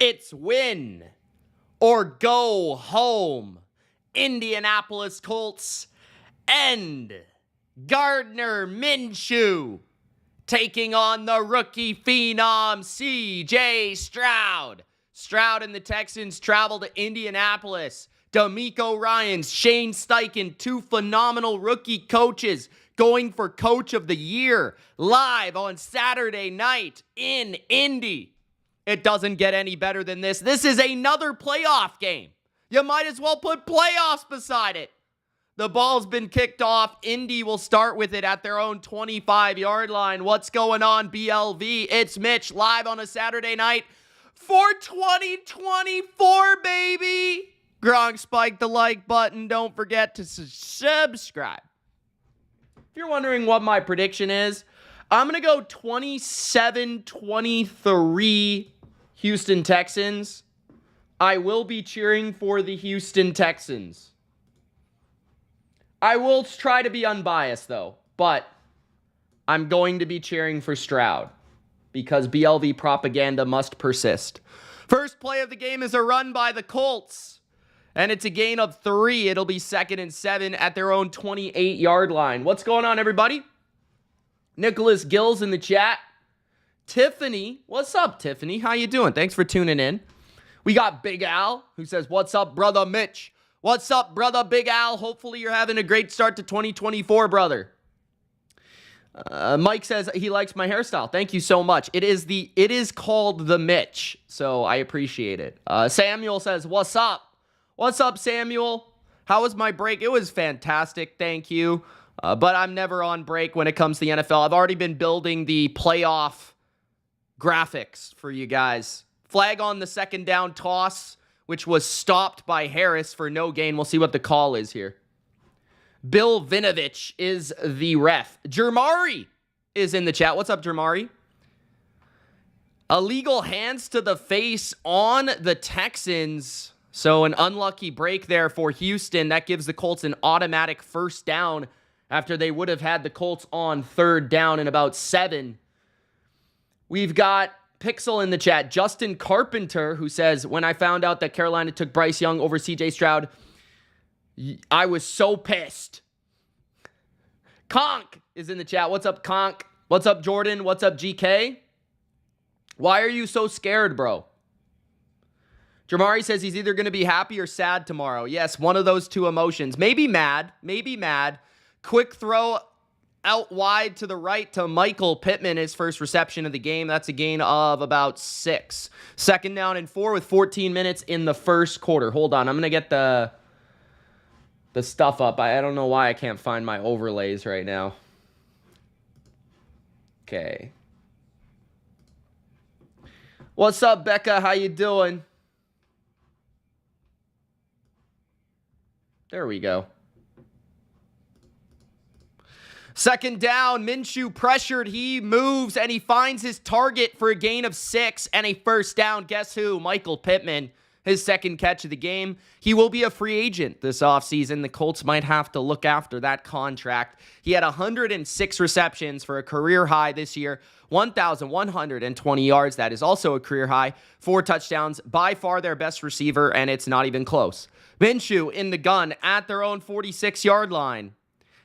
It's win or go home. Indianapolis Colts and Gardner Minshew taking on the rookie phenom C.J. Stroud. Stroud and the Texans travel to Indianapolis. D'Amico Ryans, Shane Steichen, two phenomenal rookie coaches going for Coach of the Year live on Saturday night in Indy. It doesn't get any better than this. This is another playoff game. You might as well put playoffs beside it. The ball's been kicked off. Indy will start with it at their own 25-yard line. What's going on, BLV? It's Mitch live on a Saturday night for 2024, baby. Gronk, spike the like button. Don't forget to subscribe. If you're wondering what my prediction is, I'm going to go 27-23 Houston Texans. I will be cheering for the Houston Texans. I will try to be unbiased, though, but I'm going to be cheering for Stroud because BLV propaganda must persist. First play of the game is a run by the Colts, and it's a gain of 3. It'll be 2nd and 7 at their own 28-yard line. What's going on, everybody? Nicholas Gills in the chat. Tiffany, what's up, Tiffany? How you doing? Thanks for tuning in. We got Big Al, who says, what's up, brother Mitch? What's up, brother Big Al? Hopefully you're having a great start to 2024, brother. Mike says he likes my hairstyle. Thank you so much. It is called the Mitch, so I appreciate it. Samuel says, what's up? What's up, Samuel? How was my break? It was fantastic. Thank you. But I'm never on break when it comes to the NFL. I've already been building the playoff graphics for you guys. Flag on the second down toss, which was stopped by Harris for no gain. We'll see what the call is here. Bill Vinovich is the ref. Jermari is in the chat. What's up, Jermari? Illegal hands to the face on the Texans. So an unlucky break there for Houston. That gives the Colts an automatic first down after they would have had the Colts on 3rd down and about 7. We've got Pixel in the chat. Justin Carpenter, who says, when I found out that Carolina took Bryce Young over C.J. Stroud, I was so pissed. Conk is in the chat. What's up, Conk? What's up, Jordan? What's up, GK? Why are you so scared, bro? Jamari says he's either going to be happy or sad tomorrow. Yes, one of those two emotions. Maybe mad. Maybe mad. Quick throw out wide to the right to Michael Pittman, his first reception of the game. That's a gain of about 6. 2nd down and 4 with 14 minutes in the first quarter. Hold on. I'm going to get the stuff up. I don't know why I can't find my overlays right now. Okay. What's up, Becca? How you doing? There we go. 2nd down, Minshew pressured, he moves, and he finds his target for a gain of 6 and a first down. Guess who? Michael Pittman, his 2nd catch of the game. He will be a free agent this offseason. The Colts might have to look after that contract. He had 106 receptions for a career high this year, 1,120 yards. That is also a career high. 4 touchdowns, by far their best receiver, and it's not even close. Minshew in the gun at their own 46-yard line.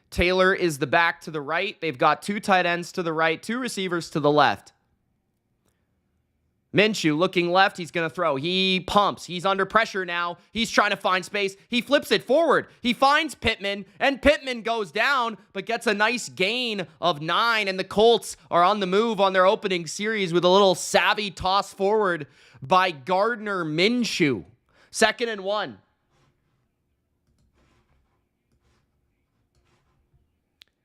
Taylor is the back to the right. They've got 2 tight ends to the right, 2 receivers to the left. Minshew looking left. He's going to throw. He pumps. He's under pressure now. He's trying to find space. He flips it forward. He finds Pittman, and Pittman goes down, but gets a nice gain of 9, and the Colts are on the move on their opening series with a little savvy toss forward by Gardner Minshew. 2nd and 1.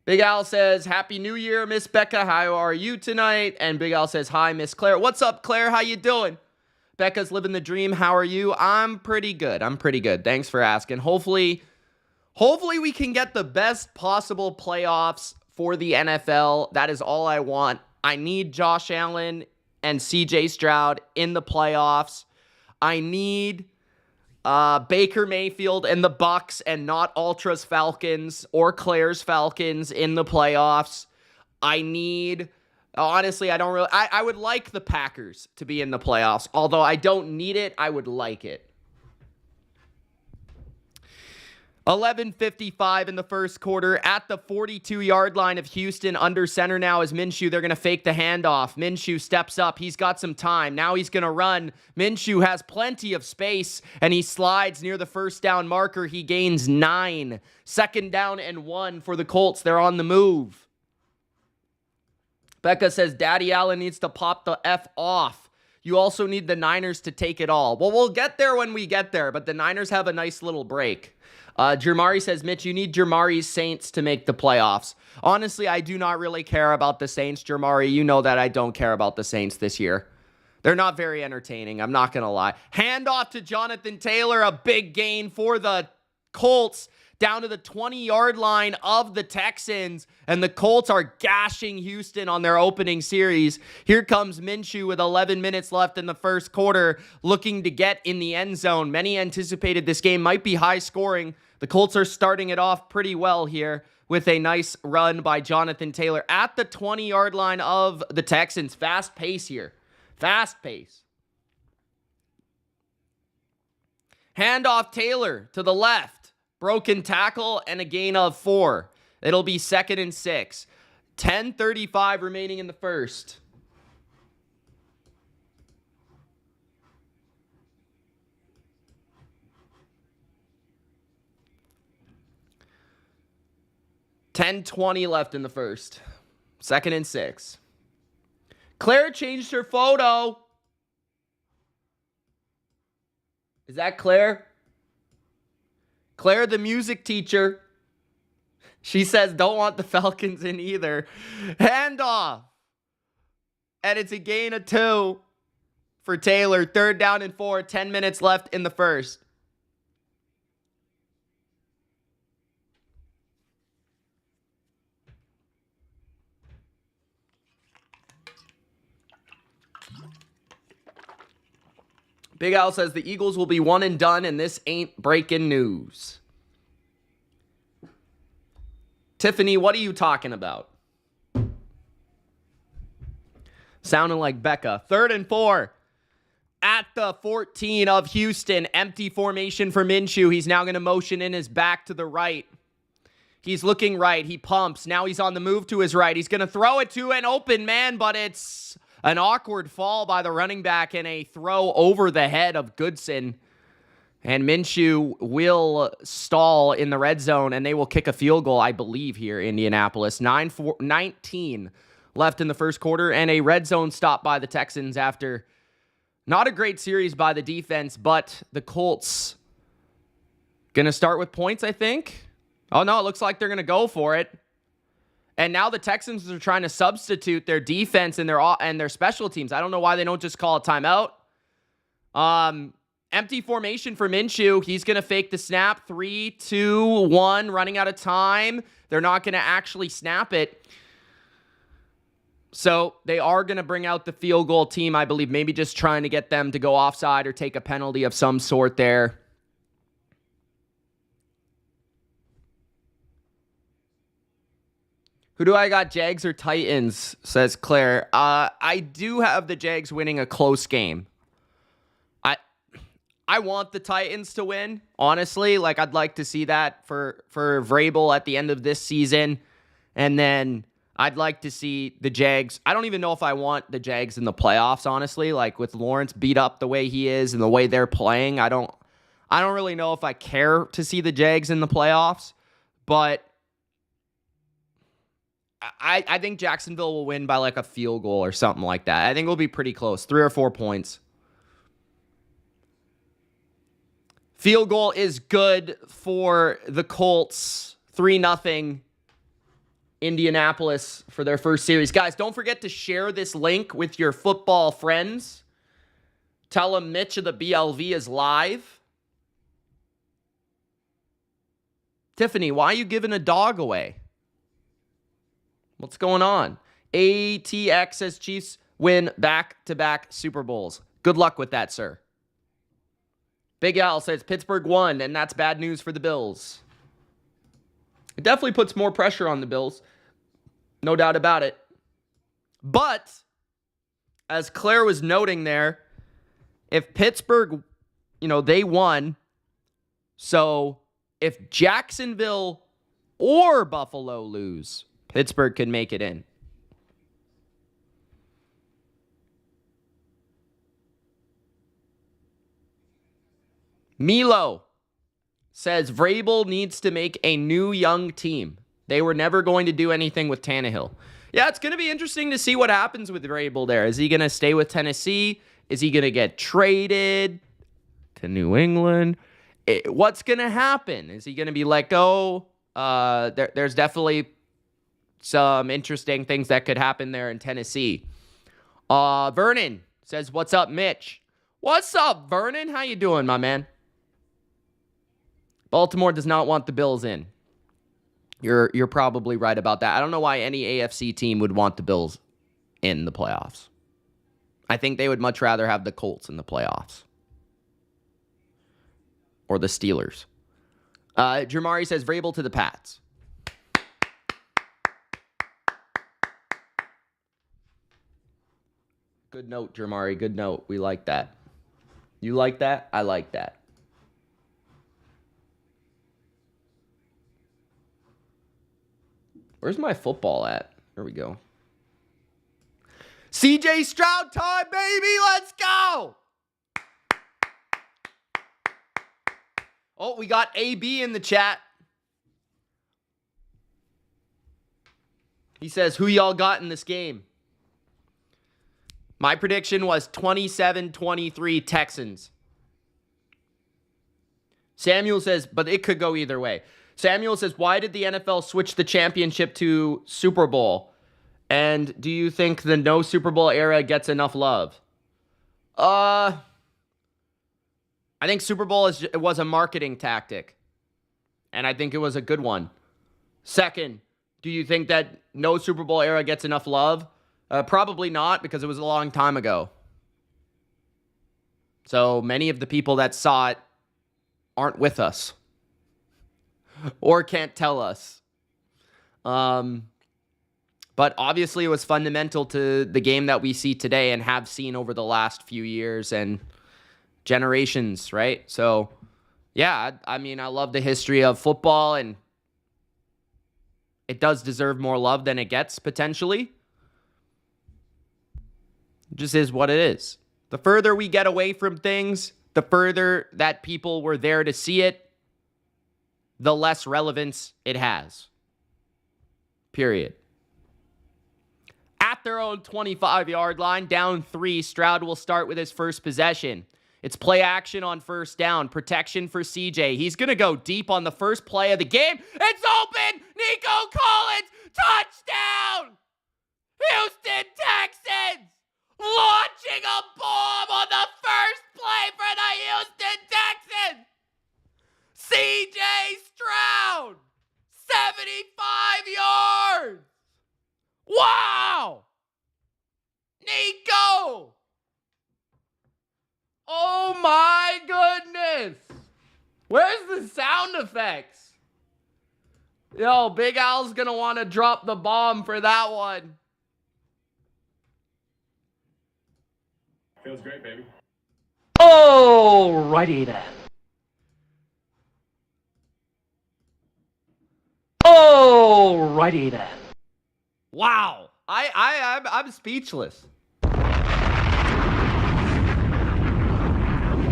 Big Al says, Happy New Year, Miss Becca. How are you tonight? And Big Al says, hi, Miss Claire. What's up, Claire? How you doing? Becca's living the dream. How are you? I'm pretty good. Thanks for asking. Hopefully we can get the best possible playoffs for the NFL. That is all I want. I need Josh Allen and C.J. Stroud in the playoffs. I need Baker Mayfield and the Bucks and not Ultra's Falcons or Claire's Falcons in the playoffs. I need Honestly, I would like the Packers to be in the playoffs. Although I don't need it, I would like it. 11:55 in the first quarter at the 42-yard line of Houston. Under center now is Minshew. They're going to fake the handoff. Minshew steps up. He's got some time. Now he's going to run. Minshew has plenty of space, and he slides near the first down marker. He gains 9. 2nd down and 1 for the Colts. They're on the move. Becca says, Daddy Allen needs to pop the F off. You also need the Niners to take it all. Well, we'll get there when we get there, but the Niners have a nice little break. Jermari says, Mitch, you need Jermari's Saints to make the playoffs. Honestly, I do not really care about the Saints, Jermari. You know that I don't care about the Saints this year. They're not very entertaining. I'm not going to lie. Handoff to Jonathan Taylor. A big gain for the Colts down to the 20-yard line of the Texans. And the Colts are gashing Houston on their opening series. Here comes Minshew with 11 minutes left in the first quarter, looking to get in the end zone. Many anticipated this game might be high scoring. The Colts are starting it off pretty well here with a nice run by Jonathan Taylor at the 20-yard line of the Texans. Fast pace here. Fast pace. Handoff Taylor to the left. Broken tackle and a gain of 4. It'll be 2nd and 6. 10:35 remaining in the first. $10:20 left in the first. 2nd and 6. Claire changed her photo. Is that Claire? Claire, the music teacher. She says, don't want the Falcons in either. Handoff. And it's a gain of 2 for Taylor. 3rd down and 4. 10 minutes left in the first. Big Al says the Eagles will be one and done, and this ain't breaking news. Tiffany, what are you talking about? Sounding like Becca. 3rd and 4 at the 14 of Houston. Empty formation for Minshew. He's now going to motion in his back to the right. He's looking right. He pumps. Now he's on the move to his right. He's going to throw it to an open man, but it's an awkward fall by the running back and a throw over the head of Goodson. And Minshew will stall in the red zone, and they will kick a field goal, I believe, here in Indianapolis. 19 left in the first quarter, and a red zone stop by the Texans after not a great series by the defense, but the Colts going to start with points, I think. Oh, no, it looks like they're going to go for it. And now the Texans are trying to substitute their defense and their special teams. I don't know why they don't just call a timeout. Empty formation for Minshew. He's going to fake the snap. 3, 2, 1, running out of time. They're not going to actually snap it. So they are going to bring out the field goal team, I believe, maybe just trying to get them to go offside or take a penalty of some sort there. Who do I got, Jags or Titans, says Claire. I do have the Jags winning a close game. I want the Titans to win, honestly. Like, I'd like to see that for Vrabel at the end of this season. And then I'd like to see the Jags. I don't even know if I want the Jags in the playoffs, honestly. Like, with Lawrence beat up the way he is and the way they're playing, I don't really know if I care to see the Jags in the playoffs. But I think Jacksonville will win by like a field goal or something like that. I think it'll be pretty close. 3 or 4 points. Field goal is good for the Colts. 3-0 Indianapolis for their first series. Guys, don't forget to share this link with your football friends. Tell them Mitch of the BLV is live. Tiffany, why are you giving a dog away? What's going on? ATX says Chiefs win back-to-back Super Bowls. Good luck with that, sir. Big Al says Pittsburgh won, and that's bad news for the Bills. It definitely puts more pressure on the Bills. No doubt about it. But, as Claire was noting there, if Pittsburgh, they won. So, if Jacksonville or Buffalo lose, Pittsburgh can make it in. Milo says Vrabel needs to make a new young team. They were never going to do anything with Tannehill. Yeah, it's going to be interesting to see what happens with Vrabel there. Is he going to stay with Tennessee? Is he going to get traded to New England? What's going to happen? Is he going to be let go? There's definitely some interesting things that could happen there in Tennessee. Vernon says, "What's up, Mitch?" What's up, Vernon? How you doing, my man? Baltimore does not want the Bills in. You're probably right about that. I don't know why any AFC team would want the Bills in the playoffs. I think they would much rather have the Colts in the playoffs. Or the Steelers. Jamari says Vrabel to the Pats. Good note, Jamari. Good note. We like that. You like that? I like that. Where's my football at? Here we go. CJ Stroud time, baby. Let's go. Oh, we got AB in the chat. He says, who y'all got in this game? My prediction was 27-23 Texans. Samuel says, but it could go either way. Samuel says, why did the NFL switch the championship to Super Bowl? And do you think the no Super Bowl era gets enough love? I think Super Bowl was a marketing tactic. And I think it was a good one. Second, do you think that no Super Bowl era gets enough love? Probably not, because it was a long time ago. So many of the people that saw it aren't with us. Or can't tell us. But obviously it was fundamental to the game that we see today and have seen over the last few years and generations, right? So, yeah, I mean, I love the history of football, and it does deserve more love than it gets, potentially. It just is what it is. The further we get away from things, the further that people were there to see it, the less relevance it has. Period. At their own 25-yard line, down 3, Stroud will start with his first possession. It's play action on first down. Protection for CJ. He's going to go deep on the first play of the game. It's open! Nico Collins! Touchdown! Houston Texans! Launching a bomb on the first play for the Houston Texans! CJ Stroud! 75 yards! Wow! Nico! Oh my goodness! Where's the sound effects? Yo, Big Al's gonna want to drop the bomb for that one. Feels great, baby. Alrighty then. Alrighty then. Wow. I'm speechless.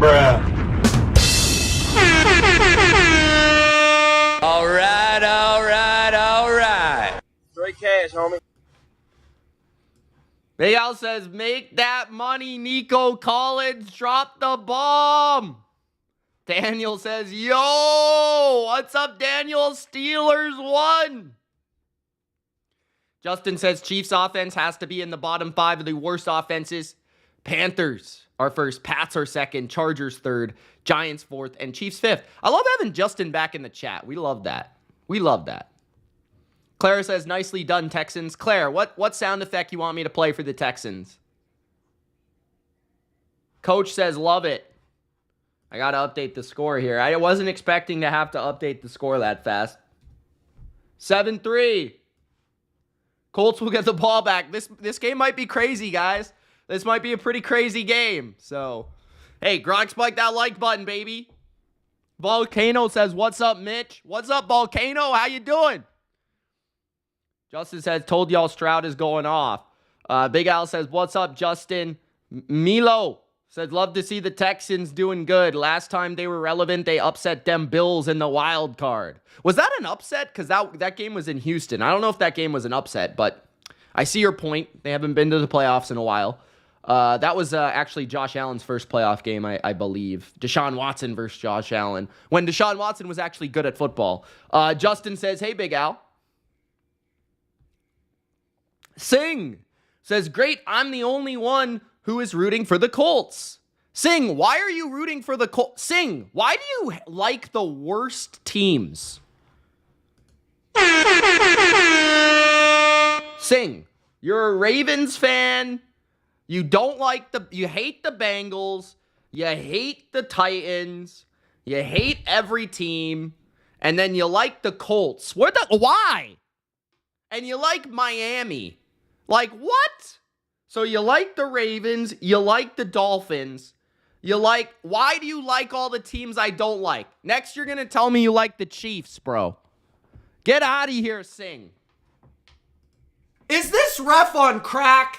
Bruh. All right. Straight cash, homie. Big Al says, make that money, Nico Collins. Drop the bomb. Daniel says, yo, what's up, Daniel? Steelers won. Justin says, Chiefs offense has to be in the bottom 5 of the worst offenses. Panthers are first, Pats are second, Chargers third, Giants fourth, and Chiefs fifth. I love having Justin back in the chat. We love that. Claire says, nicely done, Texans. Claire, what sound effect you want me to play for the Texans? Coach says, love it. I got to update the score here. I wasn't expecting to have to update the score that fast. 7-3. Colts will get the ball back. This game might be crazy, guys. This might be a pretty crazy game. So, hey, Gronk spike that like button, baby. Volcano says, what's up, Mitch? What's up, Volcano? How you doing? Justin says, told y'all Stroud is going off. Big Al says, what's up, Justin? Milo said, love to see the Texans doing good. Last time they were relevant, they upset them Bills in the wild card. Was that an upset? Because that game was in Houston. I don't know if that game was an upset, but I see your point. They haven't been to the playoffs in a while. That was actually Josh Allen's first playoff game, I believe. Deshaun Watson versus Josh Allen. When Deshaun Watson was actually good at football. Justin says, hey, Big Al. Sing says, great, I'm the only one who is rooting for the Colts. Sing, why are you rooting for the Colts? Sing, why do you like the worst teams? Sing, you're a Ravens fan. You you hate the Bengals. You hate the Titans. You hate every team. And then you like the Colts. Why? And you like Miami. Like, what? So you like the Ravens, you like the Dolphins, why do you like all the teams I don't like? Next, you're going to tell me you like the Chiefs, bro. Get out of here, Sing. Is this ref on crack?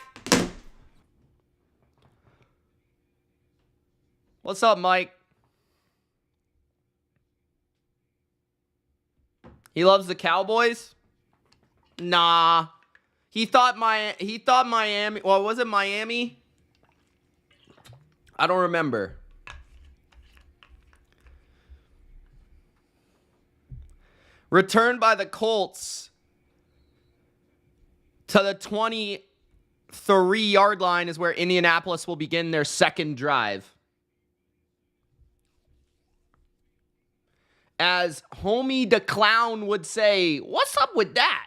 What's up, Mike? He loves the Cowboys? Nah. He thought Miami, well, was it Miami? I don't remember. Returned by the Colts to the 23-yard line is where Indianapolis will begin their second drive. As Homie the Clown would say, what's up with that?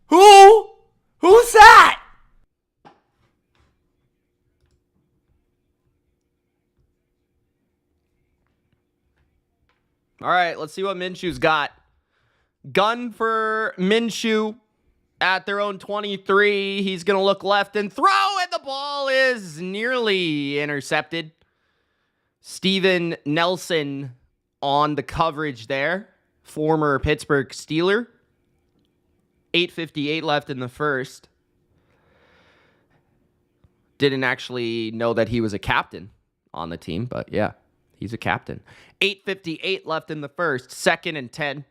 Who's that? All right, let's see what Minshew's got. Gun for Minshew at their own 23. He's going to look left and throw, and the ball is nearly intercepted. Steven Nelson on the coverage there, former Pittsburgh Steeler. 8:58 left in the first. Didn't actually know that he was a captain on the team, but yeah, he's a captain. 8:58 left in the first. 2nd and 10.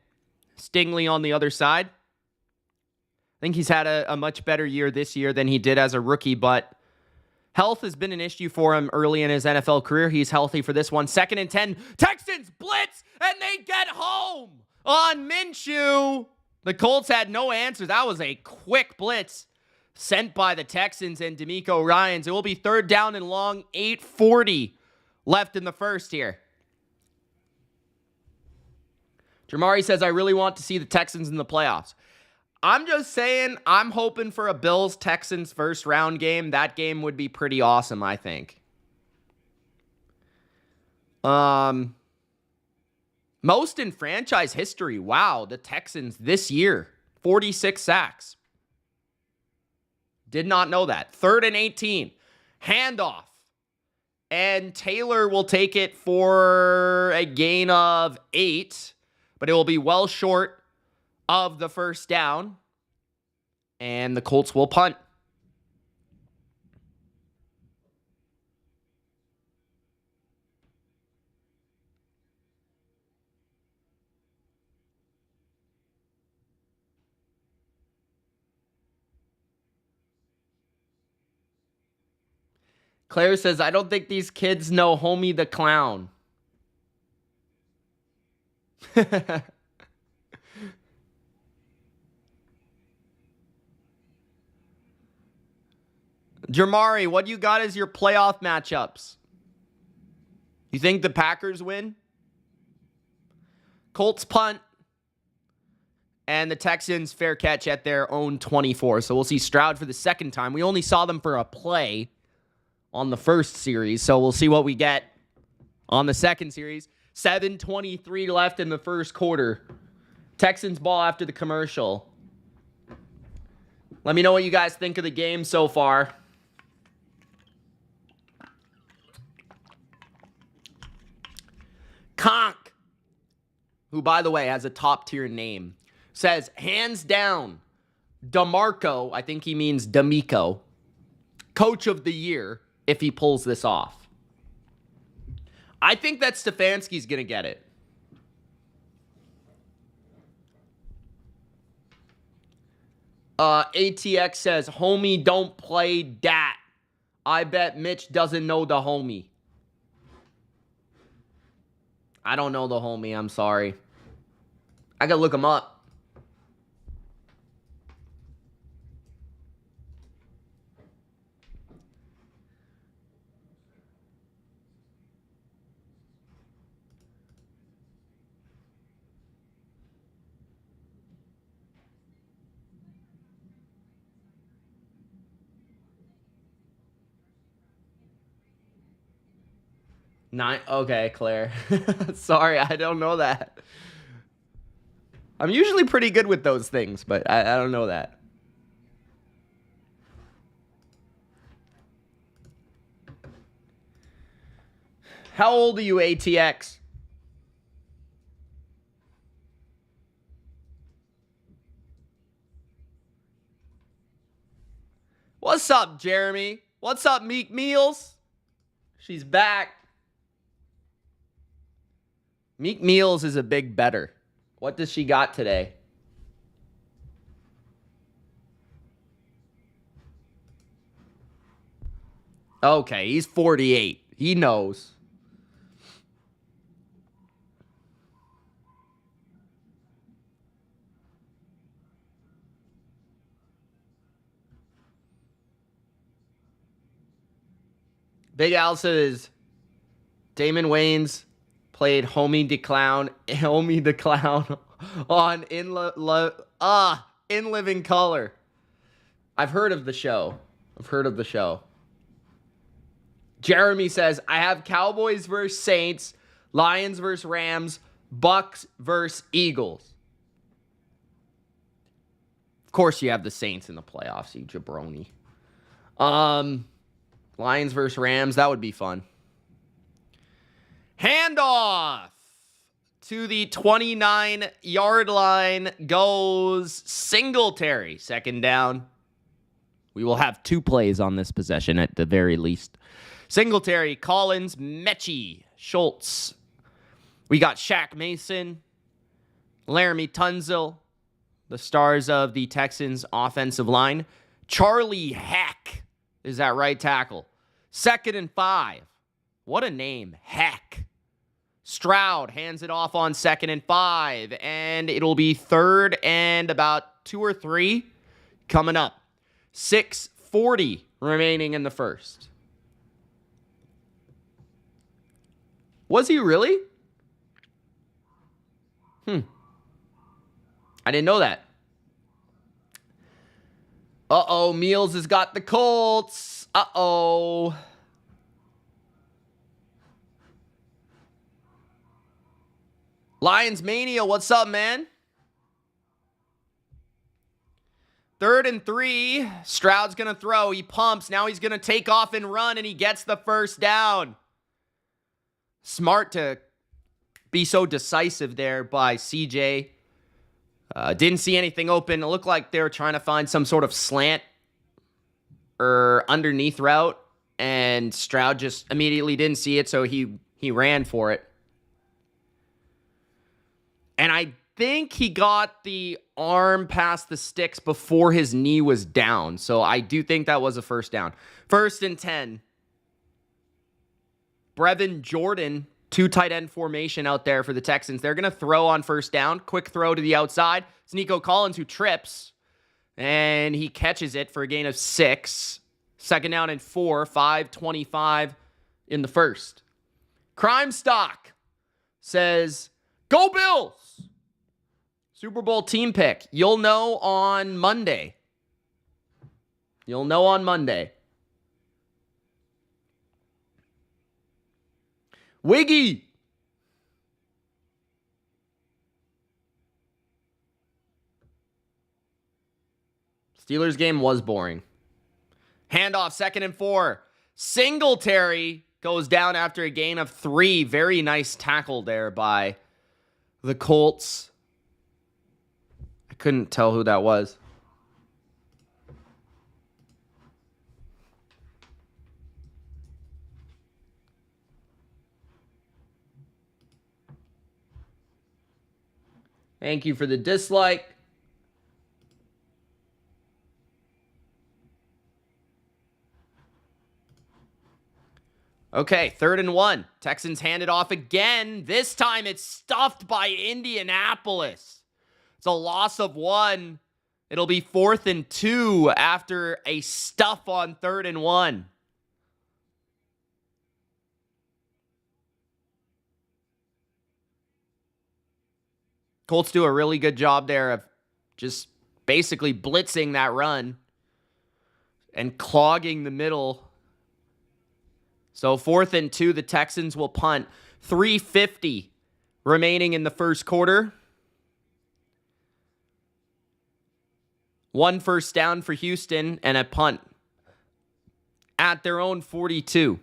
Stingley on the other side. I think he's had a much better year this year than he did as a rookie, but health has been an issue for him early in his NFL career. He's healthy for this one. 2nd and 10. Texans blitz, and they get home on Minshew. The Colts had no answer. That was a quick blitz sent by the Texans and D'Amico Ryans. It will be 3rd down and long. 8:40 left in the first here. Jamari says, I really want to see the Texans in the playoffs. I'm just saying, I'm hoping for a Bills-Texans first round game. That game would be pretty awesome, I think. Most in franchise history. Wow, the Texans this year. 46 sacks. Did not know that. 3rd and 18. Handoff. And Taylor will take it for a gain of 8. But it will be well short of the first down. And the Colts will punt. Claire says, I don't think these kids know Homie the Clown. Jamari, what you got as your playoff matchups? You think the Packers win? Colts punt. And the Texans fair catch at their own 24. So we'll see Stroud for the second time. We only saw them for a play on the first series. So we'll see what we get on the second series. 7:23 left in the first quarter. Texans ball after the commercial. Let me know what you guys think of the game so far. Conk, who, by the way, has a top-tier name, says, hands down, DeMarco, I think he means D'Amico, coach of the year if he pulls this off. I think that Stefanski's going to get it. ATX says, homie don't play dat. I bet Mitch doesn't know the homie. I don't know the homie, I'm sorry. I gotta look him up. Okay, Claire. Sorry, I don't know that. I'm usually pretty good with those things, but I don't know that. How old are you, ATX? What's up, Jeremy? What's up, Meek Meals? She's back. Meek Meals is a big better. What does she got today? Okay, he's 48. He knows. Big Al says Damon Wayans played Homie the Clown on In Living Color. I've heard of the show. Jeremy says, I have Cowboys versus Saints, Lions versus Rams, Bucks versus Eagles. Of course you have the Saints in the playoffs, you jabroni. Lions versus Rams, that would be fun. Handoff to the 29-yard line goes Singletary. Second down. We will have 2 plays on this possession at the very least. Singletary, Collins, Mechie, Schultz. We got Shaq Mason, Laramie Tunsil, the stars of the Texans offensive line. Charlie Heck is that right tackle. 2nd and 5. What a name, Heck. Stroud hands it off on 2nd and 5, and it'll be 3rd and about 2 or 3 coming up. 6:40 remaining in the first. Was he really? I didn't know that. Uh-oh, Meals has got the Colts. Uh-oh. Lions Mania, what's up, man? 3rd and 3. Stroud's going to throw. He pumps. Now he's going to take off and run, and he gets the first down. Smart to be so decisive there by CJ. Didn't see anything open. It looked like they were trying to find some sort of slant or underneath route, and Stroud just immediately didn't see it, so he ran for it. And I think he got the arm past the sticks before his knee was down. So I do think that was a first down. 1st and 10. Brevin Jordan, 2 tight end formation out there for the Texans. They're going to throw on 1st down. Quick throw to the outside. It's Nico Collins who trips. And he catches it for a gain of 6. 2nd down and 4. 5:25 in the first. Crime Stock says, go Bills! Super Bowl team pick. You'll know on Monday. Wiggy! Steelers game was boring. Handoff, 2nd and 4. Singletary goes down after a gain of 3. Very nice tackle there by the Colts. I couldn't tell who that was. Thank you for the dislike. Okay, 3rd and 1. Texans hand it off again. This time it's stuffed by Indianapolis. It's a loss of 1. It'll be 4th and 2 after a stuff on 3rd and 1. Colts do a really good job there of just basically blitzing that run and clogging the middle. So 4th and 2, the Texans will punt. 3:50 remaining in the first quarter. 1 first down for Houston and a punt at their own 42.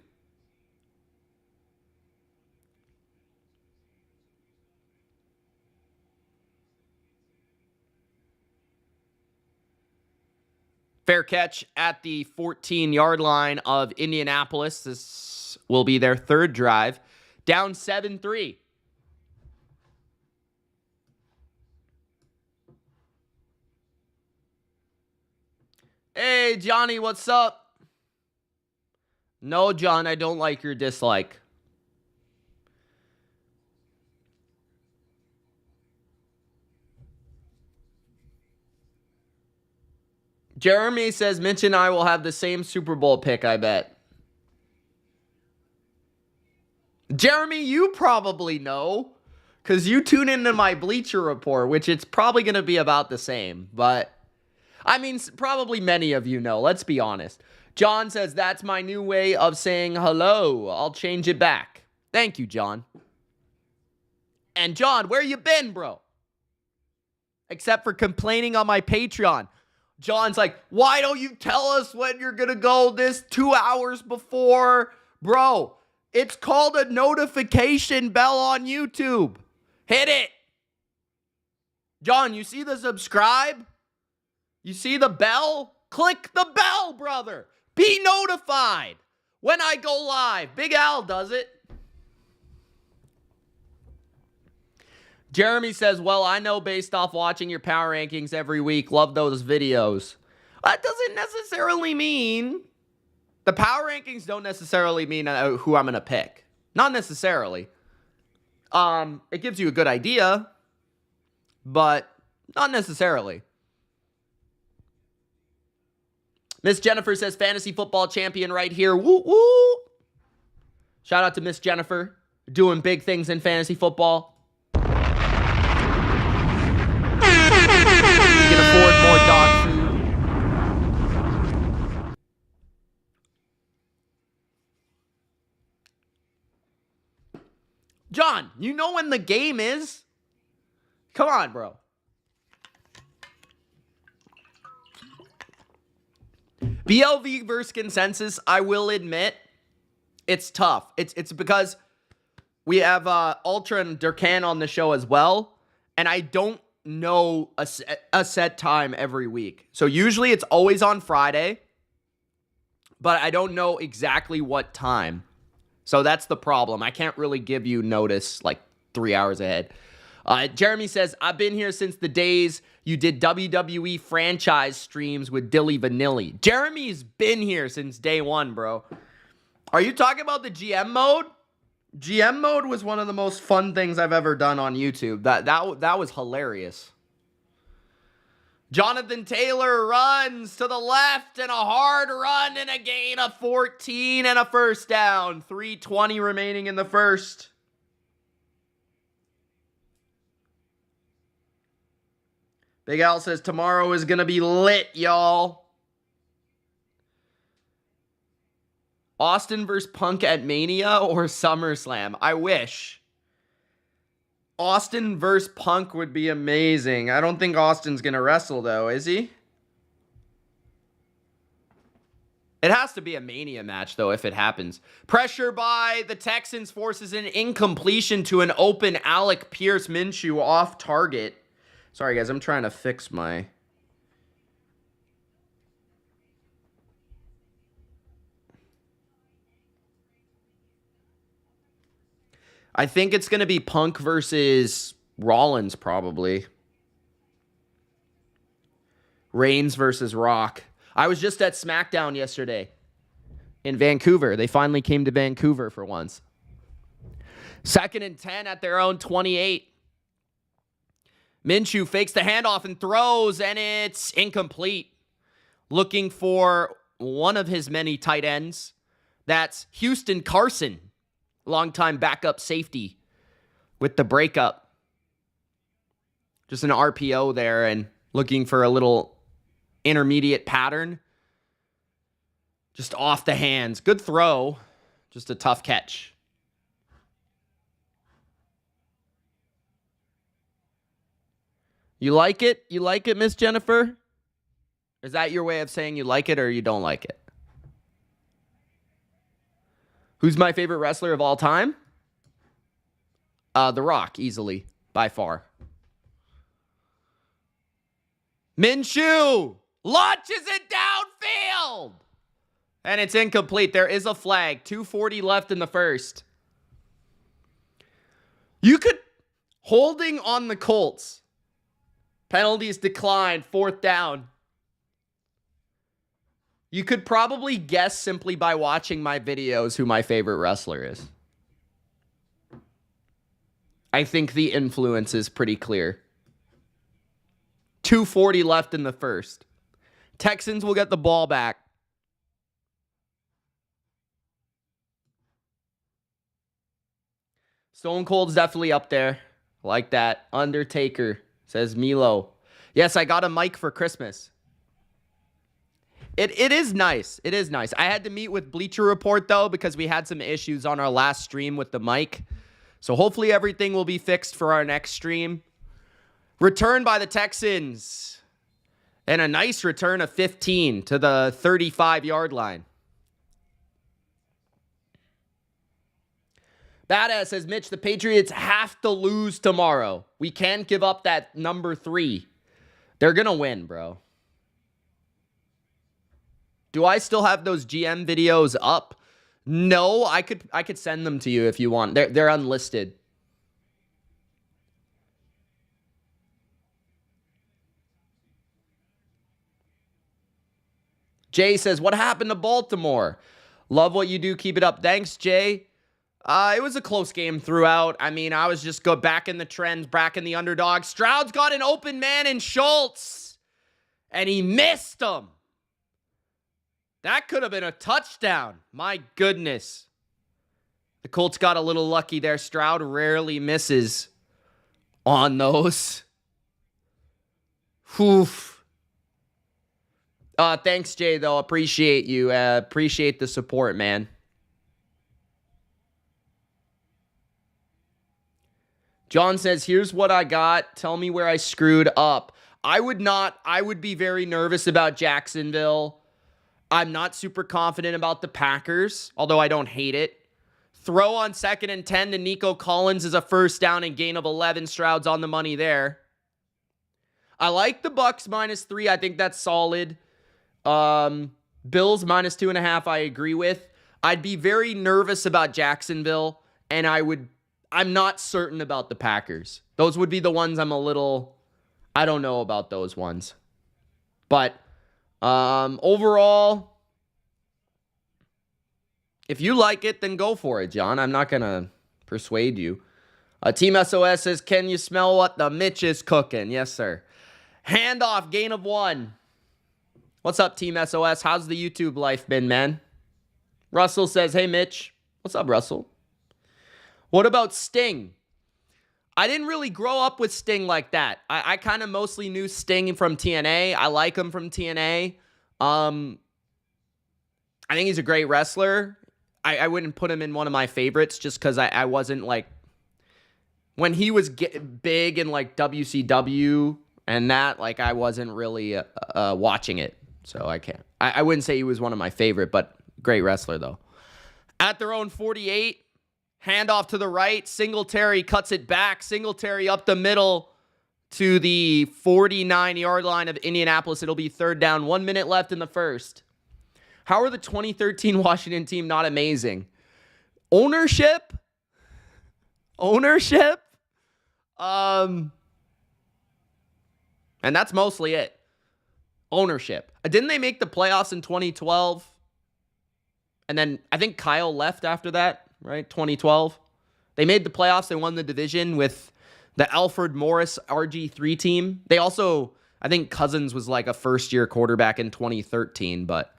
Fair catch at the 14-yard line of Indianapolis. This will be their 3rd drive. Down 7-3. Hey, Johnny, what's up? No, John, I don't like your dislike. Jeremy says Mitch and I will have the same Super Bowl pick, I bet. Jeremy, you probably know, because you tune into my Bleacher Report, which it's probably going to be about the same. But, I mean, probably many of you know. Let's be honest. John says, that's my new way of saying hello. I'll change it back. Thank you, John. And, John, where you been, bro? Except for complaining on my Patreon. John's like, why don't you tell us when you're going to go this 2 hours before? Bro, it's called a notification bell on YouTube. Hit it. John, you see the subscribe? You see the bell? Click the bell, brother. Be notified when I go live. Big Al does it. Jeremy says, well, I know based off watching your power rankings every week. Love those videos. That doesn't necessarily mean... The power rankings don't necessarily mean who I'm going to pick. Not necessarily. It gives you a good idea, but not necessarily. Miss Jennifer says, fantasy football champion right here. Woo woo. Shout out to Miss Jennifer. Doing big things in fantasy football. Can afford more dog food. John, you know when the game is? Come on, bro. BLV versus consensus, I will admit, it's tough. It's because we have Ultra and Durkan on the show as well, and I don't know a set time every week. So usually it's always on Friday, but I don't know exactly what time. So that's the problem. I can't really give you notice like 3 hours ahead. Jeremy says, I've been here since the days you did WWE franchise streams with Dilly Vanilli. Jeremy's been here since day one, bro. Are you talking about the GM mode? GM mode was one of the most fun things I've ever done on YouTube. That was hilarious. Jonathan Taylor runs to the left and a hard run and a gain of 14 and a first down. 3:20 remaining in the first. Big Al says tomorrow is going to be lit, y'all. Austin versus Punk at Mania or SummerSlam? I wish. Austin versus Punk would be amazing. I don't think Austin's going to wrestle, though, is he? It has to be a Mania match, though, if it happens. Pressure by the Texans forces an incompletion to an open Alec Pierce. Minshew off target. Sorry, guys. I'm trying to fix my... I think it's going to be Punk versus Rollins, probably. Reigns versus Rock. I was just at SmackDown yesterday in Vancouver. They finally came to Vancouver for once. 2nd and 10 at their own 28. Minshew fakes the handoff and throws, and it's incomplete. Looking for one of his many tight ends. That's Houston Carson, longtime backup safety with the breakup. Just an RPO there and looking for a little intermediate pattern. Just off the hands. Good throw. Just a tough catch. You like it? You like it, Miss Jennifer? Is that your way of saying you like it or you don't like it? Who's my favorite wrestler of all time? The Rock, easily, by far. Minshew launches it downfield. And it's incomplete. There is a flag. 2:40 left in the first. You could... Holding on the Colts. Penalties declined. 4th down. You could probably guess simply by watching my videos who my favorite wrestler is. I think the influence is pretty clear. 2:40 left in the first. Texans will get the ball back. Stone Cold's definitely up there. Like that. Undertaker, says Milo. Yes, I got a mic for Christmas. It is nice. It is nice. I had to meet with Bleacher Report, though, because we had some issues on our last stream with the mic. So hopefully everything will be fixed for our next stream. Return by the Texans. And a nice return of 15 to the 35-yard line. Badass says, Mitch, the Patriots have to lose tomorrow. We can't give up that number 3. They're going to win, bro. Do I still have those GM videos up? No, I could send them to you if you want. They're unlisted. Jay says, what happened to Baltimore? Love what you do. Keep it up. Thanks, Jay. It was a close game throughout. I mean, I was just back in the trends, back in the underdog. Stroud's got an open man in Schultz, and he missed him. That could have been a touchdown. My goodness. The Colts got a little lucky there. Stroud rarely misses on those. Oof. Thanks, Jay, though. Appreciate you. Appreciate the support, man. John says, here's what I got. Tell me where I screwed up. I would be very nervous about Jacksonville. I'm not super confident about the Packers, although I don't hate it. Throw on 2nd and 10 to Nico Collins is a first down and gain of 11. Stroud's on the money there. I like the Bucks -3. I think that's solid. Bills -2.5, I agree with. I'd be very nervous about Jacksonville, and I'm not certain about the Packers. Those would be the ones I don't know about those ones. But overall, if you like it, then go for it, John. I'm not going to persuade you. Team SOS says, can you smell what the Mitch is cooking? Yes, sir. Handoff, gain of 1. What's up, Team SOS? How's the YouTube life been, man? Russell says, hey, Mitch. What's up, Russell? What about Sting? I didn't really grow up with Sting like that. I kind of mostly knew Sting from TNA. I like him from TNA. I think he's a great wrestler. I wouldn't put him in one of my favorites just because I wasn't like... When he was big in like WCW and that, like I wasn't really watching it. So I can't. I wouldn't say he was one of my favorite, but great wrestler, though. At their own 48, handoff to the right. Singletary cuts it back. Singletary up the middle to the 49-yard line of Indianapolis. It'll be third down. 1 minute left in the first. How are the 2013 Washington team not amazing? Ownership? And that's mostly it. Ownership. Didn't they make the playoffs in 2012? And then I think Kyle left after that, right? 2012. They made the playoffs. They won the division with the Alfred Morris RG3 team. They also, I think Cousins was like a first-year quarterback in 2013, but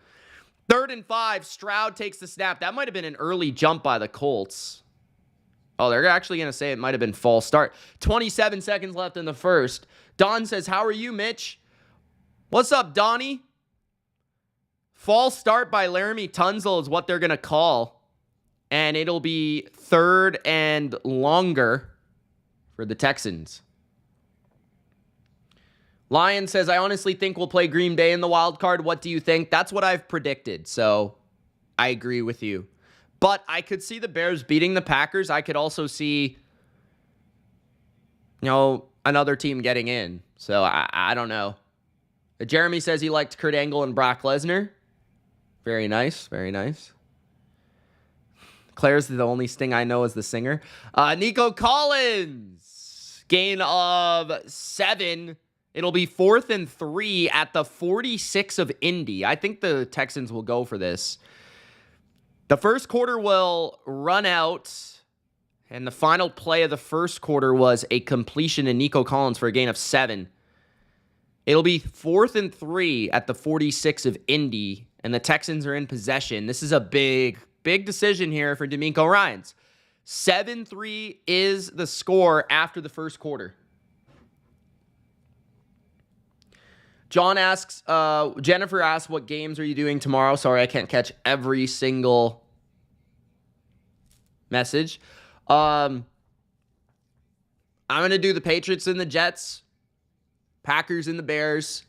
3rd and 5, Stroud takes the snap. That might have been an early jump by the Colts. Oh, they're actually going to say it might have been false start. 27 seconds left in the first. Don says, how are you, Mitch? What's up, Donnie? False start by Laramie Tunzel is what they're going to call. And it'll be 3rd and longer for the Texans. Lion says, I honestly think we'll play Green Bay in the wild card. What do you think? That's what I've predicted. So I agree with you. But I could see the Bears beating the Packers. I could also see, another team getting in. So I don't know. Jeremy says he liked Kurt Angle and Brock Lesnar. Very nice. Very nice. Claire's the only Sting I know is the singer. Nico Collins. Gain of 7. It'll be 4th and 3 at the 46 of Indy. I think the Texans will go for this. The first quarter will run out, and the final play of the first quarter was a completion in Nico Collins for a gain of 7. It'll be 4th and 3 at the 46 of Indy, and the Texans are in possession. This is a big decision here for DeMeco Ryans. 7-3 is the score after the first quarter. John asks, Jennifer asks, what games are you doing tomorrow? Sorry, I can't catch every single message. I'm going to do the Patriots and the Jets, Packers and the Bears,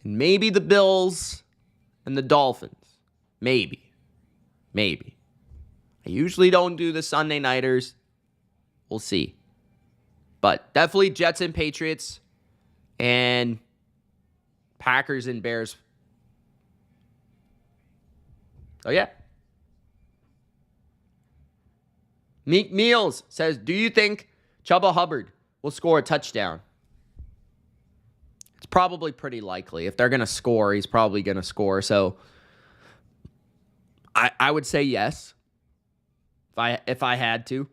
and maybe the Bills and the Dolphins. Maybe. I usually don't do the Sunday nighters. We'll see. But definitely Jets and Patriots and Packers and Bears. Oh, yeah. Meek Meals says, do you think Chuba Hubbard will score a touchdown? It's probably pretty likely. If they're going to score, he's probably going to score. So I would say yes if I had to.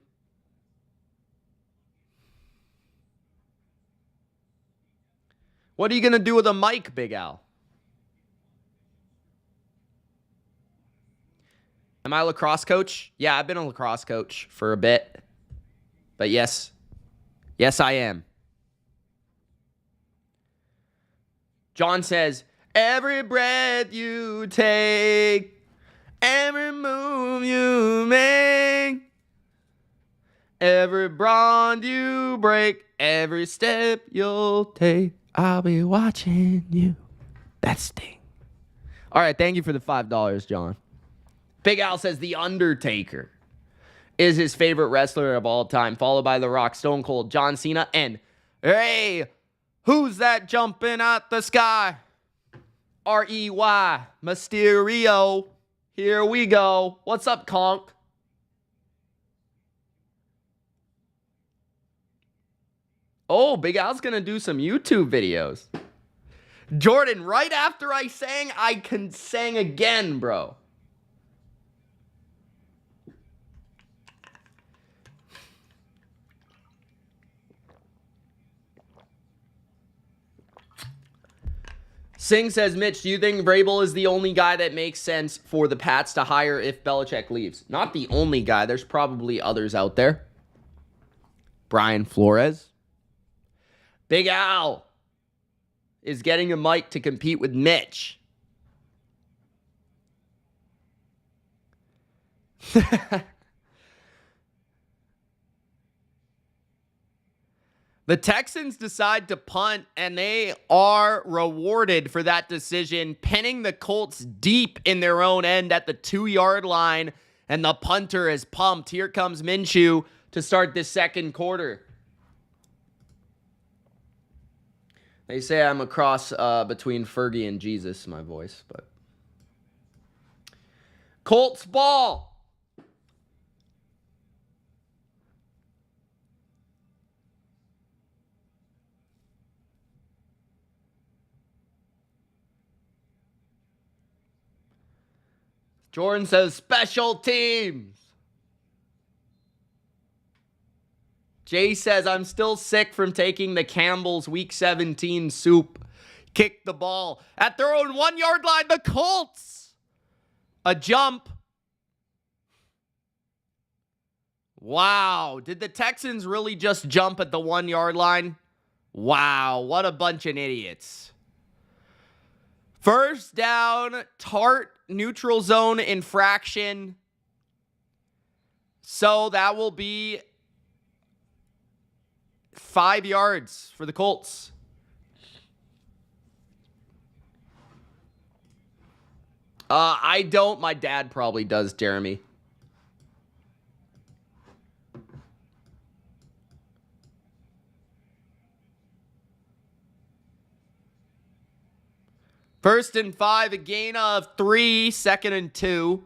What are you going to do with a mic, Big Al? Am I a lacrosse coach? Yeah, I've been a lacrosse coach for a bit. But yes. Yes, I am. John says, every breath you take, every move you make, every bond you break, every step you'll take, I'll be watching you. That's Sting. All right, thank you for the $5, John. Big Al says The Undertaker is his favorite wrestler of all time, followed by The Rock, Stone Cold, John Cena, and hey, who's that jumping out the sky? R-E-Y, Mysterio. Here we go. What's up, Conk? Oh, Big Al's going to do some YouTube videos. Jordan, right after I sang, I can sing again, bro. Singh says, Mitch, do you think Vrabel is the only guy that makes sense for the Pats to hire if Belichick leaves? Not the only guy. There's probably others out there. Brian Flores. Big Al is getting a mic to compete with Mitch. The Texans decide to punt, and they are rewarded for that decision, pinning the Colts deep in their own end at the 2-yard line, and the punter is pumped. Here comes Minshew to start the second quarter. They say I'm a cross between Fergie and Jesus, my voice, but... Colts ball. Jordan says special teams. Jay says I'm still sick from taking the Campbell's Week 17 soup. Kick the ball at their own 1-yard line. The Colts. A jump. Wow. Did the Texans really just jump at the 1-yard line? Wow. What a bunch of idiots. First down, Tart, neutral zone infraction. So that will be 5 yards for the Colts. I don't. My dad probably does, Jeremy. First and 5, a gain of 3, second and 2.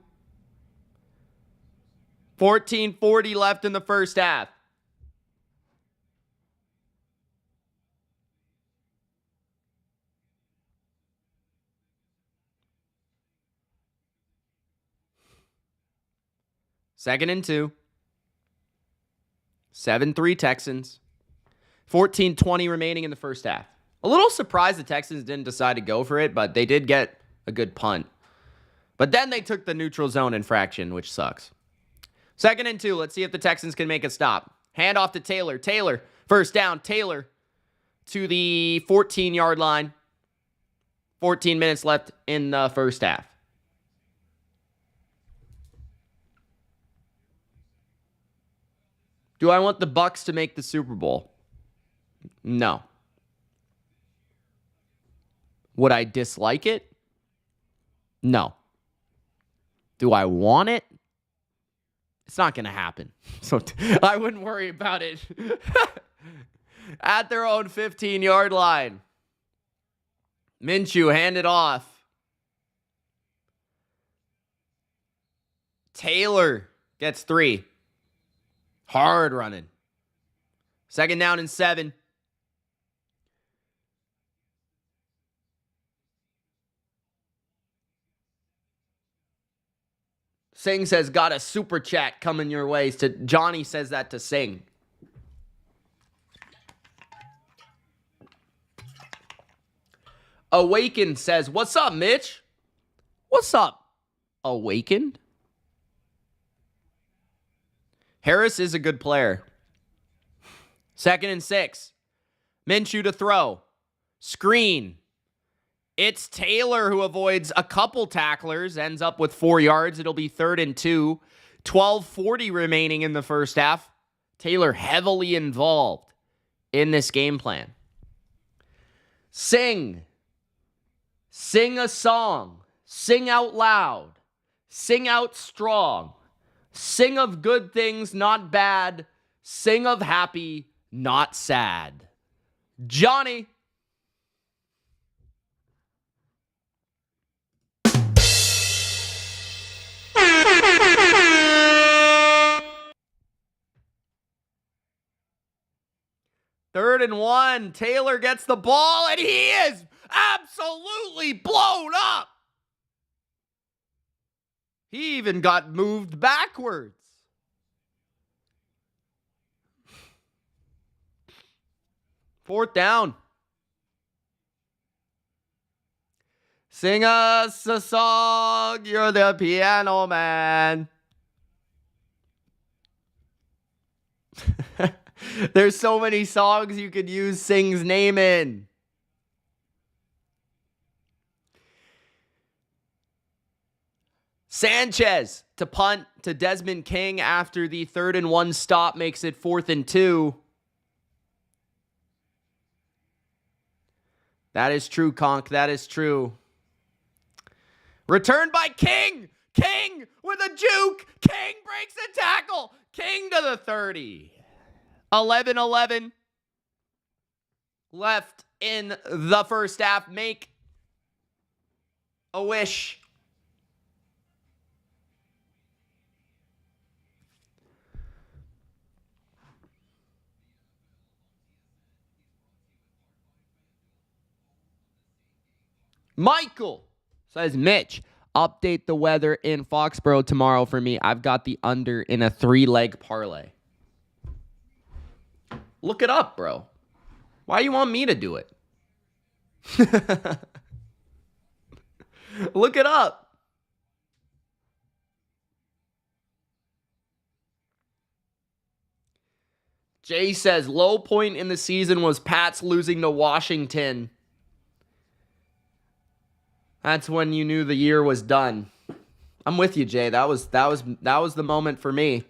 14:40 left in the first half. Second and 2. 7-3 Texans. 14:20 remaining in the first half. A little surprised the Texans didn't decide to go for it, but they did get a good punt. But then they took the neutral zone infraction, which sucks. Second and 2. Let's see if the Texans can make a stop. Hand off to Taylor. Taylor, first down. Taylor to the 14-yard line. 14 minutes left in the first half. Do I want the Bucs to make the Super Bowl? No. Would I dislike it? No. Do I want it? It's not going to happen. So I wouldn't worry about it. At their own 15-yard line. Minshew handed off. Taylor gets 3. Hard running. Second down and 7. Singh says, got a super chat coming your ways. To Johnny says that to Singh. Awakened says, what's up, Mitch? What's up, Awakened? Harris is a good player. Second and 6. Minshew to throw. Screen. It's Taylor who avoids a couple tacklers, ends up with 4 yards. It'll be 3rd and 2. 12:40 remaining in the first half. Taylor heavily involved in this game plan. Sing. Sing a song. Sing out loud. Sing out strong. Sing of good things, not bad. Sing of happy, not sad. Johnny. Third and 1. Taylor gets the ball, and he is absolutely blown up. He even got moved backwards. Fourth down. Sing us a song, you're the piano man. There's so many songs you could use Sing's name in. Sanchez to punt to Desmond King after the 3rd and 1 stop makes it 4th and 2. That is true, Conk. That is true. Returned by King. King with a juke. King breaks the tackle. King to the 30. 11-11 left in the first half. Make a wish. Michael says, Mitch, update the weather in Foxborough tomorrow for me. I've got the under in a 3-leg parlay. Look it up, bro. Why you want me to do it? Look it up. Jay says, low point in the season was Pats losing to Washington. That's when you knew the year was done. I'm with you, Jay. That was the moment for me.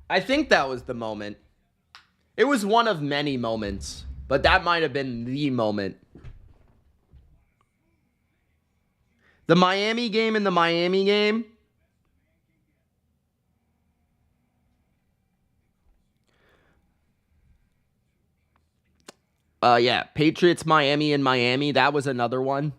I think that was the moment. It was one of many moments, but that might have been the moment. The Miami game and the Miami game. Yeah, Patriots, Miami, and Miami. That was another one.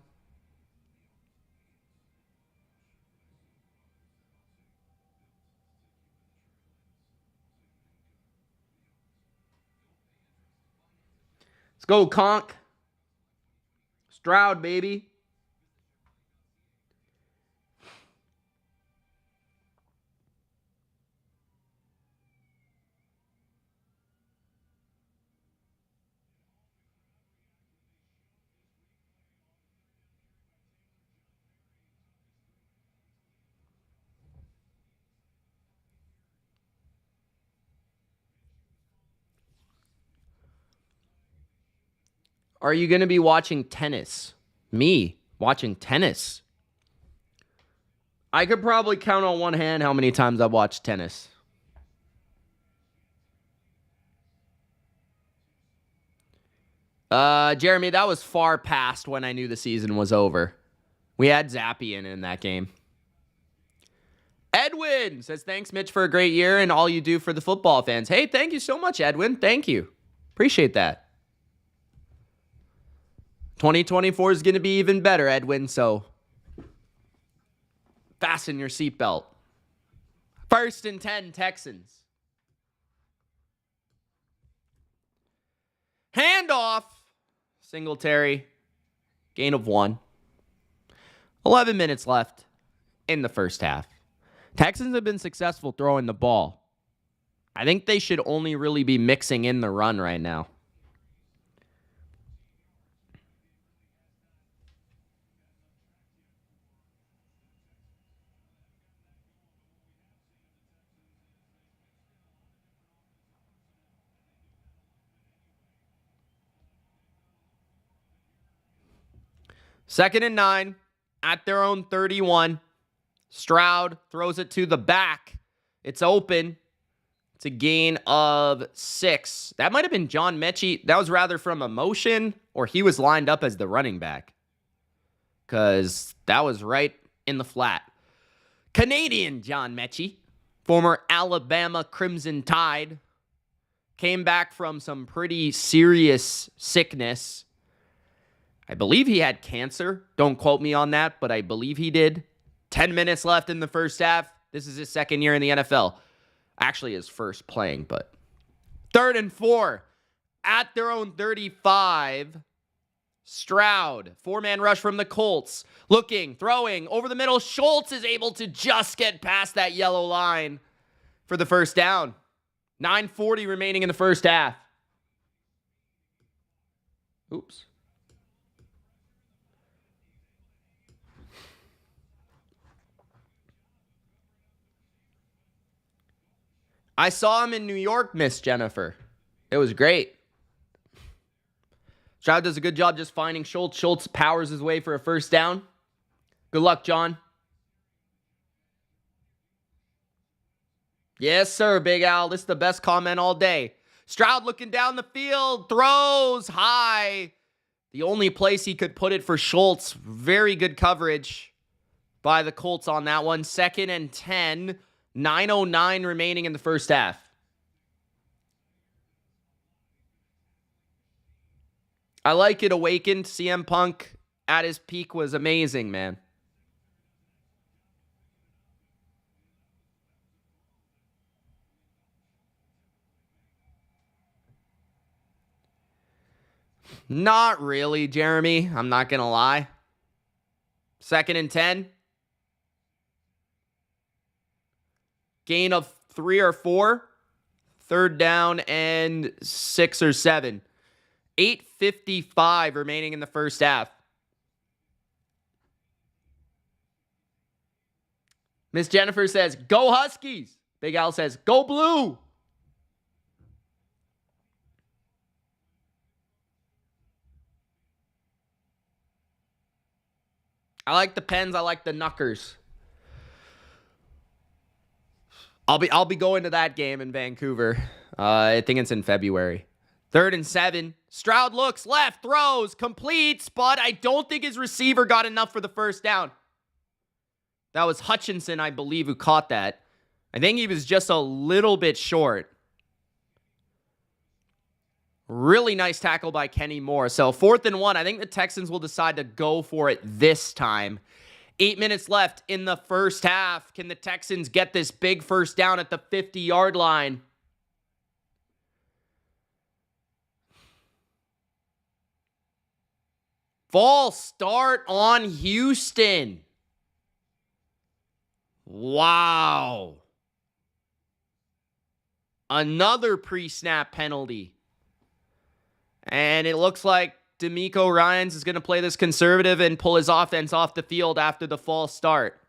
Let's go, Conk. Stroud, baby. Are you going to be watching tennis? Me watching tennis? I could probably count on one hand how many times I've watched tennis. Jeremy, that was far past when I knew the season was over. We had Zappy in that game. Edwin says, thanks, Mitch, for a great year and all you do for the football fans. Hey, thank you so much, Edwin. Thank you. Appreciate that. 2024 is going to be even better, Edwin, so fasten your seatbelt. 1st and 10, Texans. Handoff. Singletary. Gain of 1. 11 minutes left in the first half. Texans have been successful throwing the ball. I think they should only really be mixing in the run right now. Second and 9 at their own 31. Stroud throws it to the back. It's open. It's a gain of 6. That might have been John Mechie. That was rather from a motion, or he was lined up as the running back, because that was right in the flat. Canadian John Mechie, former Alabama Crimson Tide, came back from some pretty serious sickness. I believe he had cancer. Don't quote me on that, but I believe he did. 10 minutes left in the first half. This is his second year in the NFL. Actually, his first playing, but 3rd and 4 at their own 35. Stroud, 4-man rush from the Colts. Looking, throwing, over the middle. Schultz is able to just get past that yellow line for the first down. 9:40 remaining in the first half. Oops. I saw him in New York, Miss Jennifer. It was great. Stroud does a good job just finding Schultz. Schultz powers his way for a first down. Good luck, John. Yes, sir, Big Al. This is the best comment all day. Stroud looking down the field, throws high. The only place he could put it for Schultz. Very good coverage by the Colts on that one. 2nd and 10. 9:09 remaining in the first half. I like it awakened. CM Punk at his peak was amazing, man. Not really, Jeremy. I'm not going to lie. 2nd and 10. Gain of 3 or 4. 3rd down and 6 or 7. 8:55 remaining in the first half. Miss Jennifer says, go Huskies. Big Al says, go Blue. I like the Pens. I like the Knuckers. I'll be going to that game in Vancouver. I think it's in February. 3rd and 7. Stroud looks left, throws, completes, but I don't think his receiver got enough for the first down. That was Hutchinson, I believe, who caught that. I think he was just a little bit short. Really nice tackle by Kenny Moore. So 4th and 1. I think the Texans will decide to go for it this time. 8 minutes left in the first half. Can the Texans get this big first down at the 50-yard line? False start on Houston. Wow. Another pre-snap penalty. And it looks like D'Amico Ryans is going to play this conservative and pull his offense off the field after the false start.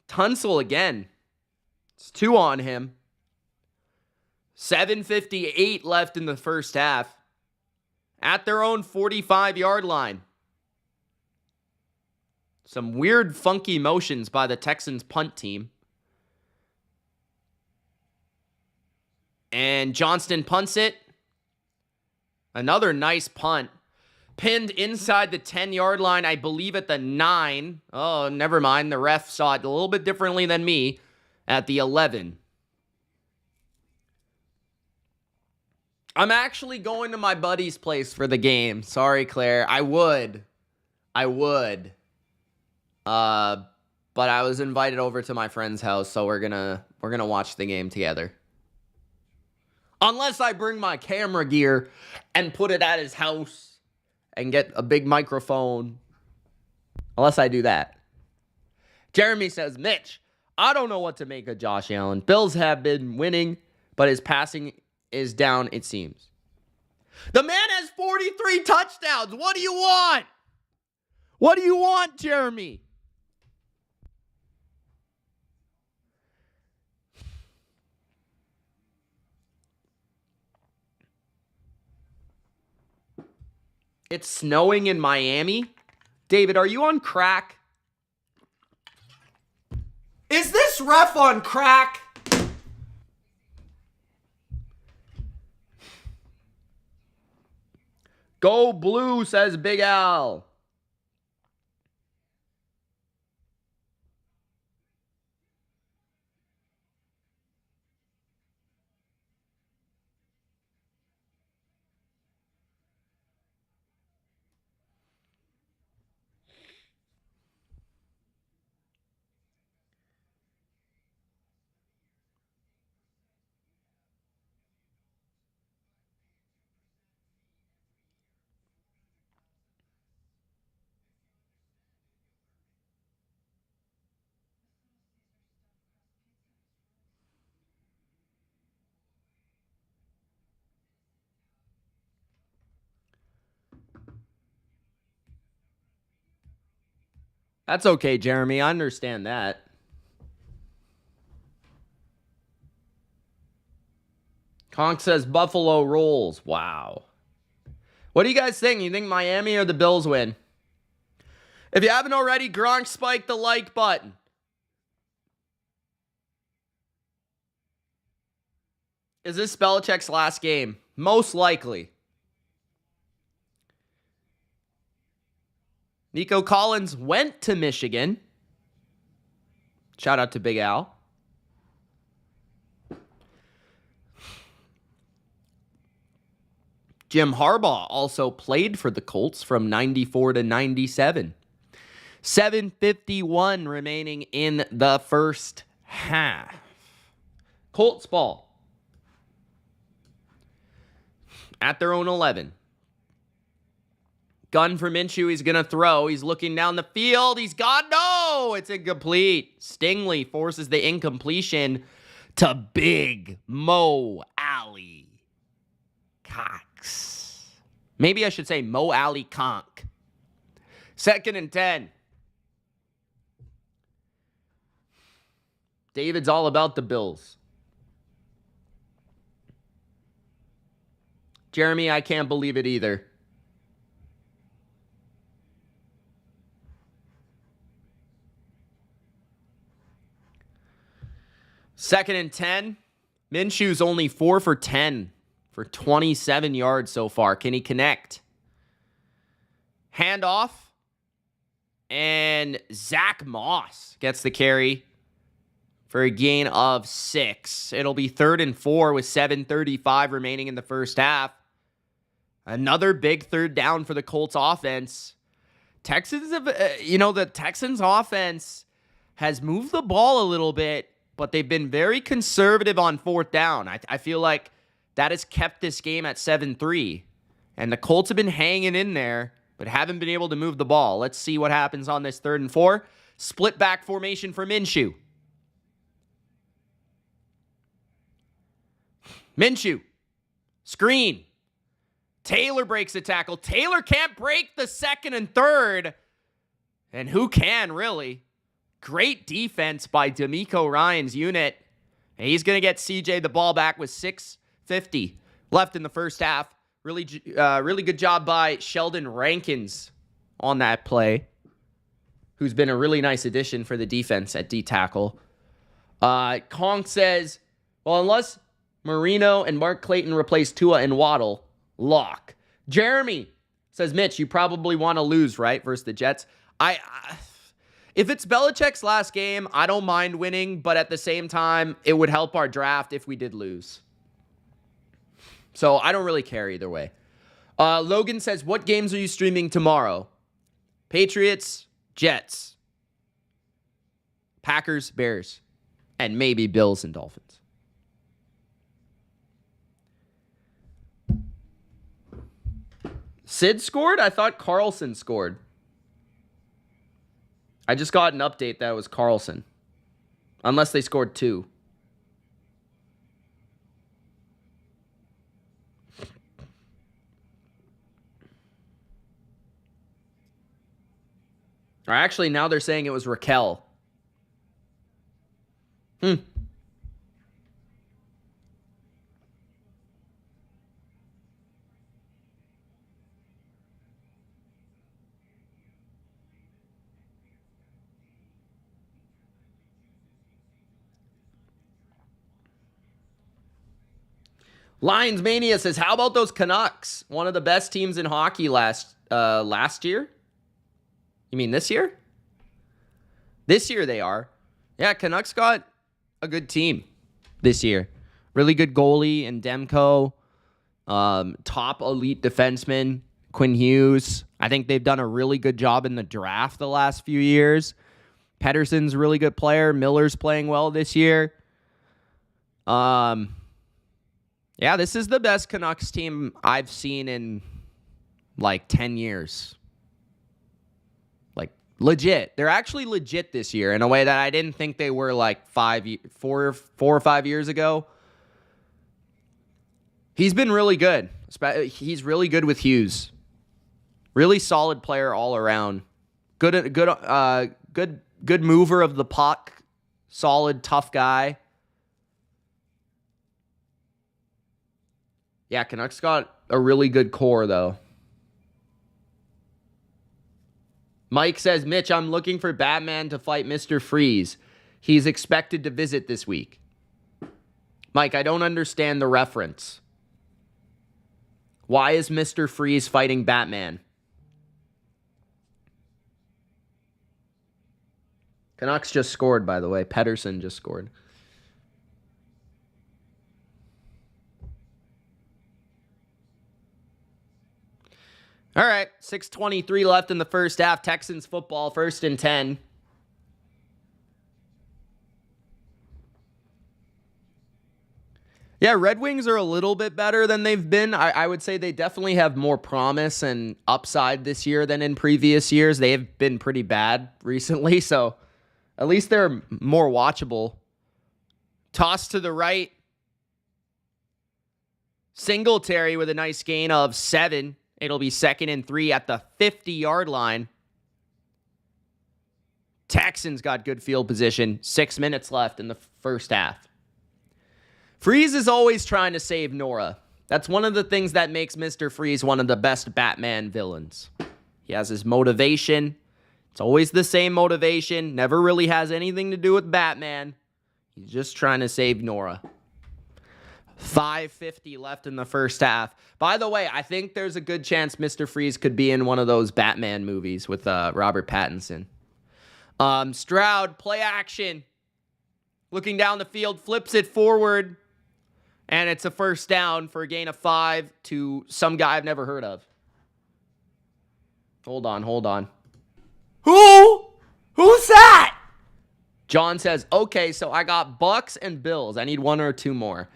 Tunsil again. It's 2 on him. 7:58 left in the first half. At their own 45-yard line. Some weird, funky motions by the Texans punt team. And Johnston punts it. Another nice punt. Pinned inside the 10-yard line, I believe at the 9. Oh, never mind. The ref saw it a little bit differently than me at the 11. I'm actually going to my buddy's place for the game. Sorry, Claire. I would. But I was invited over to my friend's house, so we're gonna watch the game together. Unless I bring my camera gear and put it at his house and get a big microphone. Unless I do that. Jeremy says, Mitch, I don't know what to make of Josh Allen. Bills have been winning, but his passing is down, it seems. The man has 43 touchdowns. What do you want? What do you want, Jeremy? It's snowing in Miami. David, are you on crack? Is this ref on crack? Go Blue, says Big Al. That's okay, Jeremy. I understand that. Conk says Buffalo rolls. Wow. What do you guys think? You think Miami or the Bills win? If you haven't already, Gronk spike the like button. Is this Belichick's last game? Most likely. Nico Collins went to Michigan. Shout out to Big Al. Jim Harbaugh also played for the Colts from 94 to 97. 7:51 remaining in the first half. Colts ball. At their own 11. Gun for Minshew. He's going to throw. He's looking down the field. He's got no. It's incomplete. Stingley forces the incompletion to Big Mo Alley Cox. Maybe I should say Mo Alley Conk. 2nd and 10. David's all about the Bills. Jeremy, I can't believe it either. Second and 10. Minshew's only 4 for 10 for 27 yards so far. Can he connect? Handoff. And Zach Moss gets the carry for a gain of 6. It'll be 3rd and 4 with 7:35 remaining in the first half. Another big 3rd down for the Colts offense. The Texans offense has moved the ball a little bit, but they've been very conservative on 4th down. I feel like that has kept this game at 7-3. And the Colts have been hanging in there, but haven't been able to move the ball. Let's see what happens on this 3rd and 4. Split back formation for Minshew. Minshew. Screen. Taylor breaks the tackle. Taylor can't break the 2nd and 3rd. And who can, really? Great defense by D'Amico Ryan's unit. And he's going to get CJ the ball back with 6:50 left in the first half. Really good job by Sheldon Rankins on that play, who's been a really nice addition for the defense at D-tackle. Kong says, well, unless Marino and Mark Clayton replace Tua and Waddle, lock. Jeremy says, Mitch, you probably want to lose, right, versus the Jets. If it's Belichick's last game, I don't mind winning, but at the same time, it would help our draft if we did lose. So I don't really care either way. Logan says, what games are you streaming tomorrow? Patriots, Jets, Packers, Bears, and maybe Bills and Dolphins. Sid scored? I thought Carlson scored. I just got an update that it was Carlson. Unless they scored 2. Or actually, now they're saying it was Raquel. Lions Mania says, how about those Canucks? One of the best teams in hockey last year? You mean this year? This year they are. Yeah, Canucks got a good team this year. Really good goalie in Demko. Top elite defenseman, Quinn Hughes. I think they've done a really good job in the draft the last few years. Pedersen's a really good player. Miller's playing well this year. Yeah, this is the best Canucks team I've seen in like 10 years. Like, legit. They're actually legit this year in a way that I didn't think they were like 4 or 5 years ago. He's been really good. He's really good with Hughes. Really solid player all around. Good mover of the puck. Solid, tough guy. Yeah, Canucks got a really good core, though. Mike says, Mitch, I'm looking for Batman to fight Mr. Freeze. He's expected to visit this week. Mike, I don't understand the reference. Why is Mr. Freeze fighting Batman? Canucks just scored, by the way. Pettersson just scored. All right, 6:23 left in the first half. Texans football, 1st and 10. Yeah, Red Wings are a little bit better than they've been. I would say they definitely have more promise and upside this year than in previous years. They have been pretty bad recently, so at least they're more watchable. Toss to the right. Singletary with a nice gain of 7. It'll be 2nd and 3 at the 50-yard line. Texans got good field position. 6 minutes left in the first half. Freeze is always trying to save Nora. That's one of the things that makes Mr. Freeze one of the best Batman villains. He has his motivation. It's always the same motivation. Never really has anything to do with Batman. He's just trying to save Nora. 5:50 left in the first half. By the way, I think there's a good chance Mr. Freeze could be in one of those Batman movies with Robert Pattinson. Stroud, play action. Looking down the field, flips it forward. And it's a first down for a gain of 5 to some guy I've never heard of. Hold on. Who's that? John says, okay, so I got Bucks and Bills. I need 1 or 2 more.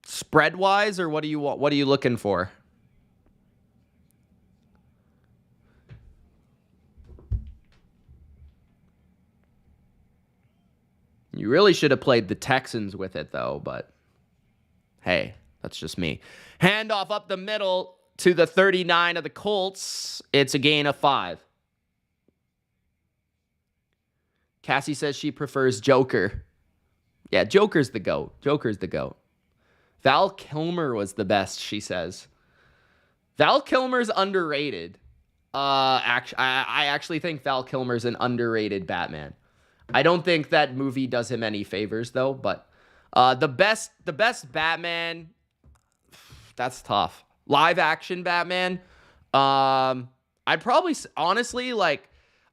Spread wise, or what do you want? What are you looking for? You really should have played the Texans with it, though, but hey, that's just me. Handoff up the middle to the 39 of the Colts. It's a gain of 5. Cassie says she prefers Joker. Yeah, Joker's the GOAT. Val Kilmer was the best, she says. Val Kilmer's underrated. I actually think Val Kilmer's an underrated Batman. I don't think that movie does him any favors, though, but the best Batman, that's tough. Live action Batman, I'd probably, honestly,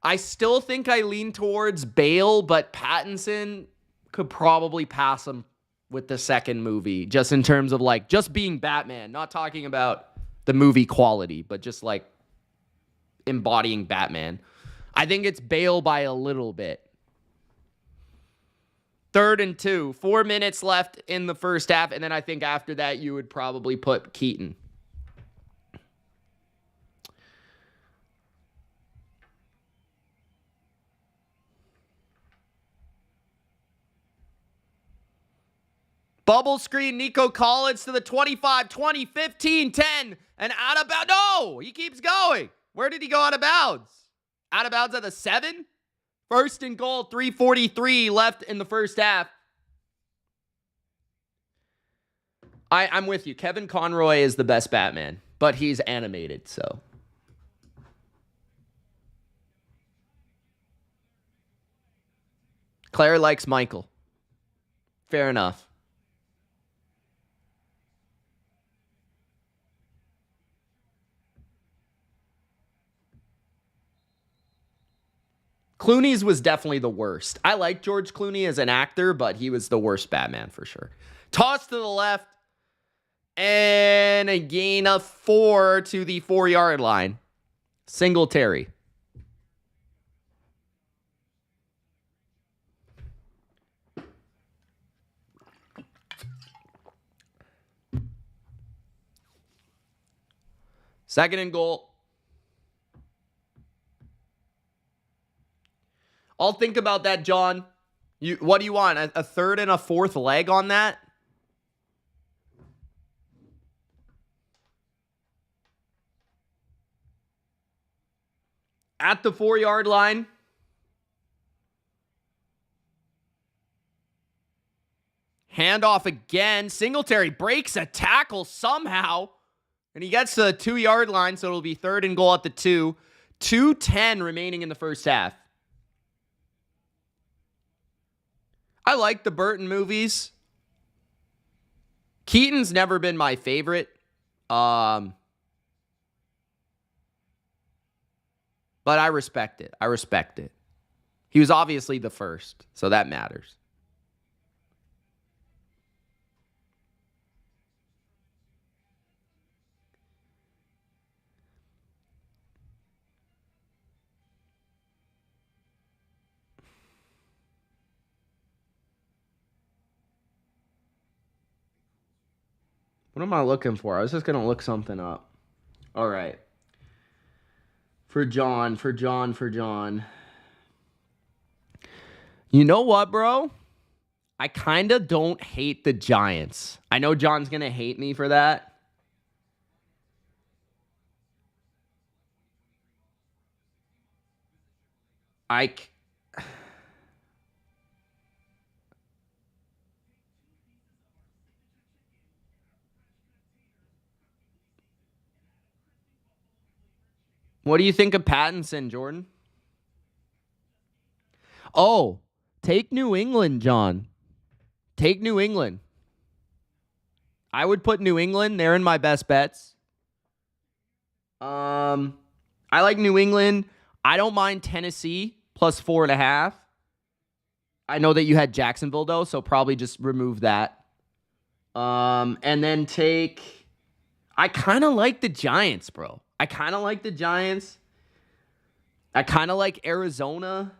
I still think I lean towards Bale, but Pattinson could probably pass him with the second movie, just in terms of, just being Batman. Not talking about the movie quality, but just, embodying Batman. I think it's Bale by a little bit. 3rd and 2. 4 minutes left in the first half, and then I think after that you would probably put Keaton. Bubble screen, Nico Collins to the 25, 20, 15, 10, and out of bounds. No, he keeps going. Where did he go out of bounds? Out of bounds at the 7? 1st and goal, 3:43 left in the first half. I'm with you. Kevin Conroy is the best Batman, but he's animated, so. Claire likes Michael. Fair enough. Clooney's was definitely the worst. I like George Clooney as an actor, but he was the worst Batman for sure. Toss to the left. And a gain of 4 to the 4-yard line. Singletary. Second and goal. I'll think about that, John. What do you want? A 3rd and a 4th leg on that? At the 4-yard line. Handoff again. Singletary breaks a tackle somehow. And he gets to the 2-yard line, so it'll be 3rd and goal at the 2. 2:10 remaining in the first half. I like the Burton movies. Keaton's never been my favorite. But I respect it. I respect it. He was obviously the first, so that matters. What am I looking for? I was just going to look something up. All right. For John. You know what, bro? I kind of don't hate the Giants. I know John's going to hate me for that. What do you think of Pattinson, Jordan? Oh, take New England, John. Take New England. I would put New England. They're in my best bets. I like New England. I don't mind Tennessee plus 4.5. I know that you had Jacksonville, though, so probably just remove that. And then take... I kind of like the Giants, bro. I kind of like the Giants. I kind of like Arizona.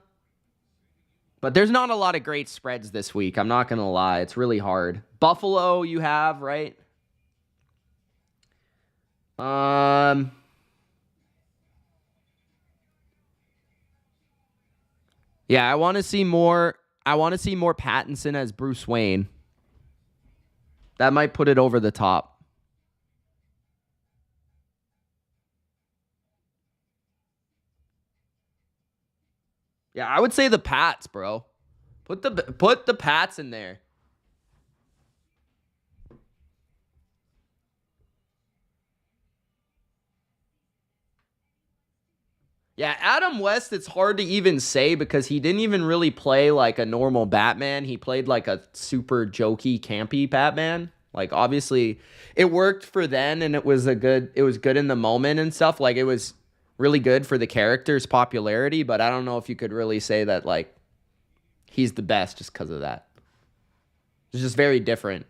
But there's not a lot of great spreads this week. I'm not going to lie. It's really hard. Buffalo you have, right? Yeah, I want to see more Pattinson as Bruce Wayne. That might put it over the top. Yeah, I would say the Pats, bro. Put the Pats in there. Yeah, Adam West, it's hard to even say because he didn't even really play like a normal Batman. He played like a super jokey, campy Batman. Like obviously it worked for then and it was good in the moment and stuff. Like it was really good for the character's popularity, but I don't know if you could really say that like he's the best just because of that. It's just very different.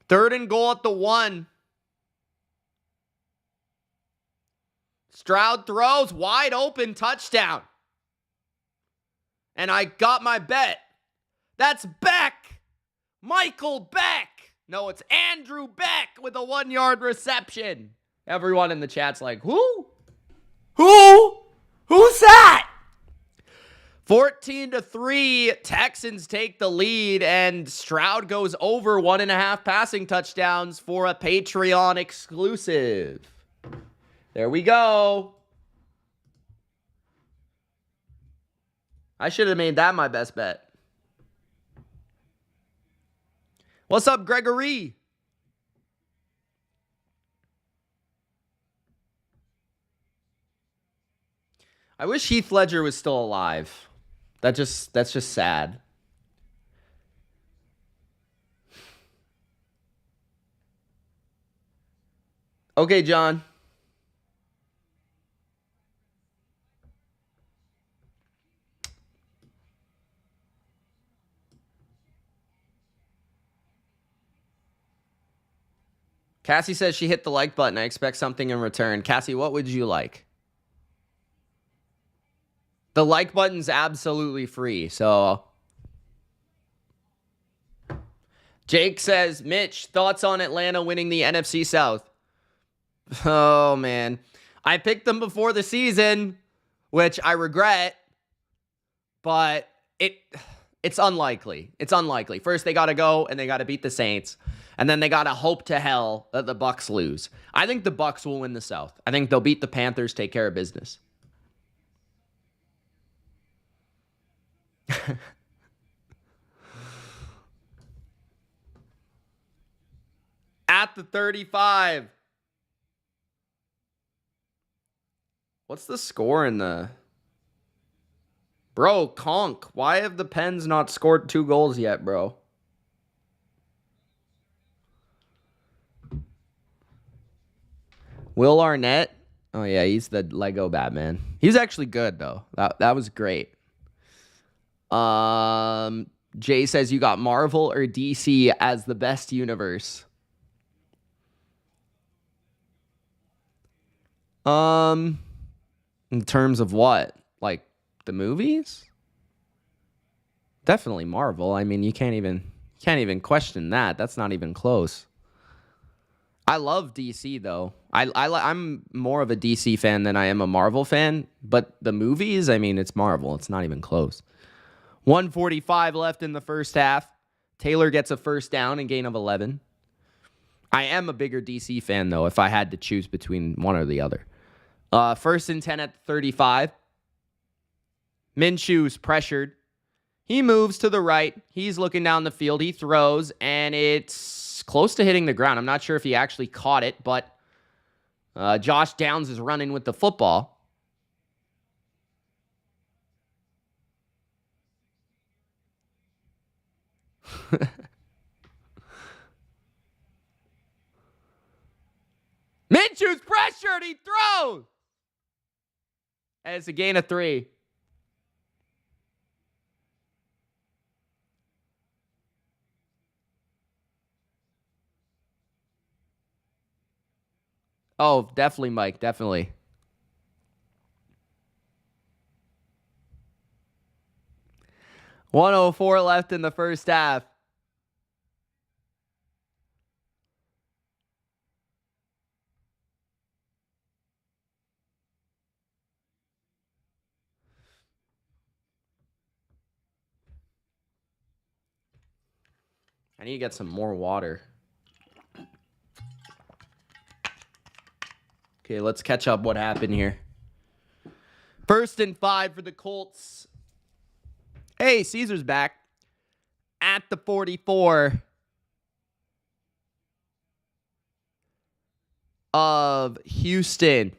Third and goal at the 1. Stroud throws, wide open, touchdown. And I got my bet. That's Beck. Michael Beck. No, it's Andrew Beck with a 1-yard reception. Everyone in the chat's like, who? Who's that? 14-3, Texans take the lead, and Stroud goes over 1.5 passing touchdowns for a Patreon exclusive. There we go. I should have made that my best bet. What's up, Gregory? I wish Heath Ledger was still alive. That's just sad. Okay, John. Cassie says she hit the like button. I expect something in return. Cassie, what would you like? The like button's absolutely free, so. Jake says, Mitch, thoughts on Atlanta winning the NFC South? Oh, man. I picked them before the season, which I regret. but it's unlikely. It's unlikely. First, they got to go and they got to beat the Saints, and then they got to hope to hell that the Bucs lose. I think the Bucs will win the South. I think they'll beat the Panthers, take care of business. At the 35. What's the score in the... Bro, conk. Why have the Pens not scored 2 goals yet, bro? Will Arnett? Oh, yeah, he's the Lego Batman. He's actually good, though. That was great. Jay says you got Marvel or DC as the best universe. In terms of what? Like the movies? Definitely Marvel. I mean, you can't even question that. That's not even close. I love DC though. I'm more of a DC fan than I am a Marvel fan, but the movies, I mean, it's Marvel. It's not even close. 1:45 left in the first half. Taylor gets a first down and gain of 11. I am a bigger DC fan though if I had to choose between one or the other. First and 10 at 35. Minshew's pressured. He moves to the right. He's looking down the field. He throws, and it's close to hitting the ground. I'm not sure if he actually caught it, but Josh Downs is running with the football. Minshew's pressured. He throws. And it's a gain of 3. Oh, definitely, Mike. Definitely. $104 left in the first half. I need to get some more water. Okay, let's catch up what happened here. First and 5 for the Colts. Hey, Caesar's back. At the 44 of Houston.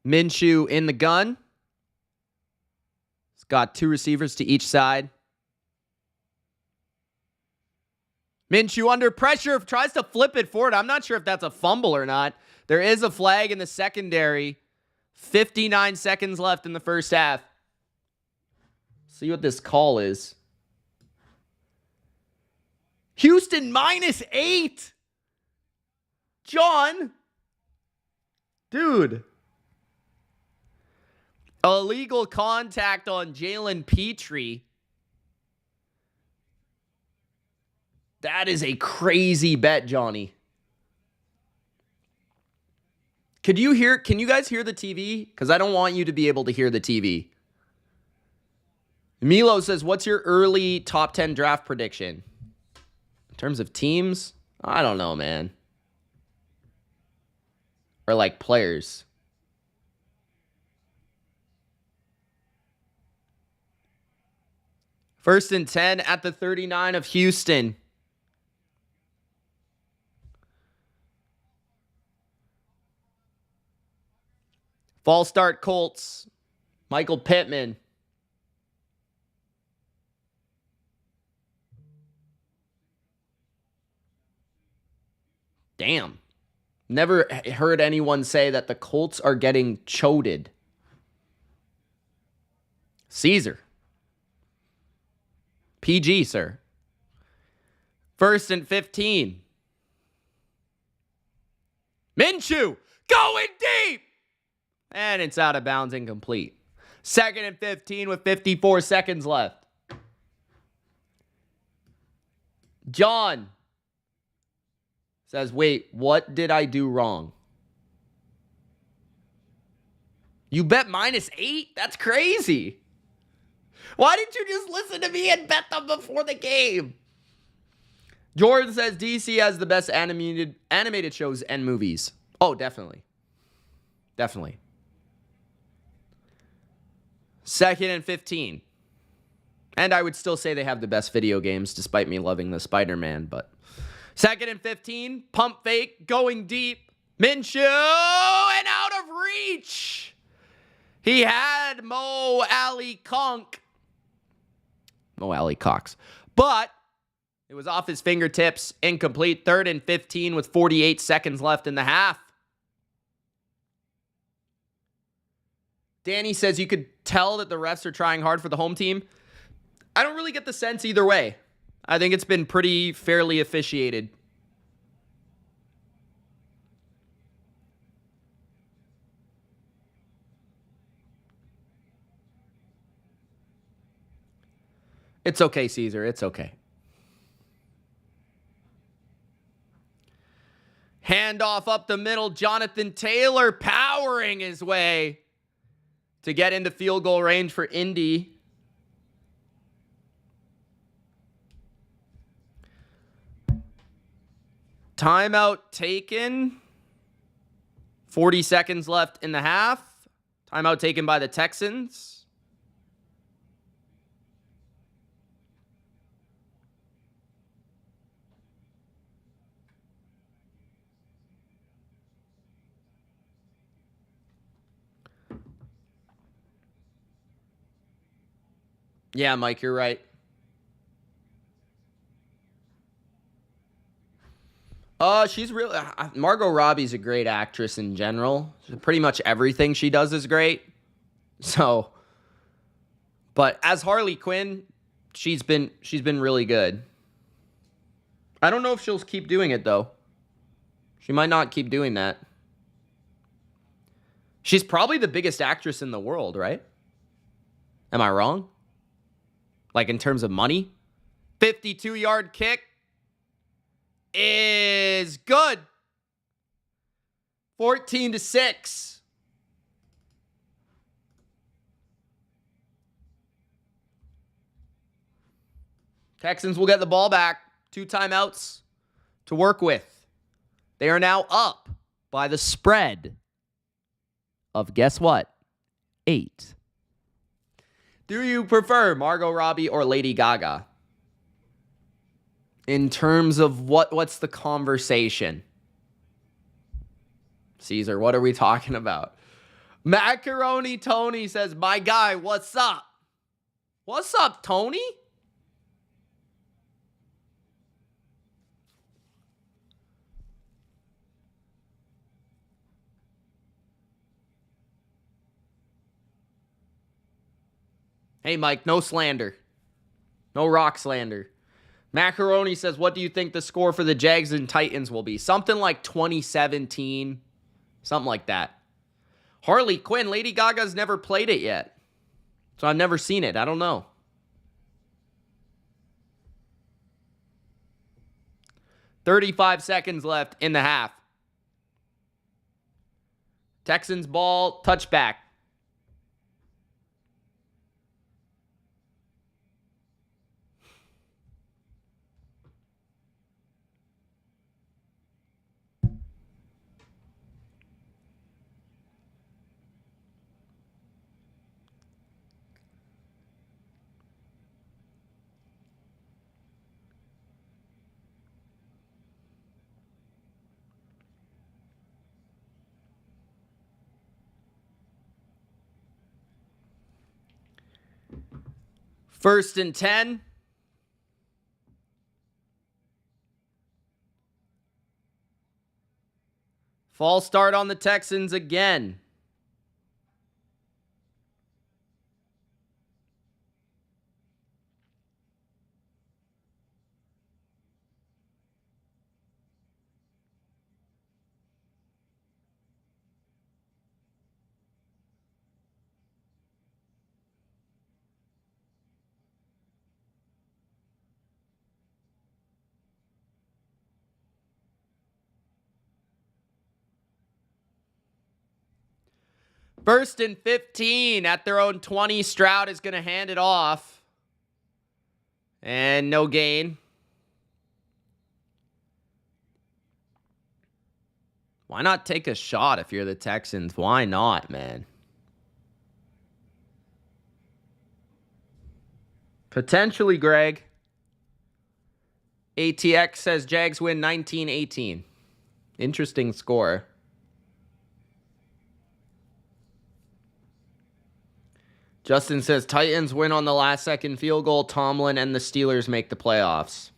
Minshew in the gun. He's got 2 receivers to each side. Minshew under pressure, tries to flip it forward. I'm not sure if that's a fumble or not. There is a flag in the secondary. 59 seconds left in the first half. See what this call is. Houston -8. John. Dude. Illegal contact on Jalen Petrie. That is a crazy bet, Johnny. Can you guys hear the TV? Because I don't want you to be able to hear the TV. Milo says, what's your early top 10 draft prediction? In terms of teams? I don't know, man. Or like players. First and 10 at the 39 of Houston. False start Colts. Michael Pittman. Damn. Never heard anyone say that the Colts are getting choded. Caesar. PG, sir. First and 15. Minshew going deep. And it's out of bounds, incomplete. Second and 15 with 54 seconds left. John says, wait, what did I do wrong? You bet -8? That's crazy. Why didn't you just listen to me and bet them before the game? Jordan says DC has the best animated shows and movies. Oh, definitely. Definitely. 2nd and 15. And I would still say they have the best video games, despite me loving the Spider-Man. But 2nd and 15. Pump fake. Going deep. Minshew. And out of reach. He had Mo Alley Cox. But it was off his fingertips. Incomplete. 3rd and 15 with 48 seconds left in the half. Danny says you could tell that the refs are trying hard for the home team. I don't really get the sense either way. I think it's been pretty fairly officiated. It's okay, Caesar. It's okay. Handoff up the middle. Jonathan Taylor powering his way to get into field goal range for Indy. Timeout taken. 40 seconds left in the half. Timeout taken by the Texans. Yeah, Mike, you're right. She's really Margot Robbie's a great actress in general. Pretty much everything she does is great. So, but as Harley Quinn, she's been really good. I don't know if she'll keep doing it though. She might not keep doing that. She's probably the biggest actress in the world, right? Am I wrong? Like in terms of money? 52-yard kick is good. 14-6. Texans will get the ball back. 2 timeouts to work with. They are now up by the spread of, guess what? 8. Do you prefer Margot Robbie or Lady Gaga? In terms of what's the conversation? Caesar, what are we talking about? Macaroni Tony says, my guy, what's up? What's up, Tony? Hey, Mike, no slander. No rock slander. Macaroni says, what do you think the score for the Jags and Titans will be? Something like 2017. Something like that. Harley Quinn, Lady Gaga's never played it yet. So I've never seen it. I don't know. .35 seconds left in the half. Texans ball, touchback. First and 10. False start on the Texans again. First and 15 at their own 20. Stroud is going to hand it off. And no gain. Why not take a shot if you're the Texans? Why not, man? Potentially, Greg. ATX says Jags win 19-18. Interesting score. Justin says Titans win on the last second field goal. Tomlin and the Steelers make the playoffs.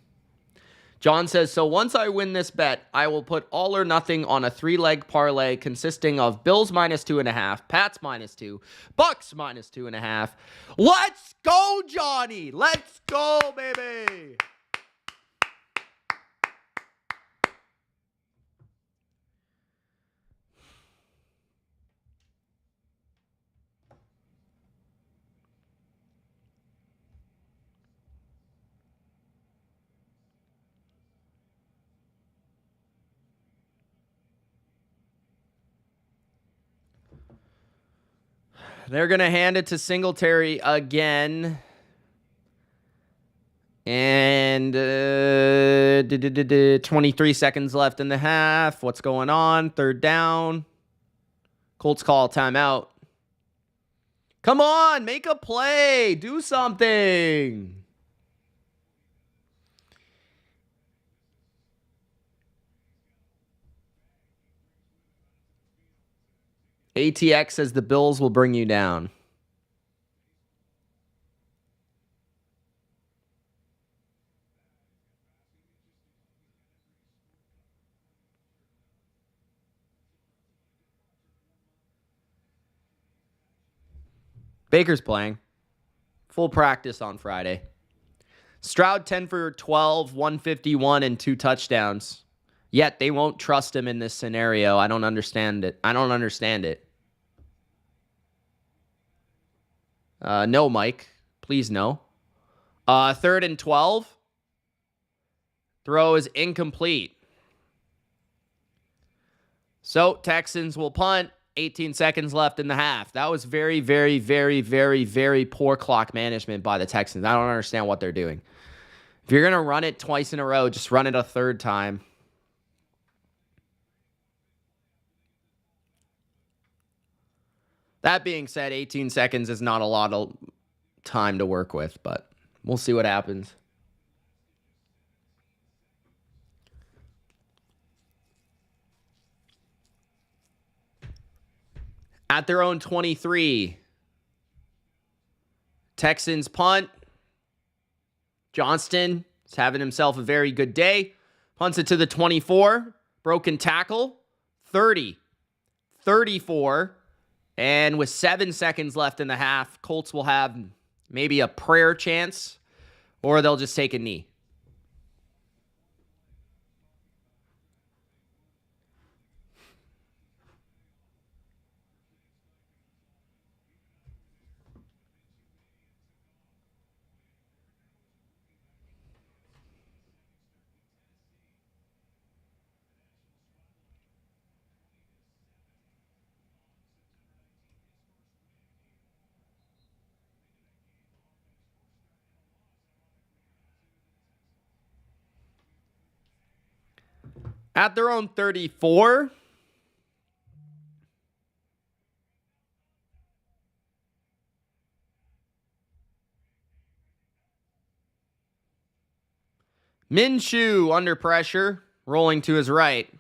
John says, so once I win this bet, I will put all or nothing on a 3-leg parlay consisting of Bills -2.5, Pats -2, Bucks -2.5. Let's go, Johnny. Let's go, baby. They're going to hand it to Singletary again. And 23 seconds left in the half. What's going on? Third down. Colts call timeout. Come on, make a play. Do something. ATX says the Bills will bring you down. Baker's playing. Full practice on Friday. Stroud 10 for 12, 151, and 2 touchdowns. Yet they won't trust him in this scenario. I don't understand it. No, Mike. Please no. 3rd and 12. Throw is incomplete. So Texans will punt. 18 seconds left in the half. That was very, very, very, very, very poor clock management by the Texans. I don't understand what they're doing. If you're going to run it twice in a row, just run it a third time. That being said, 18 seconds is not a lot of time to work with, but we'll see what happens. At their own 23, Texans punt. Johnston is having himself a very good day. Punts it to the 24. Broken tackle. 30. 34. And with 7 seconds left in the half, Colts will have maybe a prayer chance, or they'll just take a knee. At their own 34, Minshew under pressure, rolling to his right.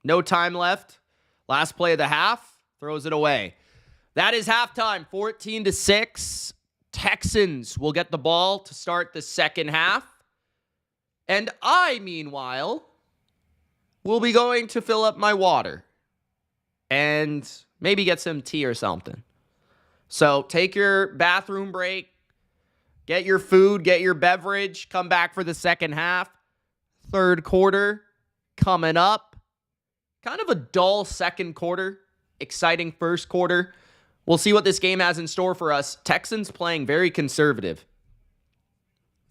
No time left. Last play of the half, throws it away. That is halftime, 14-6. Texans will get the ball to start the second half. And I, meanwhile, will be going to fill up my water and maybe get some tea or something. So take your bathroom break, get your food, get your beverage, come back for the second half. Third quarter coming up. Kind of a dull second quarter, exciting first quarter. We'll see what this game has in store for us. Texans playing very conservative.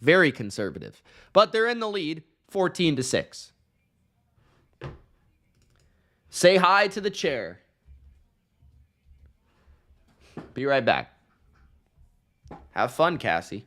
Very conservative. But they're in the lead, 14-6. Say hi to the chair. Be right back. Have fun, Cassie.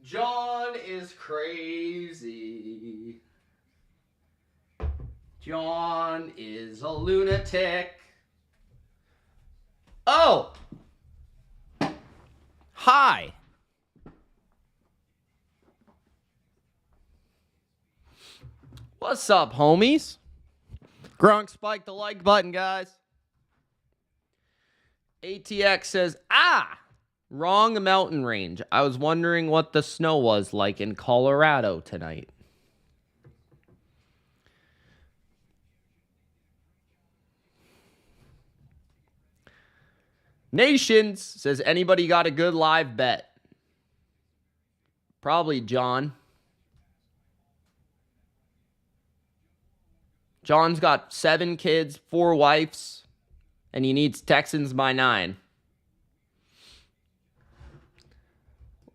John is crazy. John is a lunatic. Oh! Hi. What's up, homies? Grunk spike the like button, guys. ATX says, wrong mountain range. I was wondering what the snow was like in Colorado tonight. Nations says, anybody got a good live bet? Probably John. John's got 7 kids, 4 wives, and he needs Texans by 9.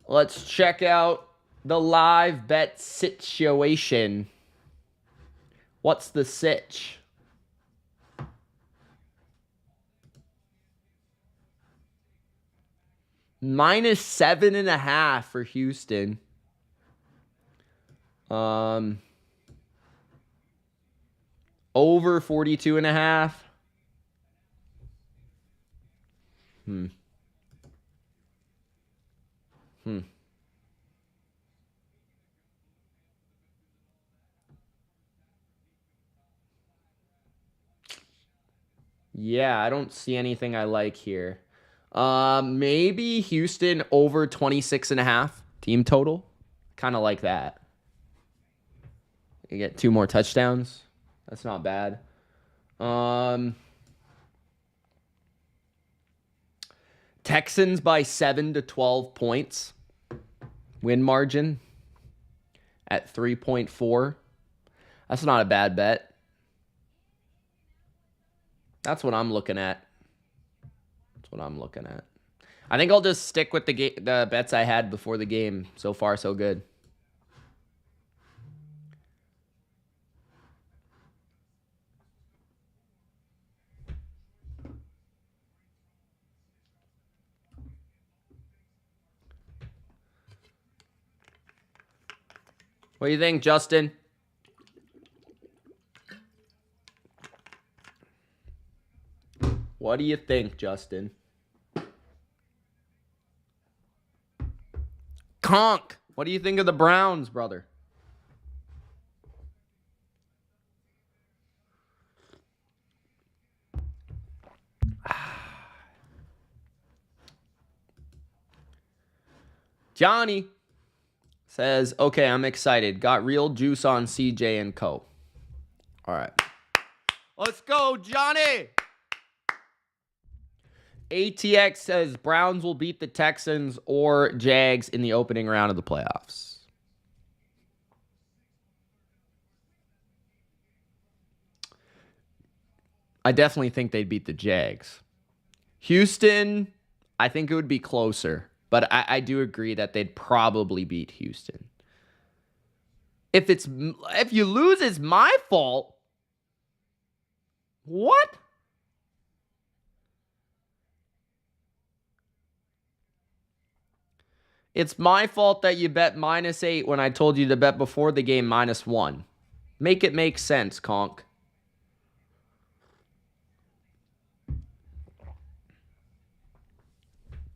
Let's check out the live bet situation. What's the sitch? -7.5 for Houston. Over 42.5. Yeah, I don't see anything I like here. Maybe Houston over 26.5 team total. Kind of like that. You get 2 more touchdowns. That's not bad. Texans by 7 to 12 points. Win margin at 3.4. That's not a bad bet. That's what I'm looking at. I think I'll just stick with the bets I had before the game. So far, so good. What do you think, Justin? What do you think, Justin? Conk, what do you think of the Browns, brother? Johnny says, okay, I'm excited. Got real juice on CJ and Co. All right. Let's go, Johnny. ATX says Browns will beat the Texans or Jags in the opening round of the playoffs. I definitely think they'd beat the Jags. Houston, I think it would be closer, but I do agree that they'd probably beat Houston. If you lose, it's my fault. What? It's my fault that you bet -8 when I told you to bet before the game -1. Make it make sense, Conk.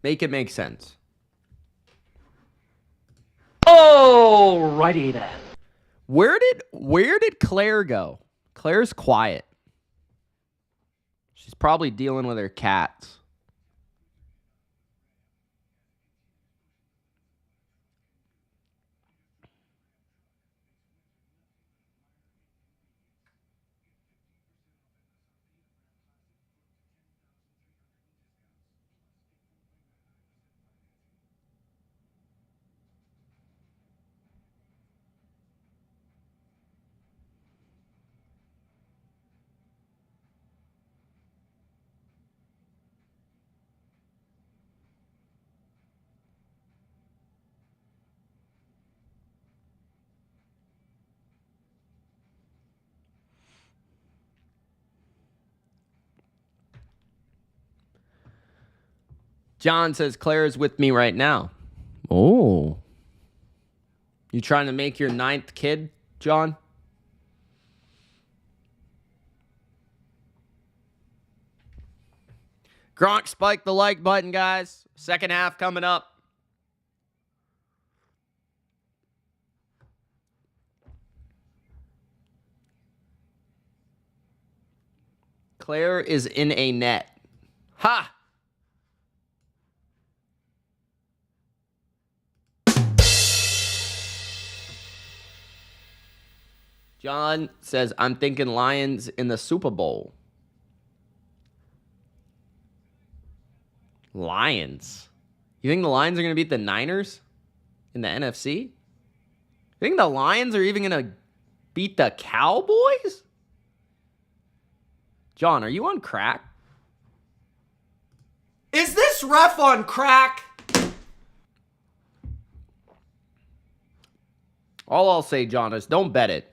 Make it make sense. Alrighty then. Where did Claire go? Claire's quiet. She's probably dealing with her cats. John says Claire is with me right now. Oh. You trying to make your 9th kid, John? Gronk spiked the like button, guys. Second half coming up. Claire is in a net. Ha! John says, I'm thinking Lions in the Super Bowl. Lions? You think the Lions are going to beat the Niners in the NFC? You think the Lions are even going to beat the Cowboys? John, are you on crack? Is this ref on crack? All I'll say, John, is don't bet it.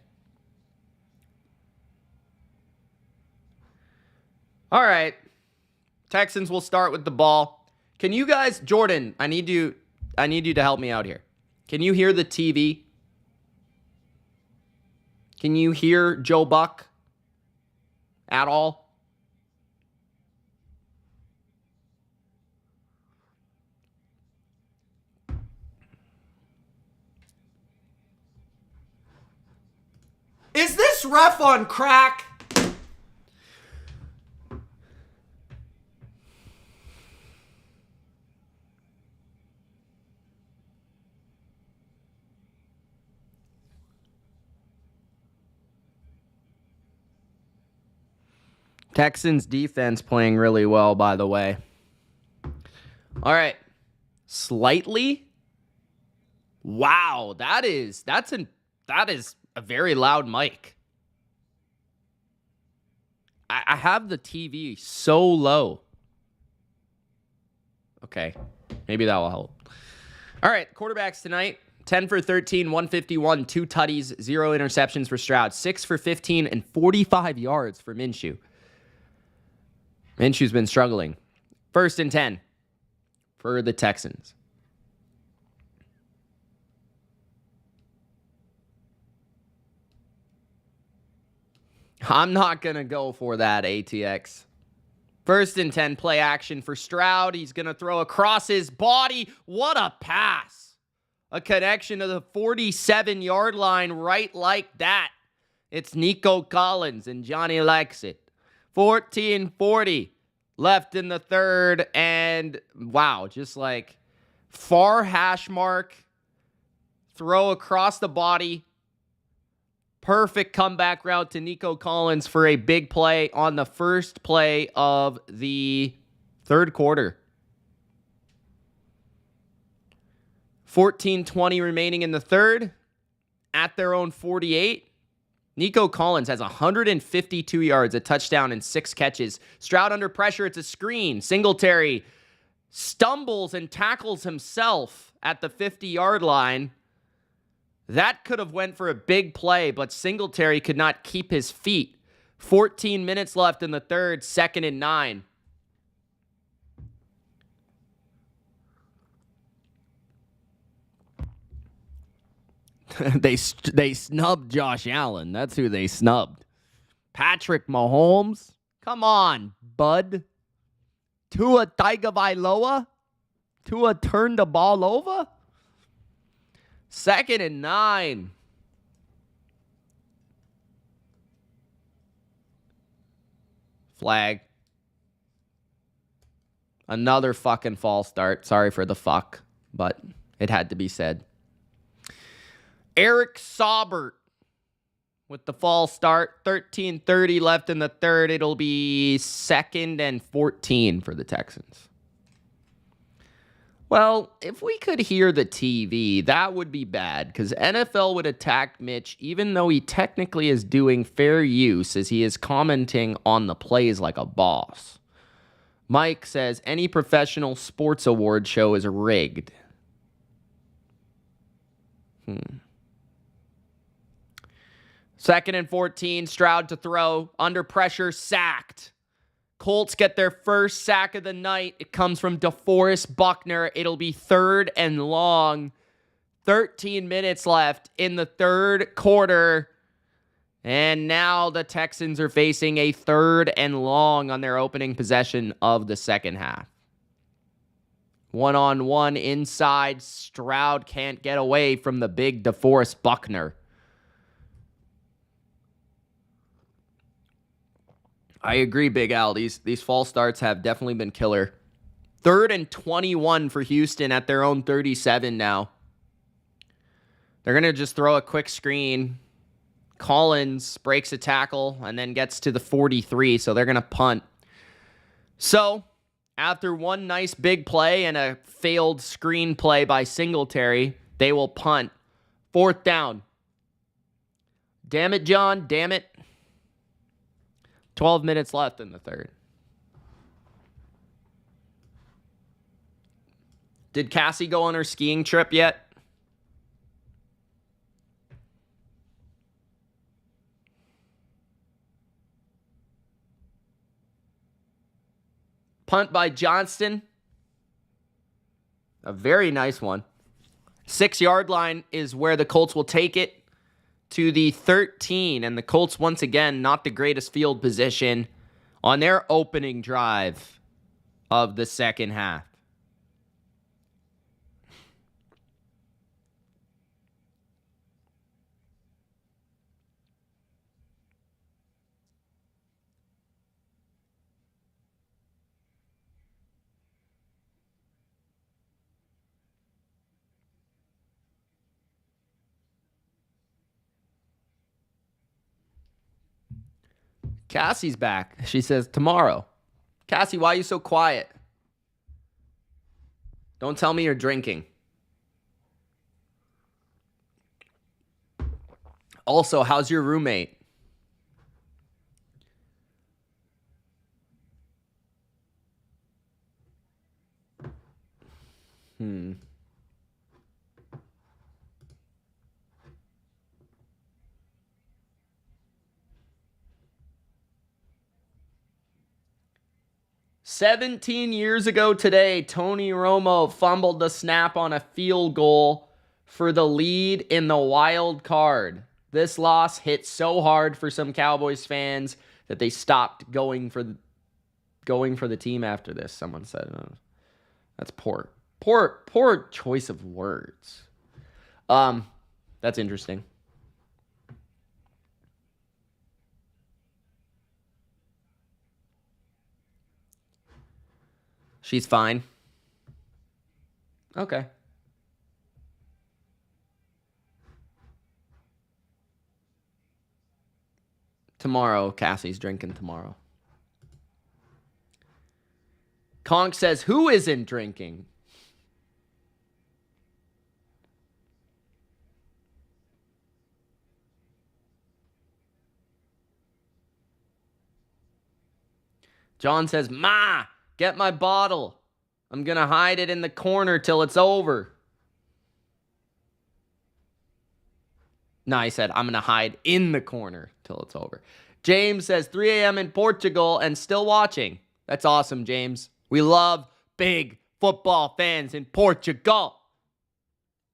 All right. Texans will start with the ball. Can you guys, Jordan, I need you to help me out here. Can you hear the TV? Can you hear Joe Buck at all? Is this ref on crack? Texans defense playing really well, by the way. All right. Slightly? Wow, that is a very loud mic. I have the TV so low. Okay. Maybe that will help. All right, quarterbacks tonight. 10 for 13, 151, 2 tutties, 0 interceptions for Stroud, 6 for 15, and 45 yards for Minshew. Minshew's been struggling. 1st and 10 for the Texans. I'm not going to go for that, ATX. 1st and 10, play action for Stroud. He's going to throw across his body. What a pass. A connection to the 47-yard line right like that. It's Nico Collins, and Johnny likes it. 14:40 left in the third, and wow, just like far hash mark, throw across the body, perfect comeback route to Nico Collins for a big play on the first play of the third quarter. 14:20 remaining in the third, at their own 48. Nico Collins has 152 yards, a touchdown, and 6 catches. Stroud under pressure. It's a screen. Singletary stumbles and tackles himself at the 50-yard line. That could have went for a big play, but Singletary could not keep his feet. 14 minutes left in the third, 2nd and 9. They snubbed Josh Allen. That's who they snubbed. Patrick Mahomes. Come on, bud. Tua Tagovailoa. Tua turned the ball over. 2nd and 9. Flag. Another fucking false start. Sorry for the fuck, but it had to be said. Eric Saubert with the false start. 13:30 left in the third. It'll be 2nd and 14 for the Texans. Well, if we could hear the TV, that would be bad because NFL would attack Mitch even though he technically is doing fair use as he is commenting on the plays like a boss. Mike says any professional sports award show is rigged. 2nd and 14, Stroud to throw, under pressure, sacked. Colts get their first sack of the night. It comes from DeForest Buckner. It'll be 3rd and long. 13 minutes left in the third quarter. And now the Texans are facing a 3rd and long on their opening possession of the second half. 1-on-1 inside. Stroud can't get away from the big DeForest Buckner. I agree, Big Al. These false starts have definitely been killer. 3rd and 21 for Houston at their own 37 now. They're going to just throw a quick screen. Collins breaks a tackle and then gets to the 43, so they're going to punt. So, after one nice big play and a failed screen play by Singletary, they will punt. 4th down. Damn it, John. Damn it. 12 minutes left in the third. Did Cassie go on her skiing trip yet? Punt by Johnston. A very nice one. 6-yard line is where the Colts will take it to the 13. And the Colts, once again, not the greatest field position on their opening drive of the second half. Cassie's back. She says, tomorrow. Cassie, why are you so quiet? Don't tell me you're drinking. Also, how's your roommate? Hmm. "17 years ago today, Tony Romo fumbled the snap on a field goal for the lead in the wild card. This loss hit so hard for some Cowboys fans that they stopped going for the team after this," someone said. That's poor choice of words. That's interesting. She's fine. Okay. Tomorrow, Cassie's drinking tomorrow. Conk says, who isn't drinking? John says, Ma, get my bottle. I'm going to hide it in the corner till it's over. No, he said, I'm going to hide in the corner till it's over. James says, 3 a.m. in Portugal and still watching. That's awesome, James. We love big football fans in Portugal.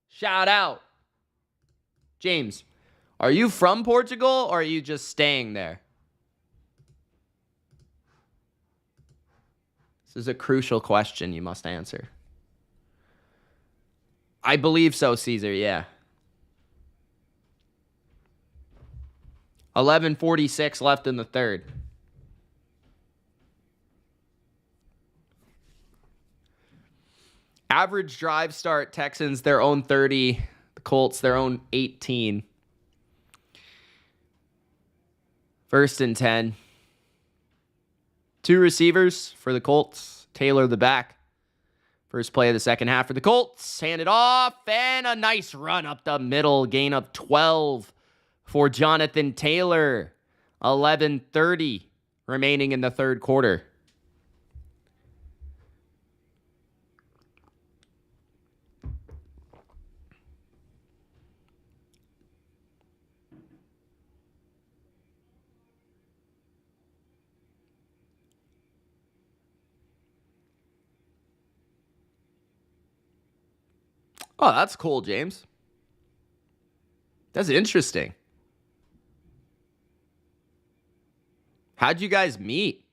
Shout out. James, are you from Portugal or are you just staying there? This is a crucial question you must answer. I believe so, Caesar, yeah. 11:46 left in the third. Average drive start, Texans their own 30, the Colts their own 18. 1st and 10. 2 receivers for the Colts. Taylor the back. First play of the second half for the Colts. Hand it off, and a nice run up the middle. Gain of 12 for Jonathan Taylor. 11:30 remaining in the third quarter. Oh, that's cool, James. That's interesting. How'd you guys meet?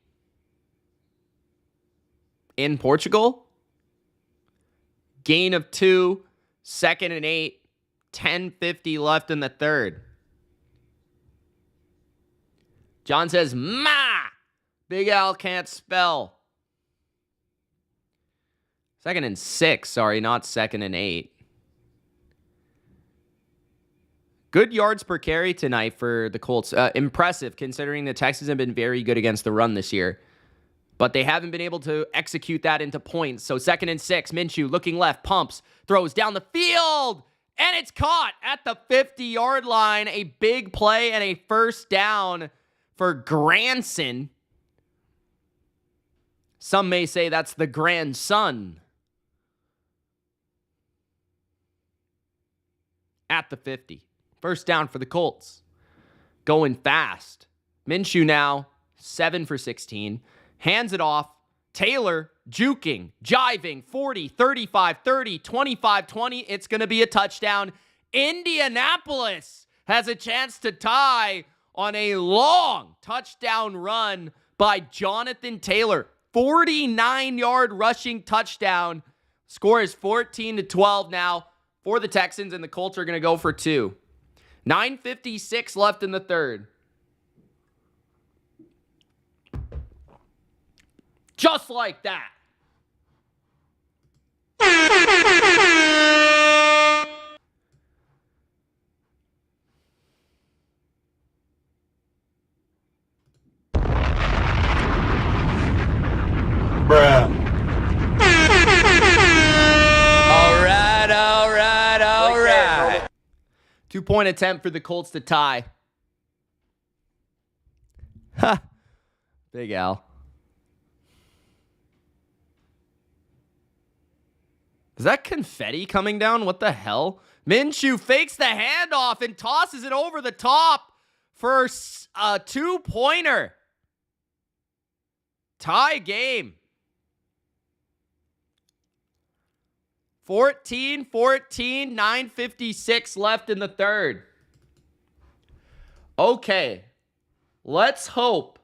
In Portugal? Gain of 2, 2nd and 8, 10:50 left in the third. John says, "Ma! Big Al can't spell." 2nd and 6, sorry, not 2nd and 8. Good yards per carry tonight for the Colts. Impressive, considering the Texans have been very good against the run this year. But they haven't been able to execute that into points. So 2nd and 6, Minshew looking left, pumps, throws down the field, and it's caught at the 50-yard line. A big play and a first down for Granson. Some may say that's the grandson. At the 50. First down for the Colts. Going fast. Minshew now, 7 for 16. Hands it off. Taylor juking, jiving, 40, 35, 30, 25, 20. It's going to be a touchdown. Indianapolis has a chance to tie on a long touchdown run by Jonathan Taylor. 49-yard rushing touchdown. Score is 14-12 now for the Texans, and the Colts are going to go for 2. 9:56 left in the third. Just like that. Bruh. All right. 2-point attempt for the Colts to tie. Ha. Big Al. Is that confetti coming down? What the hell? Minshew fakes the handoff and tosses it over the top for a 2-pointer. Tie game. 14-14, 9:56 left in the third. Okay, let's hope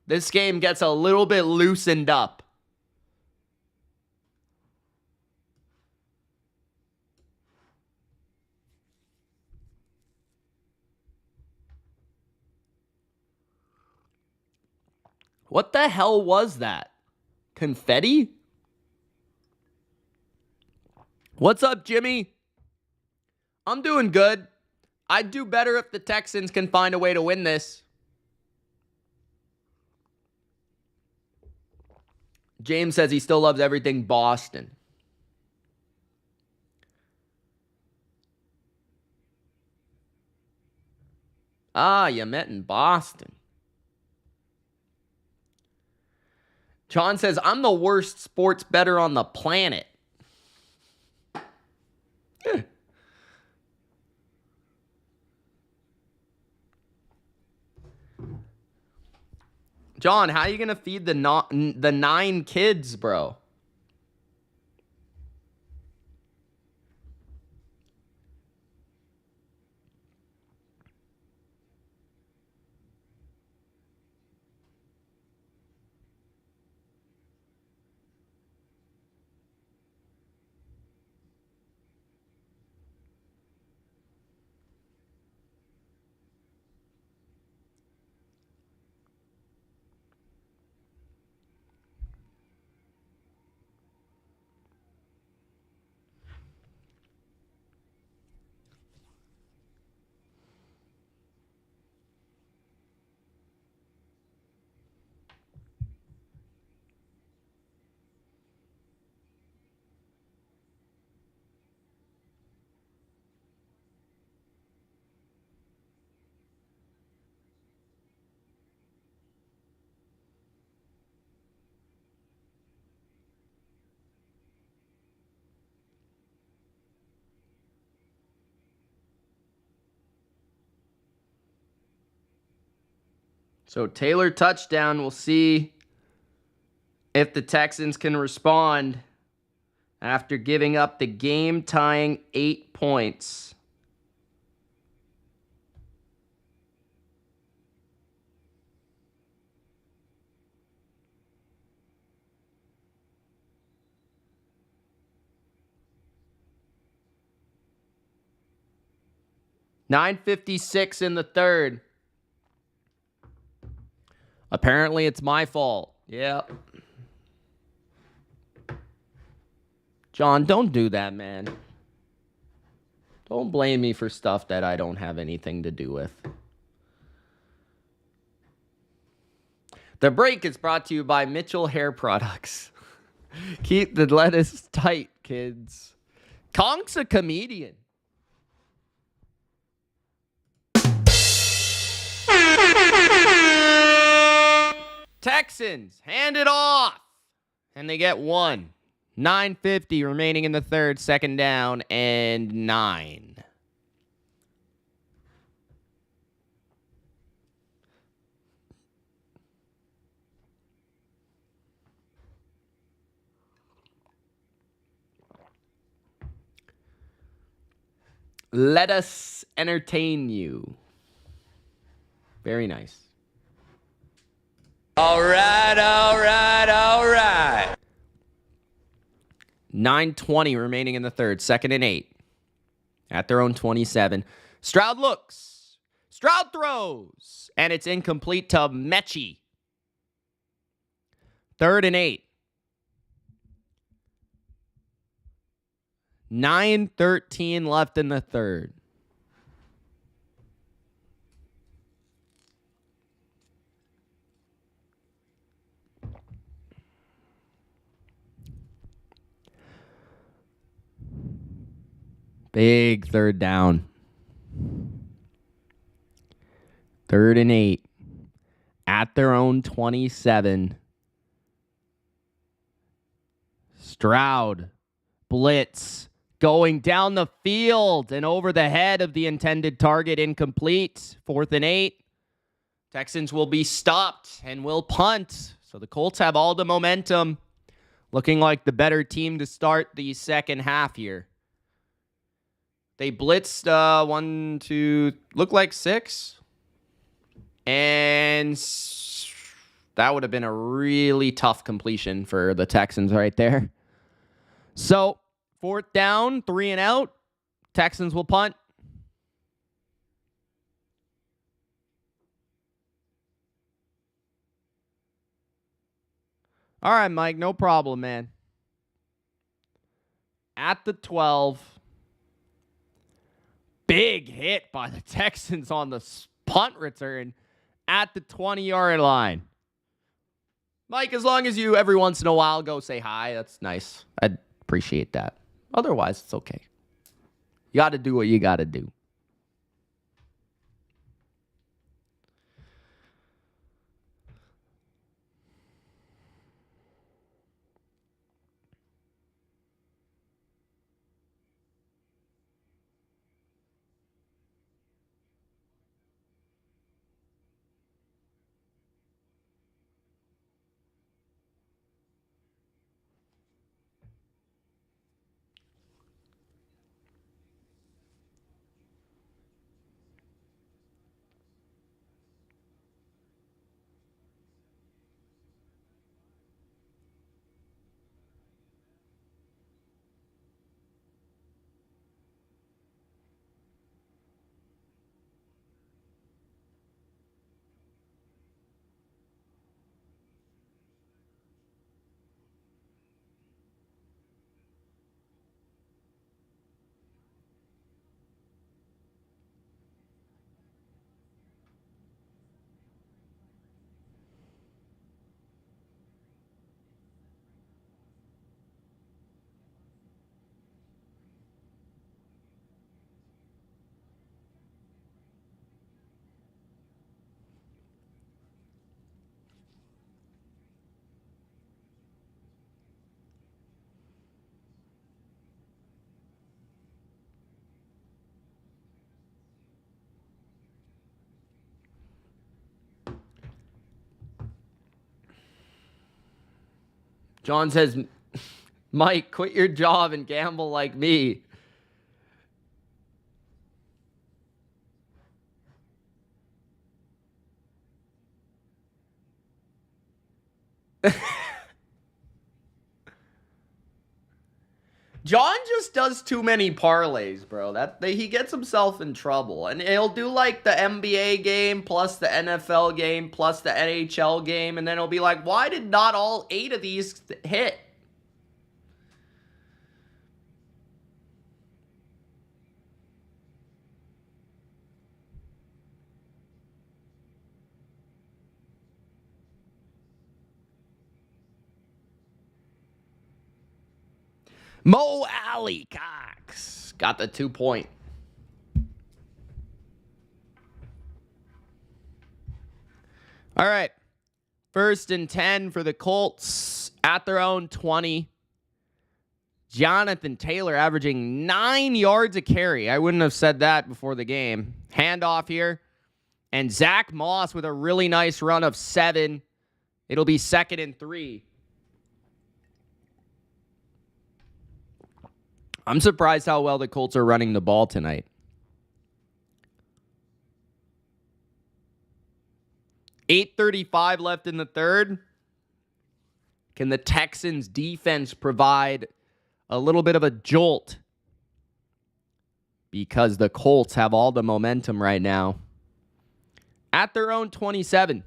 this game gets a little bit loosened up. What the hell was that? Confetti? What's up, Jimmy? I'm doing good. I'd do better if the Texans can find a way to win this. James says he still loves everything Boston. Ah, you met in Boston. John says, I'm the worst sports bettor on the planet. John, how are you going to feed the 9 kids, bro? So Taylor touchdown. We'll see if the Texans can respond after giving up the game-tying 8 points. 9:56 in the third. Apparently, it's my fault. Yeah. John, don't do that, man. Don't blame me for stuff that I don't have anything to do with. The break is brought to you by Mitchell Hair Products. Keep the lettuce tight, kids. Conk's a comedian. Texans hand it off. And they get one. 9:50 remaining in the third, second down and 9. Let us entertain you. Very nice. All right. 9:20 remaining in the third, second and 8. At their own 27. Stroud looks. Stroud throws. And it's incomplete to Mechie. Third and 8. 9:13 left in the third. Big third down. Third and 8. At their own 27. Stroud. Blitz. Going down the field and over the head of the intended target. Incomplete. 4th and 8. Texans will be stopped and will punt. So the Colts have all the momentum. Looking like the better team to start the second half here. They blitzed look like 6. And that would have been a really tough completion for the Texans right there. So, 4th down, 3 and out. Texans will punt. All right, Mike, no problem, man. At the 12. Big hit by the Texans on the punt return at the 20-yard line. Mike, as long as you every once in a while go say hi, that's nice. I'd appreciate that. Otherwise, it's okay. You got to do what you got to do. John says, Mike, quit your job and gamble like me. John just does too many parlays, bro. He gets himself in trouble. And he'll do like the NBA game plus the NFL game plus the NHL game. And then he'll be like, why did not all 8 of these hit? Mo Alley Cox got the 2 point. All right. 1st and 10 for the Colts at their own 20. Jonathan Taylor averaging 9 yards a carry. I wouldn't have said that before the game. Handoff here. And Zach Moss with a really nice run of 7. It'll be 2nd and 3. I'm surprised how well the Colts are running the ball tonight. 8:35 left in the third. Can the Texans defense provide a little bit of a jolt? Because the Colts have all the momentum right now. At their own 27.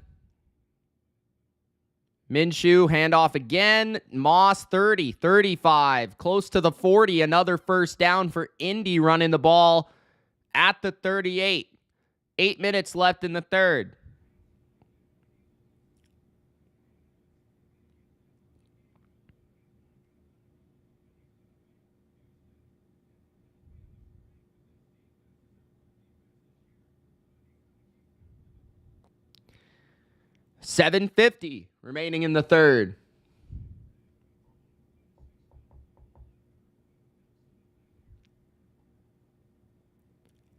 Minshew, handoff again. Moss, 30, 35, close to the 40. Another first down for Indy running the ball at the 38. 8 minutes left in the third. $7.50 remaining in the third.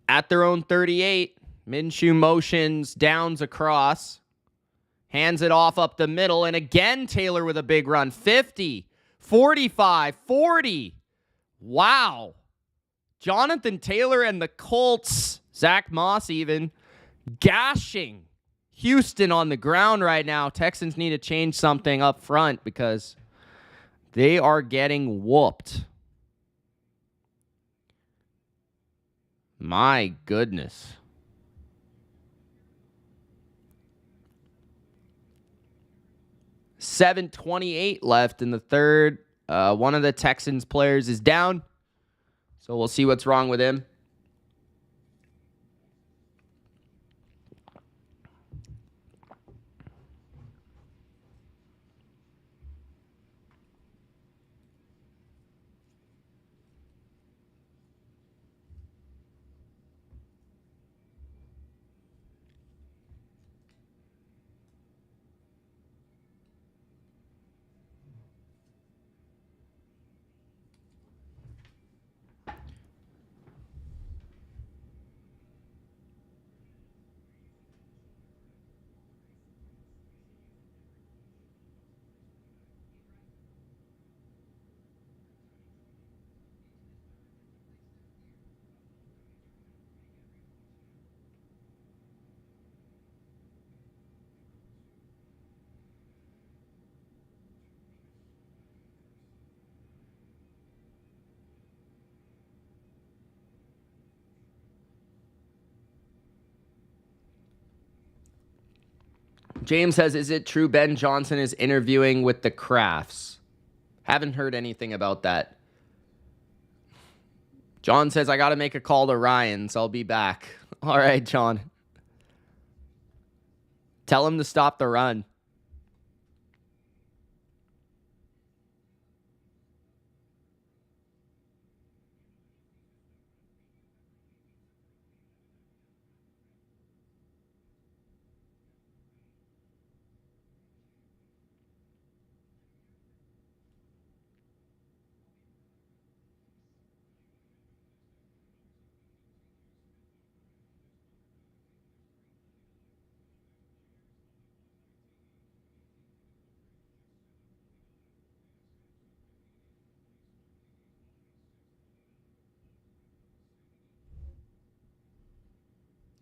At their own 38, Minshew motions downs across. Hands it off up the middle. And again, Taylor with a big run. 50, 45, 40. Wow. Jonathan Taylor and the Colts, Zach Moss even, gashing Houston on the ground right now. Texans need to change something up front because they are getting whooped. My goodness. $7:28 left in the third. One of the Texans players is down, so we'll see what's wrong with him. James says, is it true Ben Johnson is interviewing with the Crafts? Haven't heard anything about that. John says, I got to make a call to Ryan, so I'll be back. All right, John. Tell him to stop the run.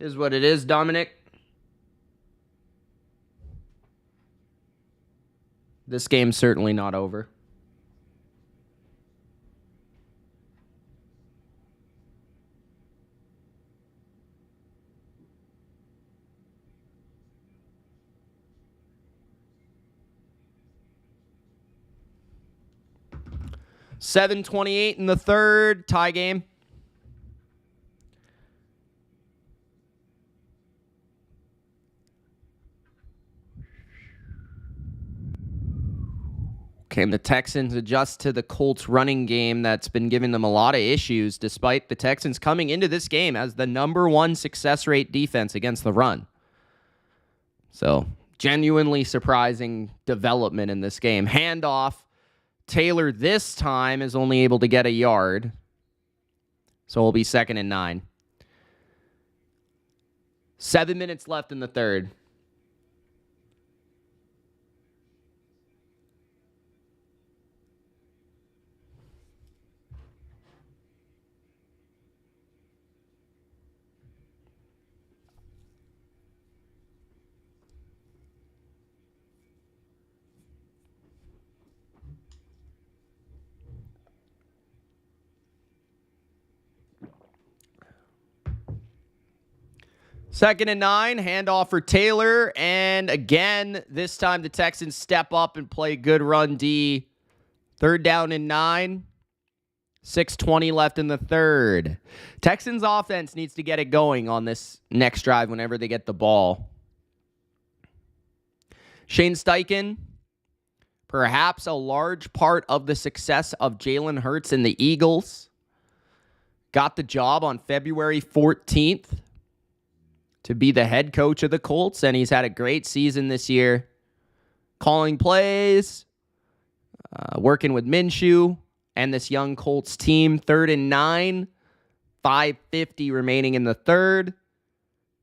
Is what it is, Dominic. This game's certainly not over. 7:28 in the third, tie game. Can the Texans adjust to the Colts running game that's been giving them a lot of issues, despite the Texans coming into this game as the #1 success rate defense against the run? So, genuinely surprising development in this game. Handoff. Taylor this time is only able to get a yard. So it'll be 2nd and 9. 7 minutes left in the third. Second and 9, handoff for Taylor. And again, this time the Texans step up and play good run D. 3rd down and 9. 6:20 left in the third. Texans offense needs to get it going on this next drive whenever they get the ball. Shane Steichen, perhaps a large part of the success of Jalen Hurts and the Eagles, got the job on February 14th. To be the head coach of the Colts, and he's had a great season this year. Calling plays, working with Minshew and this young Colts team. 3rd and 9, 5:50 remaining in the third.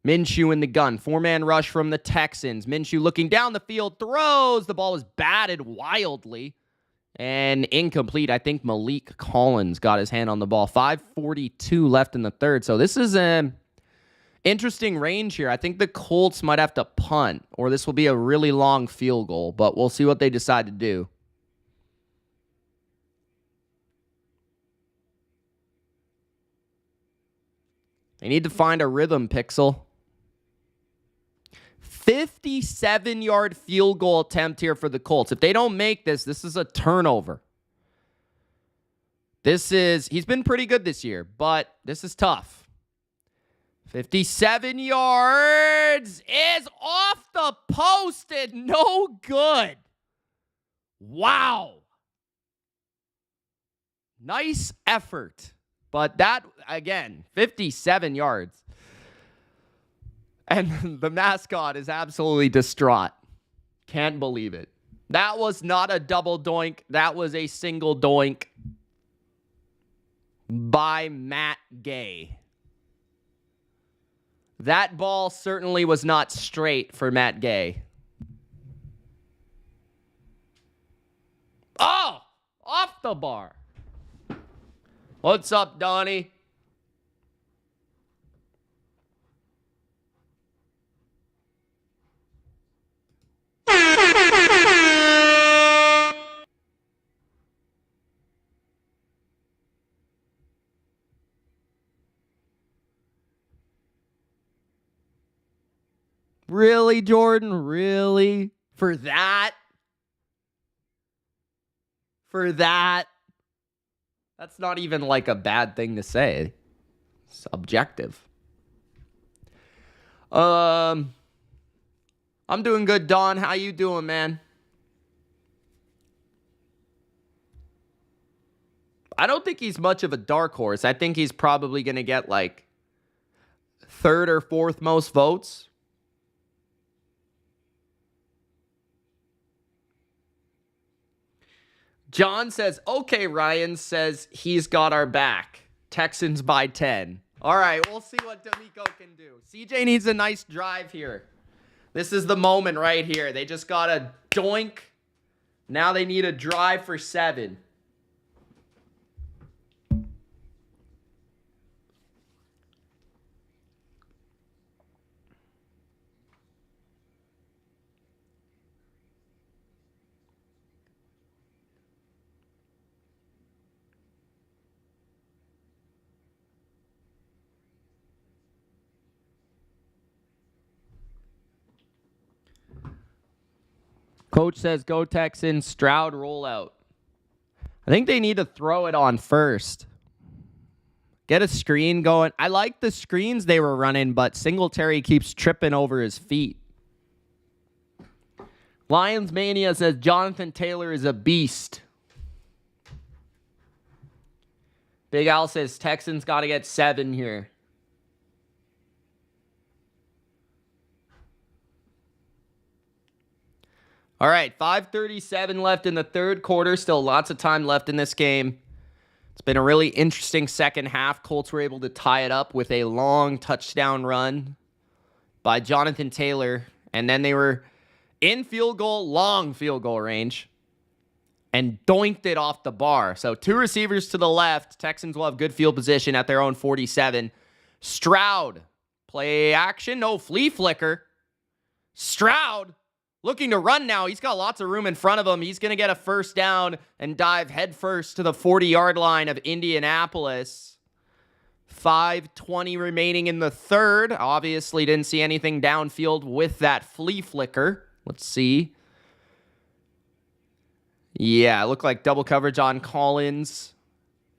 Minshew in the gun, 4-man rush from the Texans. Minshew looking down the field, throws. The ball is batted wildly and incomplete. I think Malik Collins got his hand on the ball. 5:42 left in the third. So this is a interesting range here. I think the Colts might have to punt, or this will be a really long field goal, but we'll see what they decide to do. They need to find a rhythm, Pixel. 57-yard field goal attempt here for the Colts. If they don't make this, this is a turnover. He's been pretty good this year, but this is tough. 57 yards is off the post and no good. Wow. Nice effort. But that, again, 57 yards. And the mascot is absolutely distraught. Can't believe it. That was not a double doink. That was a single doink by Matt Gay. That ball certainly was not straight for Matt Gay. Oh, off the bar. What's up, Donnie? Really, Jordan? Really? For that? For that? That's not even like a bad thing to say. It's objective. I'm doing good, Don. How you doing, man? I don't think he's much of a dark horse. I think he's probably going to get like 3rd or 4th most votes. John says, okay, Ryan says he's got our back. Texans by 10. All right, we'll see what D'Amico can do. CJ needs a nice drive here. This is the moment right here. They just got a doink. Now they need a drive for 7. Coach says, go Texans, Stroud rollout. I think they need to throw it on first. Get a screen going. I like the screens they were running, but Singletary keeps tripping over his feet. Lions Mania says Jonathan Taylor is a beast. Big Al says Texans got to get 7 here. All right, 5:37 left in the third quarter. Still lots of time left in this game. It's been a really interesting second half. Colts were able to tie it up with a long touchdown run by Jonathan Taylor. And then they were in long field goal range, and doinked it off the bar. So 2 receivers to the left. Texans will have good field position at their own 47. Stroud, play action, no flea flicker. Stroud looking to run now. He's got lots of room in front of him. He's going to get a first down and dive headfirst to the 40-yard line of Indianapolis. 5:20 remaining in the third. Obviously didn't see anything downfield with that flea flicker. Let's see. Yeah, it looked like double coverage on Collins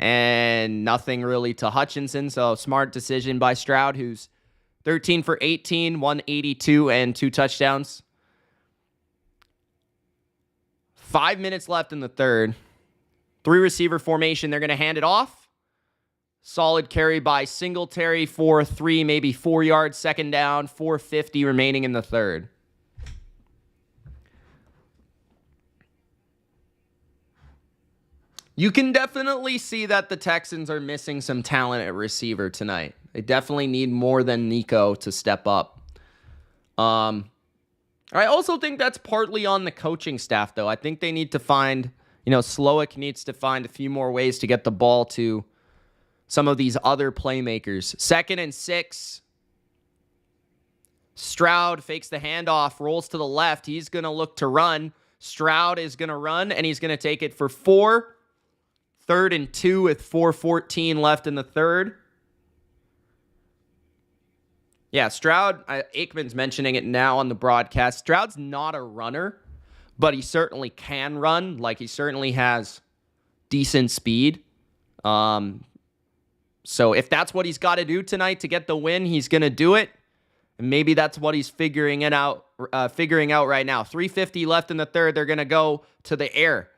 and nothing really to Hutchinson. So smart decision by Stroud, who's 13 for 18, 182, and 2 touchdowns. 5 minutes left in the third. 3 receiver formation. They're going to hand it off. Solid carry by Singletary for 3, maybe 4 yards, second down, 4:50 remaining in the third. You can definitely see that the Texans are missing some talent at receiver tonight. They definitely need more than Nico to step up. I also think that's partly on the coaching staff, though. I think they need to find, Slowick needs to find a few more ways to get the ball to some of these other playmakers. 2nd and 6. Stroud fakes the handoff, rolls to the left. He's going to look to run. Stroud is going to run, and he's going to take it for 4. 3rd and 2 with 4:14 left in the third. Yeah, Stroud, Aikman's mentioning it now on the broadcast. Stroud's not a runner, but he certainly can run. Like, he certainly has decent speed. So if that's what he's got to do tonight to get the win, he's going to do it. And maybe that's what he's figuring out right now. 3:50 left in the third. They're going to go to the air.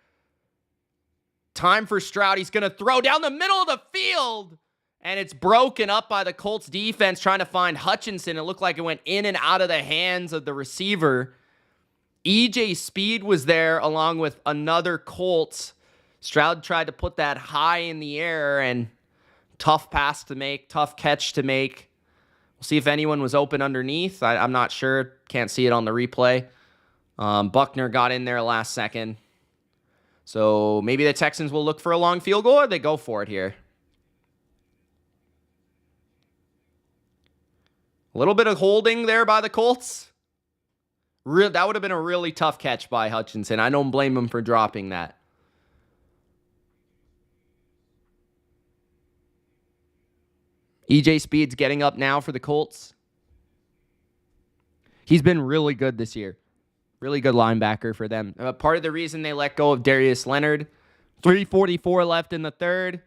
Time for Stroud. He's going to throw down the middle of the field. And it's broken up by the Colts defense trying to find Hutchinson. It looked like it went in and out of the hands of the receiver. EJ Speed was there along with another Colts. Stroud tried to put that high in the air, and tough pass to make, tough catch to make. We'll see if anyone was open underneath. I'm not sure. Can't see it on the replay. Buckner got in there last second. So maybe the Texans will look for a long field goal, or they go for it here. A little bit of holding there by the Colts. That would have been a really tough catch by Hutchinson. I don't blame him for dropping that. EJ Speed's getting up now for the Colts. He's been really good this year. Really good linebacker for them. Part of the reason they let go of Darius Leonard. 3:44 left in the third.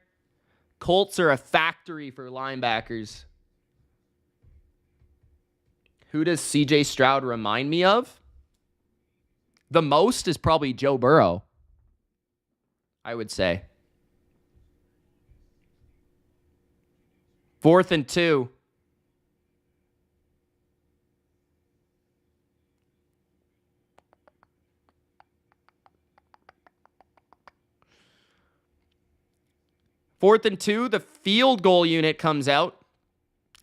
Colts are a factory for linebackers. Who does CJ Stroud remind me of? The most is probably Joe Burrow, I would say. 4th and 2. Fourth and 2, the field goal unit comes out.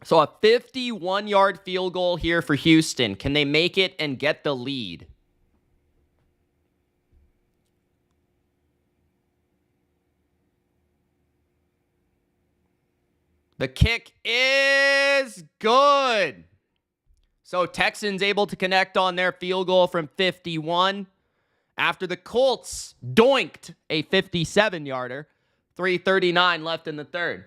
So a 51-yard field goal here for Houston. Can they make it and get the lead? The kick is good. So Texans able to connect on their field goal from 51 after the Colts doinked a 57-yarder. 3:39 left in the third.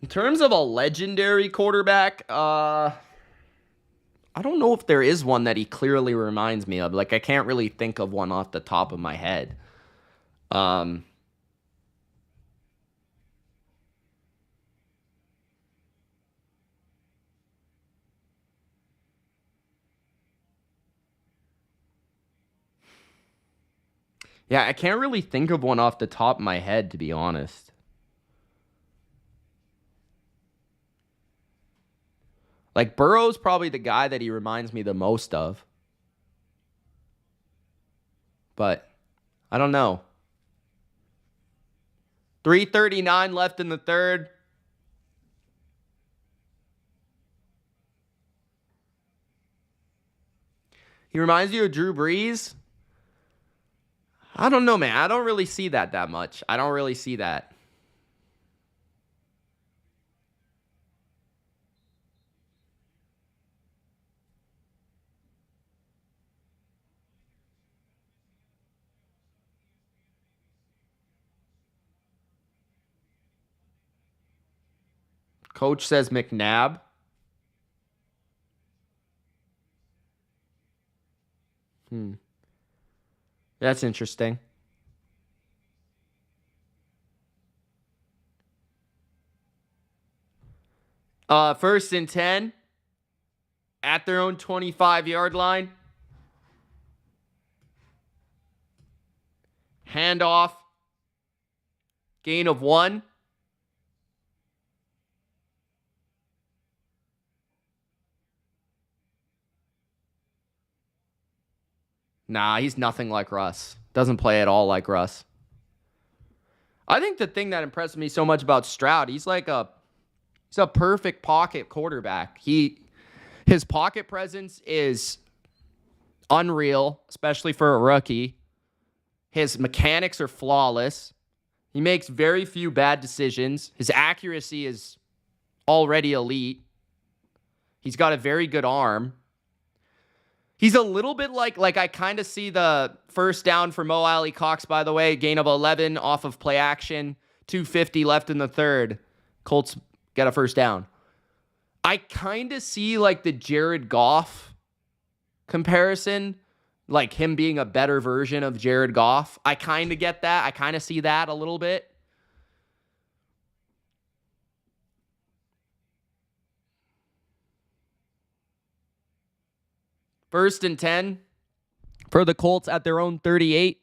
In terms of a legendary quarterback, I I don't know if there is one that he clearly reminds me of. Like, I can't really think of one off the top of my head. Yeah, I can't really think of one off the top of my head, to be honest. Like, Burrow's probably the guy that he reminds me the most of. But I don't know. 3:39 left in the third. He reminds you of Drew Brees? I don't know, man. I don't really see that much. I don't really see that. Coach says McNabb. That's interesting. First and 10 at their own 25-yard line. Handoff. Gain of 1. Nah, he's nothing like Russ. Doesn't play at all like Russ. I think the thing that impressed me so much about Stroud, he's a perfect pocket quarterback. His pocket presence is unreal, especially for a rookie. His mechanics are flawless. He makes very few bad decisions. His accuracy is already elite. He's got a very good arm. He's a little bit like I kind of see the first down for Mo Alley Cox, by the way. Gain of 11 off of play action. 2:50 left in the third. Colts get a first down. I kind of see like the Jared Goff comparison. Like him being a better version of Jared Goff. I kind of get that. I kind of see that a little bit. First and 10 for the Colts at their own 38.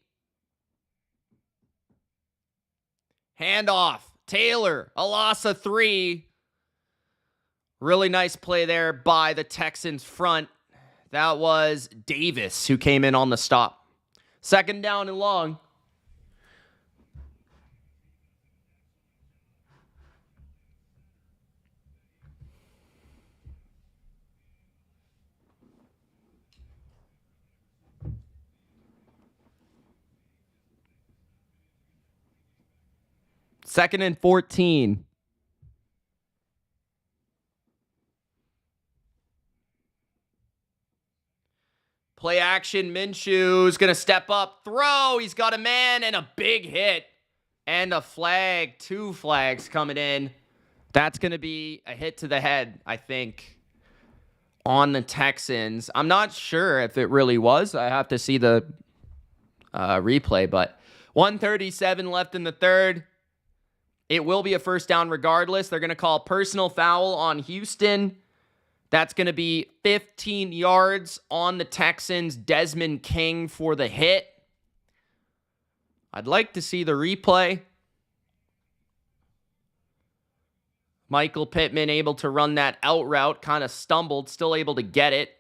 Handoff. Taylor, a loss of 3. Really nice play there by the Texans front. That was Davis who came in on the stop. Second down and long. Second and 14. Play action. Minshew's going to step up. Throw. He's got a man and a big hit. And a flag. 2 flags coming in. That's going to be a hit to the head, I think, on the Texans. I'm not sure if it really was. I have to see the replay. But 1:37 left in the third. It will be a first down regardless. They're going to call personal foul on Houston. That's going to be 15 yards on the Texans. Desmond King for the hit. I'd like to see the replay. Michael Pittman able to run that out route. Kind of stumbled. Still able to get it.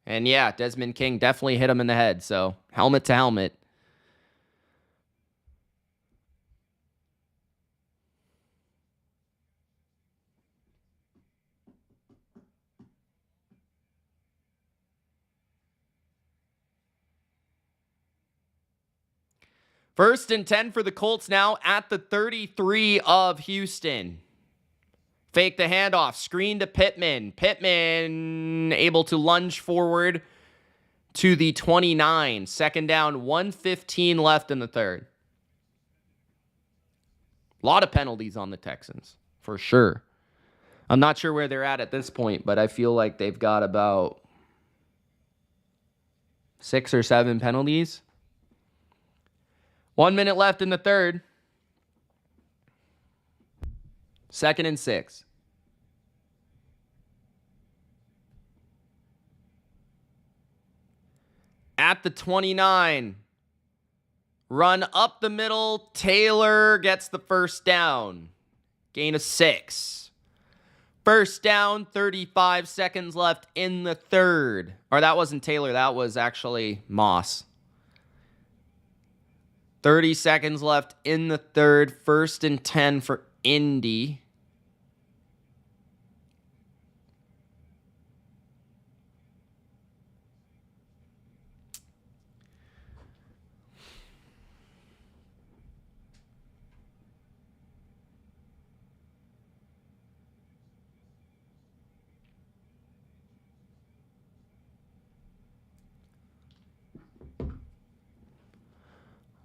And yeah, Desmond King definitely hit him in the head. So helmet to helmet. First and 10 for the Colts now at the 33 of Houston. Fake the handoff. Screen to Pittman. Pittman able to lunge forward to the 29. Second down, 1:15 left in the third. A lot of penalties on the Texans, for sure. I'm not sure where they're at this point, but I feel like they've got about 6 or 7 penalties. 1 minute left in the third. 2nd and 6. At the 29. Run up the middle. Taylor gets the first down. Gain of 6. First down, 35 seconds left in the third. Or that wasn't Taylor, that was actually Moss. 30 seconds left in the third. 1st and 10 for Indy.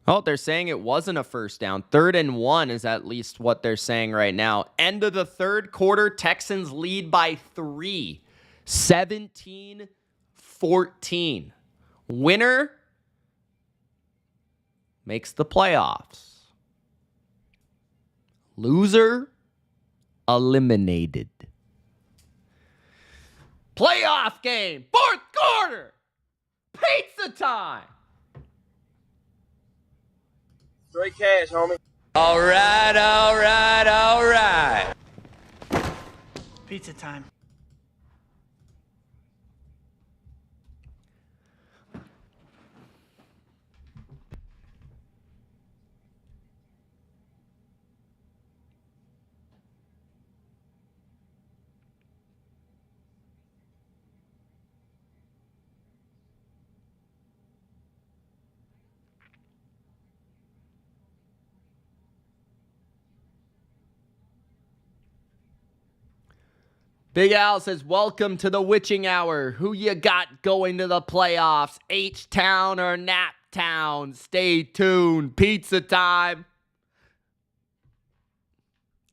Oh, they're saying it wasn't a first down. 3rd and 1 is at least what they're saying right now. End of the third quarter, Texans lead by 3. 17-14. Winner makes the playoffs. Loser eliminated. Playoff game. 4th quarter. Pizza time. Straight cash, homie. All right, all right, all right. Pizza time. Big Al says, welcome to the witching hour. Who you got going to the playoffs? H-Town or Naptown? Stay tuned. Pizza time.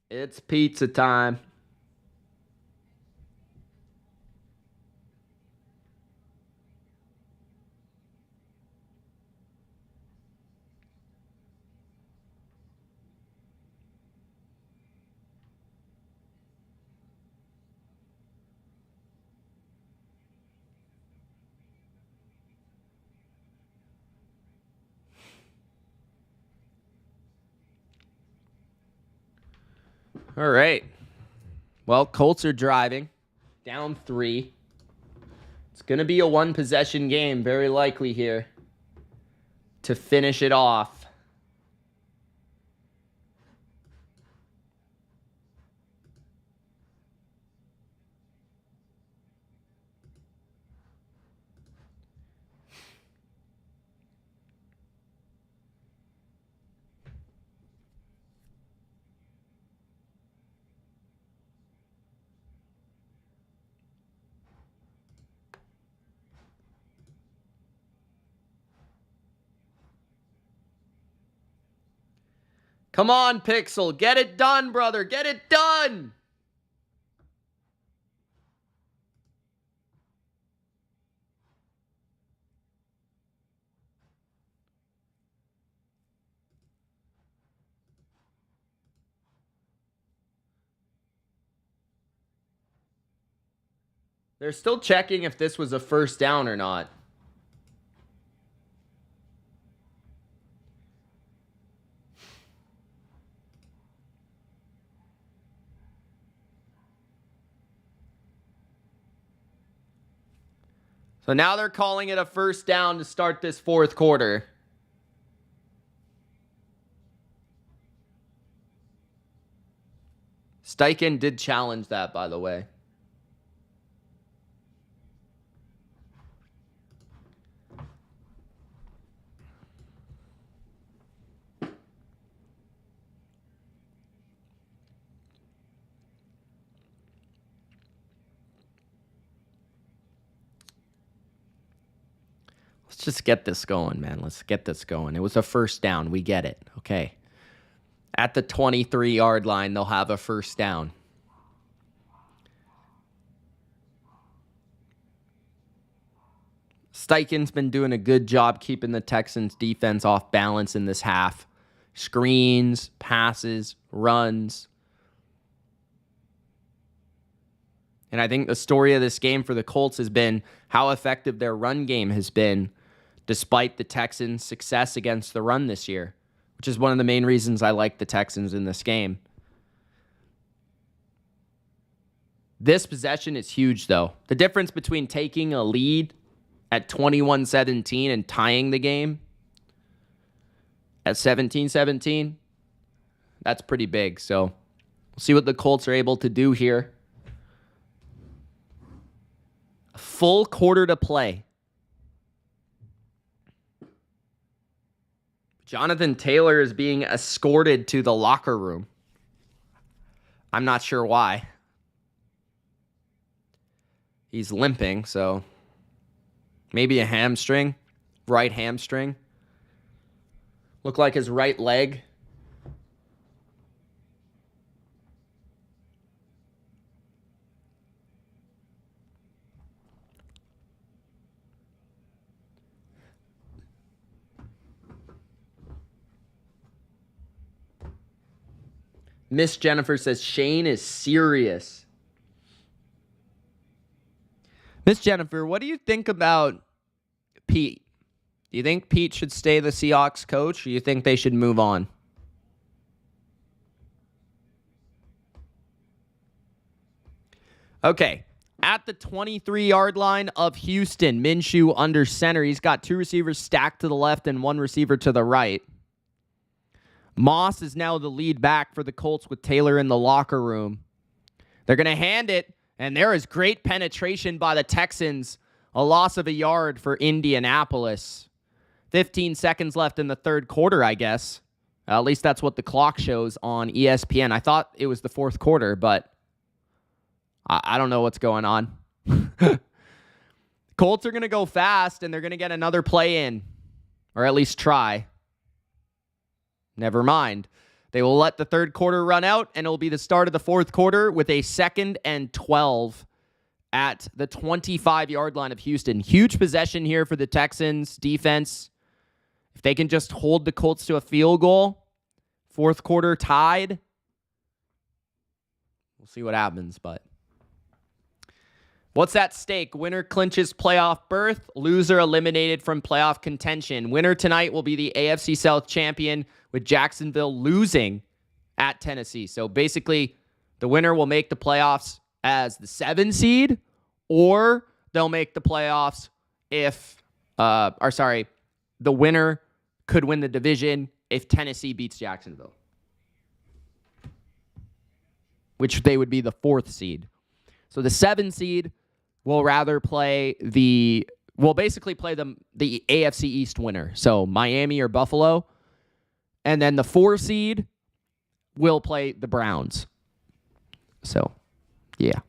It's pizza time. All right. Well, Colts are driving. Down 3. It's going to be a 1-possession game, very likely here, to finish it off. Come on, Pixel. Get it done, brother. Get it done. They're still checking if this was a first down or not. So now they're calling it a first down to start this 4th quarter. Steichen did challenge that, by the way. Let's just get this going, man. Let's get this going. It was a first down. We get it. Okay. At the 23-yard line, they'll have a first down. Steichen's been doing a good job keeping the Texans defense off balance in this half. Screens, passes, runs. And I think the story of this game for the Colts has been how effective their run game has been despite the Texans' success against the run this year, which is one of the main reasons I like the Texans in this game. This possession is huge, though. The difference between taking a lead at 21-17 and tying the game at 17-17, that's pretty big. So we'll see what the Colts are able to do here. A full quarter to play. Jonathan Taylor is being escorted to the locker room. I'm not sure why. He's limping, so maybe a hamstring, right hamstring. Look like his right leg. Miss Jennifer says Shane is serious. Miss Jennifer, what do you think about Pete? Do you think Pete should stay the Seahawks coach, or do you think they should move on? Okay, at the 23-yard line of Houston, Minshew under center. He's got two receivers stacked to the left and one receiver to the right. Moss is now the lead back for the Colts with Taylor in the locker room. They're going to hand it, and there is great penetration by the Texans. A loss of a yard for Indianapolis. 15 seconds left in the third quarter, I guess. At least that's what the clock shows on ESPN. I thought it was the fourth quarter, but I don't know what's going on. Colts are going to go fast, and they're going to get another play in, or at least try. Never mind. They will let the third quarter run out, and it will be the start of the fourth quarter with a 2nd and 12 at the 25-yard line of Houston. Huge possession here for the Texans defense. If they can just hold the Colts to a field goal, fourth quarter tied, we'll see what happens, but what's at stake? Winner clinches playoff berth. Loser eliminated from playoff contention. Winner tonight will be the AFC South champion, with Jacksonville losing at Tennessee. So basically, the winner will make the playoffs as the 7 seed, or they'll make the playoffs if, the winner could win the division if Tennessee beats Jacksonville, which they would be the 4th seed. So the 7 seed will rather play the AFC East winner. So Miami or Buffalo. And then the 4 seed will play the Browns. So, yeah.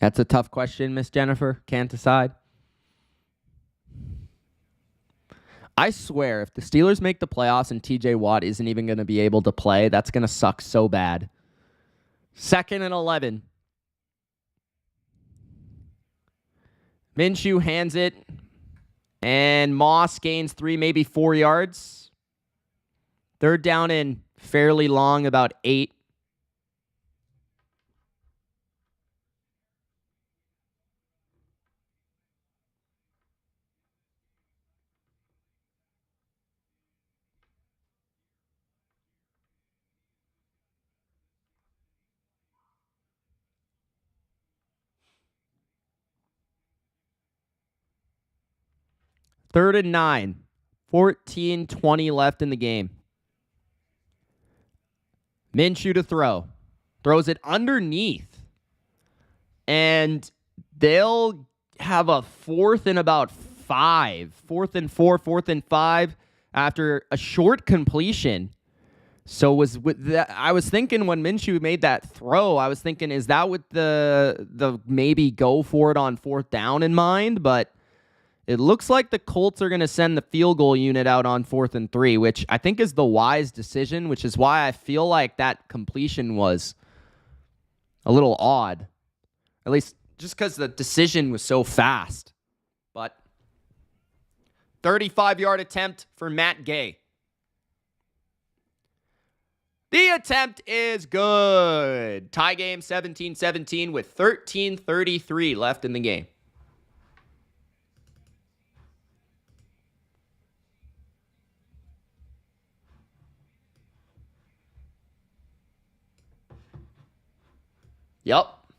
That's a tough question, Miss Jennifer. Can't decide. I swear, if the Steelers make the playoffs and TJ Watt isn't even going to be able to play, that's going to suck so bad. 2nd and 11. Minshew hands it, and Moss gains 3, maybe 4 yards. 3rd down and fairly long, about 8. Third and 9. 14:20 left in the game. Minshew to throw. Throws it underneath. And they'll have a 4th and about 5. 4th and 4, 4th and 5 after a short completion. So I was thinking when Minshew made that throw, I was thinking, is that with the maybe go for it on 4th down in mind? But it looks like the Colts are going to send the field goal unit out on 4th and 3, which I think is the wise decision, which is why I feel like that completion was a little odd. At least just because the decision was so fast. But 35-yard attempt for Matt Gay. The attempt is good. Tie game 17-17 with 13:33 left in the game. Yup.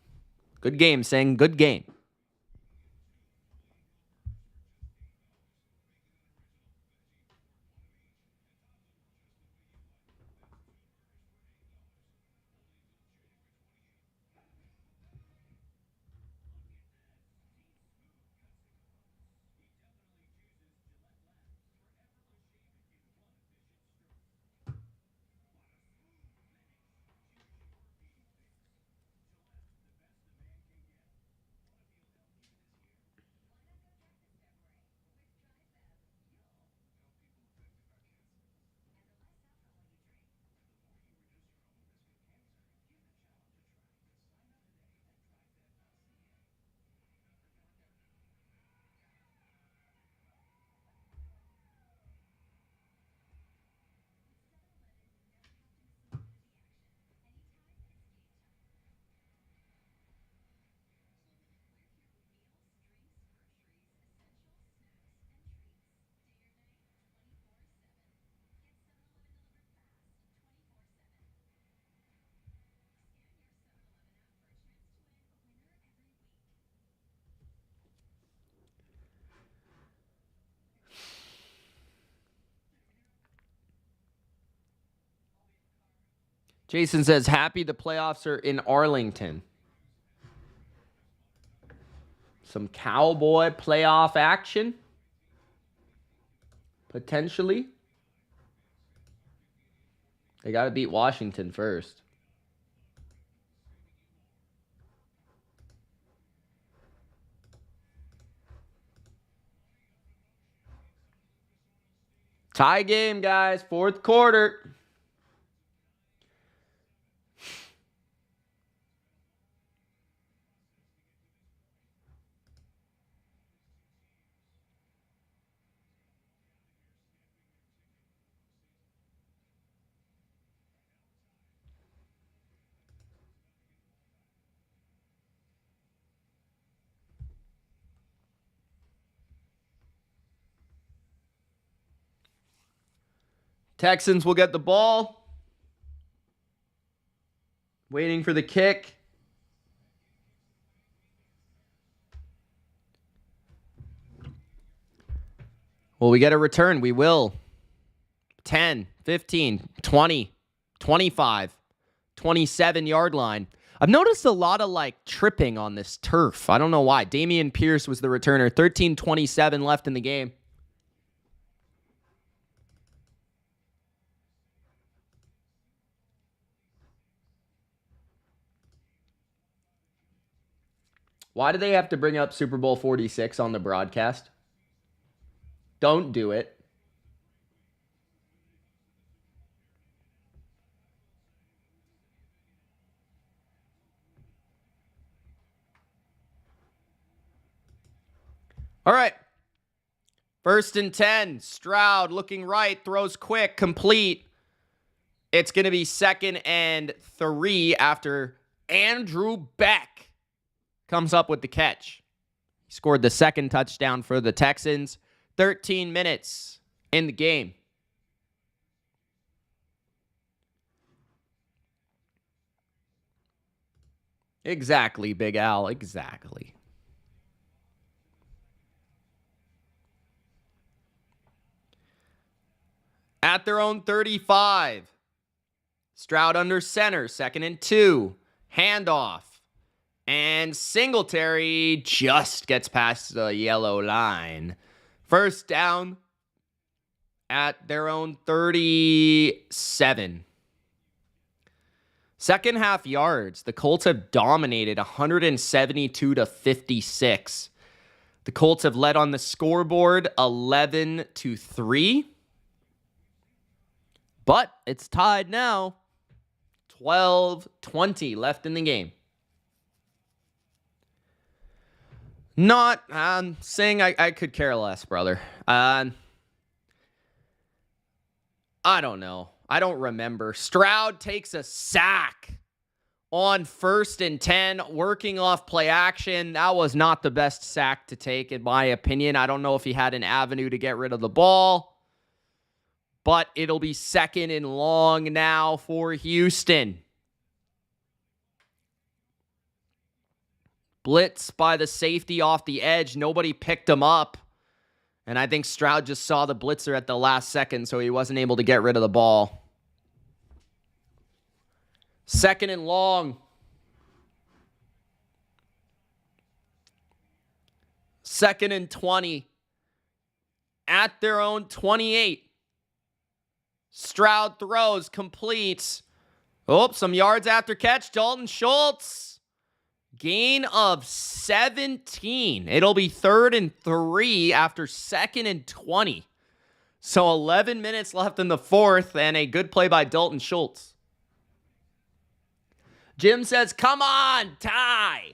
Good game, Singh. Good game. Jason says, happy the playoffs are in Arlington. Some Cowboy playoff action. Potentially. They got to beat Washington first. Tie game, guys. Fourth quarter. Texans will get the ball. Waiting for the kick. Will we get a return? We will. 10, 15, 20, 25, 27-yard line. I've noticed a lot of tripping on this turf. I don't know why. Damian Pierce was the returner. 13:27 left in the game. Why do they have to bring up Super Bowl 46 on the broadcast? Don't do it. All right. 1st and 10. Stroud looking right, throws quick, complete. It's going to be 2nd and 3 after Andrew Beck comes up with the catch. He scored the 2nd touchdown for the Texans. 13 minutes in the game. Exactly, Big Al. Exactly. At their own 35. Stroud under center. 2nd and 2. Handoff. And Singletary just gets past the yellow line. 1st down at their own 37. Second half yards. The Colts have dominated 172-56. The Colts have led on the scoreboard 11-3. But it's tied now. 12-20 left in the game. Not saying I could care less, brother. I don't know. I don't remember. Stroud takes a sack on 1st and 10, working off play action. That was not the best sack to take, in my opinion. I don't know if he had an avenue to get rid of the ball, but it'll be 2nd and long now for Houston. Blitz by the safety off the edge. Nobody picked him up. And I think Stroud just saw the blitzer at the last second, so he wasn't able to get rid of the ball. 2nd and long. 2nd and 20. At their own 28. Stroud throws, completes. Oh, some yards after catch. Dalton Schultz. Gain of 17. It'll be 3rd and 3 after 2nd and 20. So 11 minutes left in the 4th, and a good play by Dalton Schultz. Jim says, come on, tie.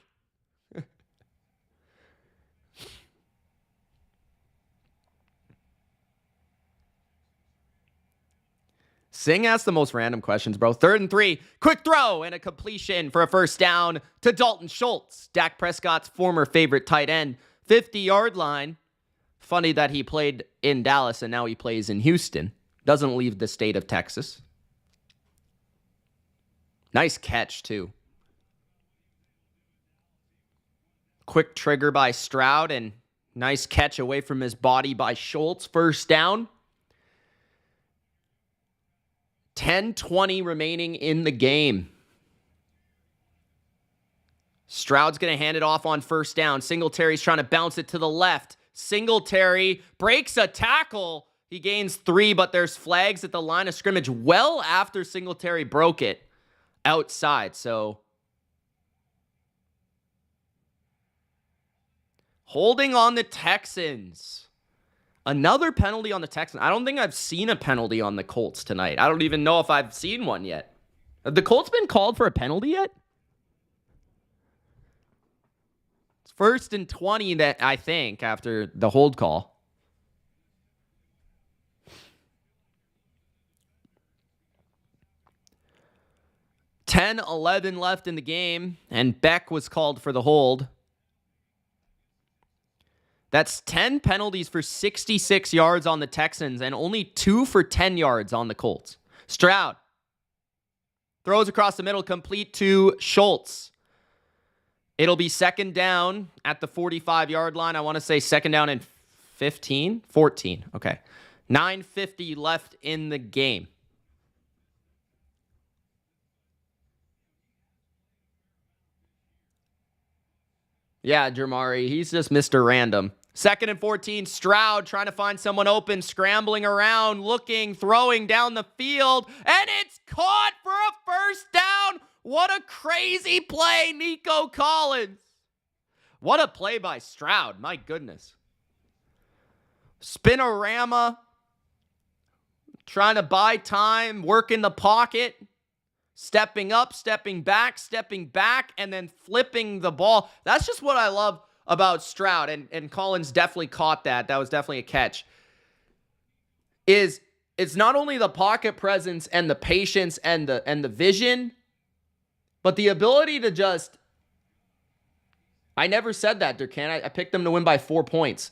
Singh asks the most random questions, bro. 3rd and 3. Quick throw and a completion for a 1st down to Dalton Schultz, Dak Prescott's former favorite tight end. 50-yard line. Funny that he played in Dallas and now he plays in Houston. Doesn't leave the state of Texas. Nice catch, too. Quick trigger by Stroud and nice catch away from his body by Schultz. 1st down. 10:20 remaining in the game. Stroud's going to hand it off on 1st down. Singletary's trying to bounce it to the left. Singletary breaks a tackle. He gains 3, but there's flags at the line of scrimmage well after Singletary broke it outside. So holding on the Texans. Another penalty on the Texans. I don't think I've seen a penalty on the Colts tonight. I don't even know if I've seen one yet. Have the Colts been called for a penalty yet? It's 1st and 20 that I think after the hold call. $10-11 left in the game, and Beck was called for the hold. That's 10 penalties for 66 yards on the Texans and only 2 for 10 yards on the Colts. Stroud throws across the middle, complete to Schultz. It'll be 2nd down at the 45-yard line. I want to say 2nd down and 15? 14. Okay. 9:50 left in the game. Yeah, Jamari, he's just Mr. Random. 2nd and 14, Stroud trying to find someone open, scrambling around, looking, throwing down the field, and it's caught for a 1st down. What a crazy play, Nico Collins. What a play by Stroud, my goodness. Spinorama, trying to buy time, work in the pocket, stepping up, stepping back, and then flipping the ball. That's just what I love about Stroud, and Collins definitely caught that. That was definitely a catch. It's not only the pocket presence and the patience and the vision, but the ability to just, I never said that, Durkan. I picked them to win by 4 points.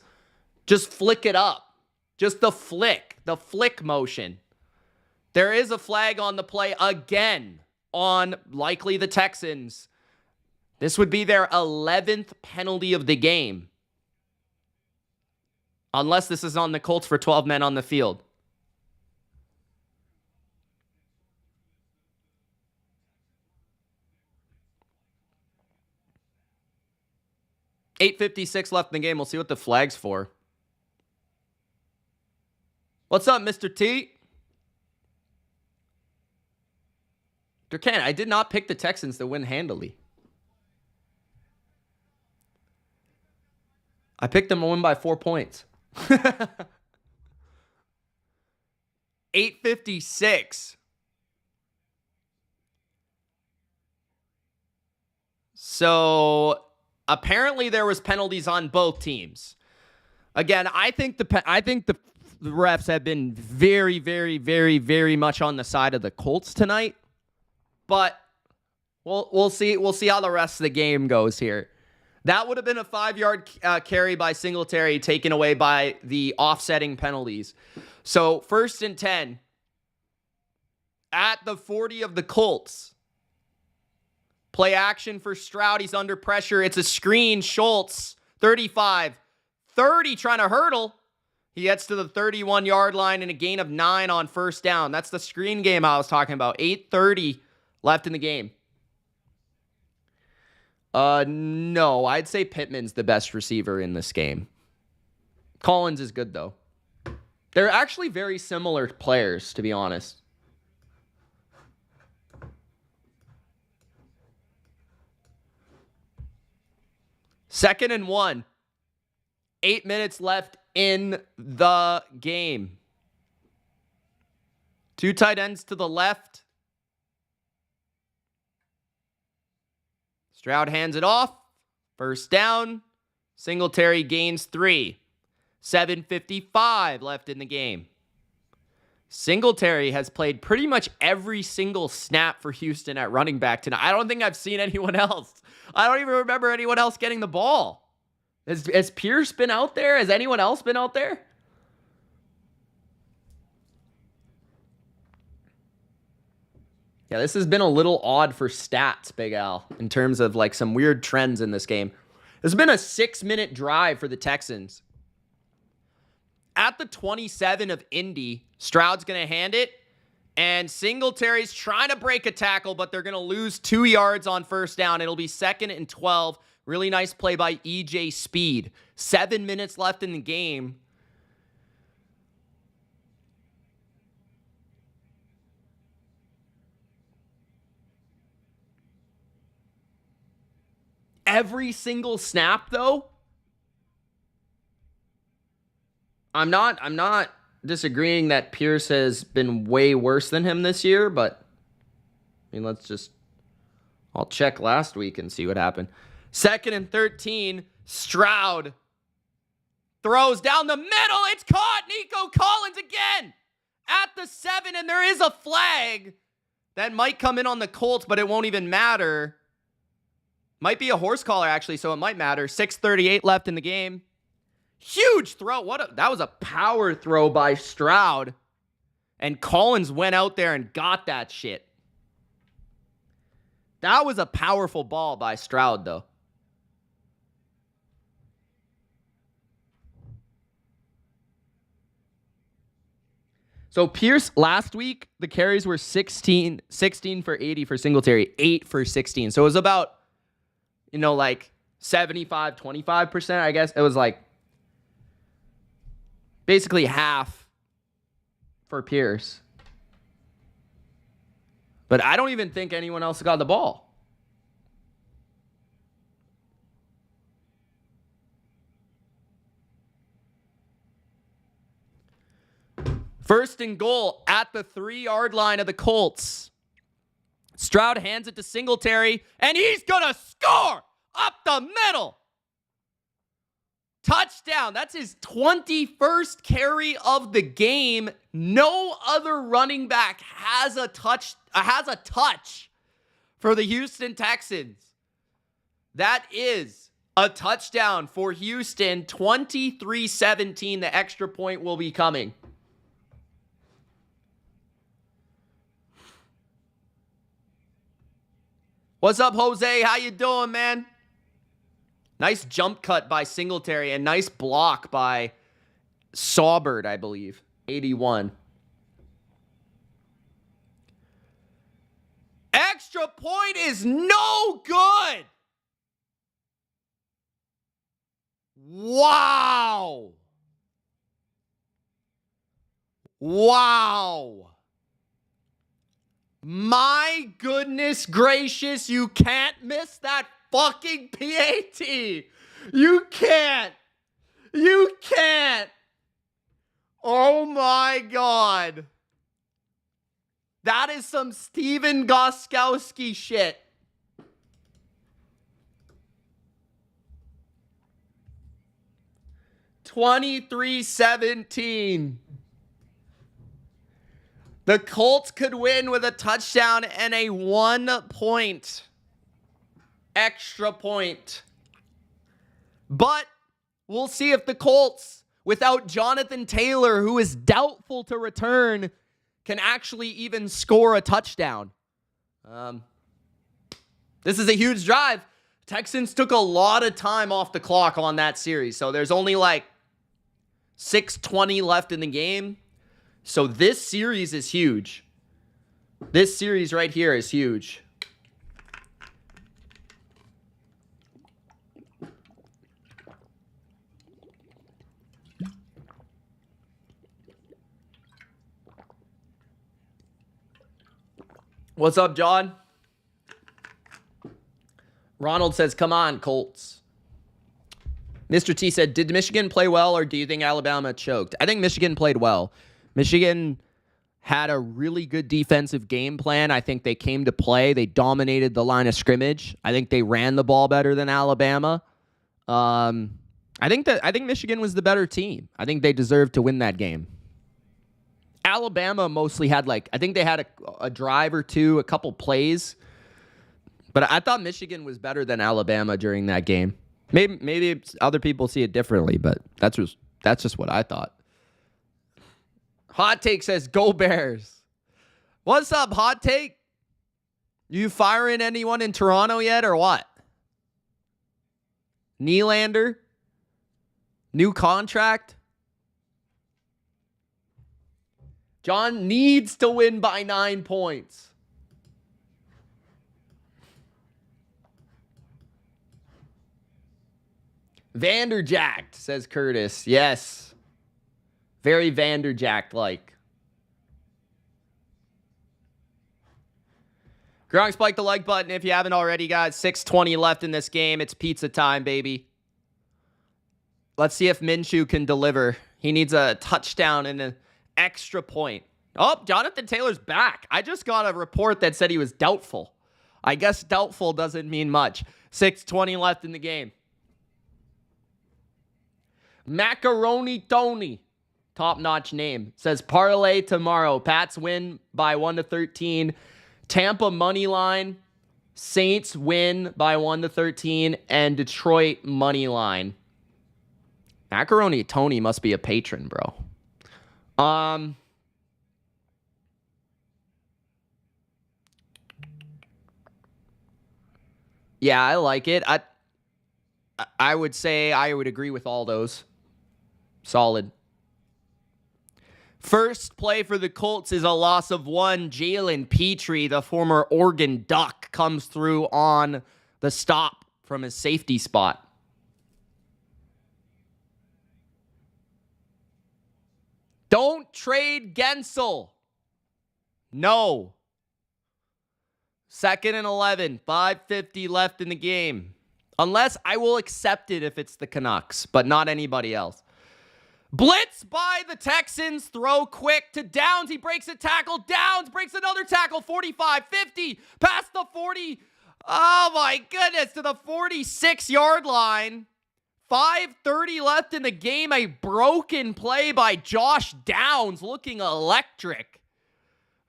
Just flick it up. Just the flick motion. There is a flag on the play again on likely the Texans. This would be their 11th penalty of the game. Unless this is on the Colts for 12 men on the field. $8:56 left in the game. We'll see what the flag's for. What's up, Mr. T? Durkan, I did not pick the Texans to win handily. I picked them to win by 4 points. 8:56. So Apparently, there was penalties on both teams. Again, I think the refs have been very, very, very, very much on the side of the Colts tonight. But we'll see. We'll see how the rest of the game goes here. That would have been a 5-yard carry by Singletary taken away by the offsetting penalties. So 1st and 10 at the 40 of the Colts. Play action for Stroud. He's under pressure. It's a screen. Schultz, 35, 30, trying to hurdle. He gets to the 31-yard line and a gain of 9 on 1st down. That's the screen game I was talking about. 8:30 left in the game. No, I'd say Pittman's the best receiver in this game. Collins is good, though. They're actually very similar players, to be honest. Second and 1. 8 minutes left in the game. 2 tight ends to the left. Stroud hands it off. 1st down. Singletary gains 3. 7:55 left in the game. Singletary has played pretty much every single snap for Houston at running back tonight. I don't think I've seen anyone else. I don't even remember anyone else getting the ball. Has Pierce been out there? Has anyone else been out there? Yeah, this has been a little odd for stats, Big Al, in terms of like some weird trends in this game. It's been a 6-minute drive for the Texans. At the 27 of Indy, Stroud's going to hand it, and Singletary's trying to break a tackle, but they're going to lose 2 yards on 1st down. It'll be 2nd and 12. Really nice play by EJ Speed. 7 minutes left in the game. Every single snap, though, I'm not disagreeing that Pierce has been way worse than him this year, but I mean, I'll check last week and see what happened. 2nd and 13, Stroud throws down the middle. It's caught. Nico Collins again at the 7, and there is a flag that might come in on the Colts, but it won't even matter. Might be a horse collar, actually, so it might matter. 6:38 left in the game. Huge throw. That was a power throw by Stroud. And Collins went out there and got that shit. That was a powerful ball by Stroud, though. So Pierce, last week, the carries were 16 for 80 for Singletary, 8 for 16. So it was about, like 75, 25%, I guess. It was like basically half for Pierce. But I don't even think anyone else got the ball. First and goal at the 3-yard line of the Colts. Stroud hands it to Singletary, and he's going to score up the middle. Touchdown. That's his 21st carry of the game. No other running back has a touch for the Houston Texans. That is a touchdown for Houston. 23-17. The extra point will be coming. What's up, Jose? How you doing, man? Nice jump cut by Singletary and nice block by Saubert, I believe. 81. Extra point is no good. Wow. Wow. My goodness gracious, you can't miss that fucking PAT. You can't. You can't. Oh my God. That is some Steven Gostkowski shit. 23-17. The Colts could win with a touchdown and a 1-point extra point. But we'll see if the Colts, without Jonathan Taylor, who is doubtful to return, can actually even score a touchdown. This is a huge drive. Texans took a lot of time off the clock on that series. So there's only like 6:20 left in the game. So this series is huge. This series right here is huge. What's up, John? Ronald says, come on, Colts. Mr. T said, did Michigan play well, or do you think Alabama choked? I think Michigan played well. Michigan had a really good defensive game plan. I think they came to play. They dominated the line of scrimmage. I think they ran the ball better than Alabama. I think Michigan was the better team. I think they deserved to win that game. Alabama mostly had I think they had a drive or two, a couple plays. But I thought Michigan was better than Alabama during that game. Maybe other people see it differently, but that's just what I thought. Hot Take says, go Bears. What's up, Hot Take? You firing anyone in Toronto yet or what? Nylander? New contract? John needs to win by 9 points. Vanderjacked, says Curtis. Yes. Very Vanderjacked-like. Gronk, spike the like button if you haven't already, guys. 6:20 left in this game. It's pizza time, baby. Let's see if Minshew can deliver. He needs a touchdown and an extra point. Oh, Jonathan Taylor's back. I just got a report that said he was doubtful. I guess doubtful doesn't mean much. 6:20 left in the game. Macaroni Tony, top-notch name, says parlay tomorrow. Pats win by 1-13. Tampa money line. Saints win by 1-13. And Detroit money line. Macaroni Tony must be a patron, bro. Yeah, I like it. I would say I would agree with all those. Solid. First play for the Colts is a loss of 1. Jalen Petrie, the former Oregon Duck, comes through on the stop from his safety spot. Don't trade Gensel. No. 2nd and 11. 5:50 left in the game. Unless I will accept it if it's the Canucks, but not anybody else. Blitz by the Texans. Throw quick to Downs. He breaks a tackle. Downs breaks another tackle. 45, 50. Past the 40. Oh my goodness. To the 46-yard line. 5:30 left in the game. A broken play by Josh Downs. Looking electric.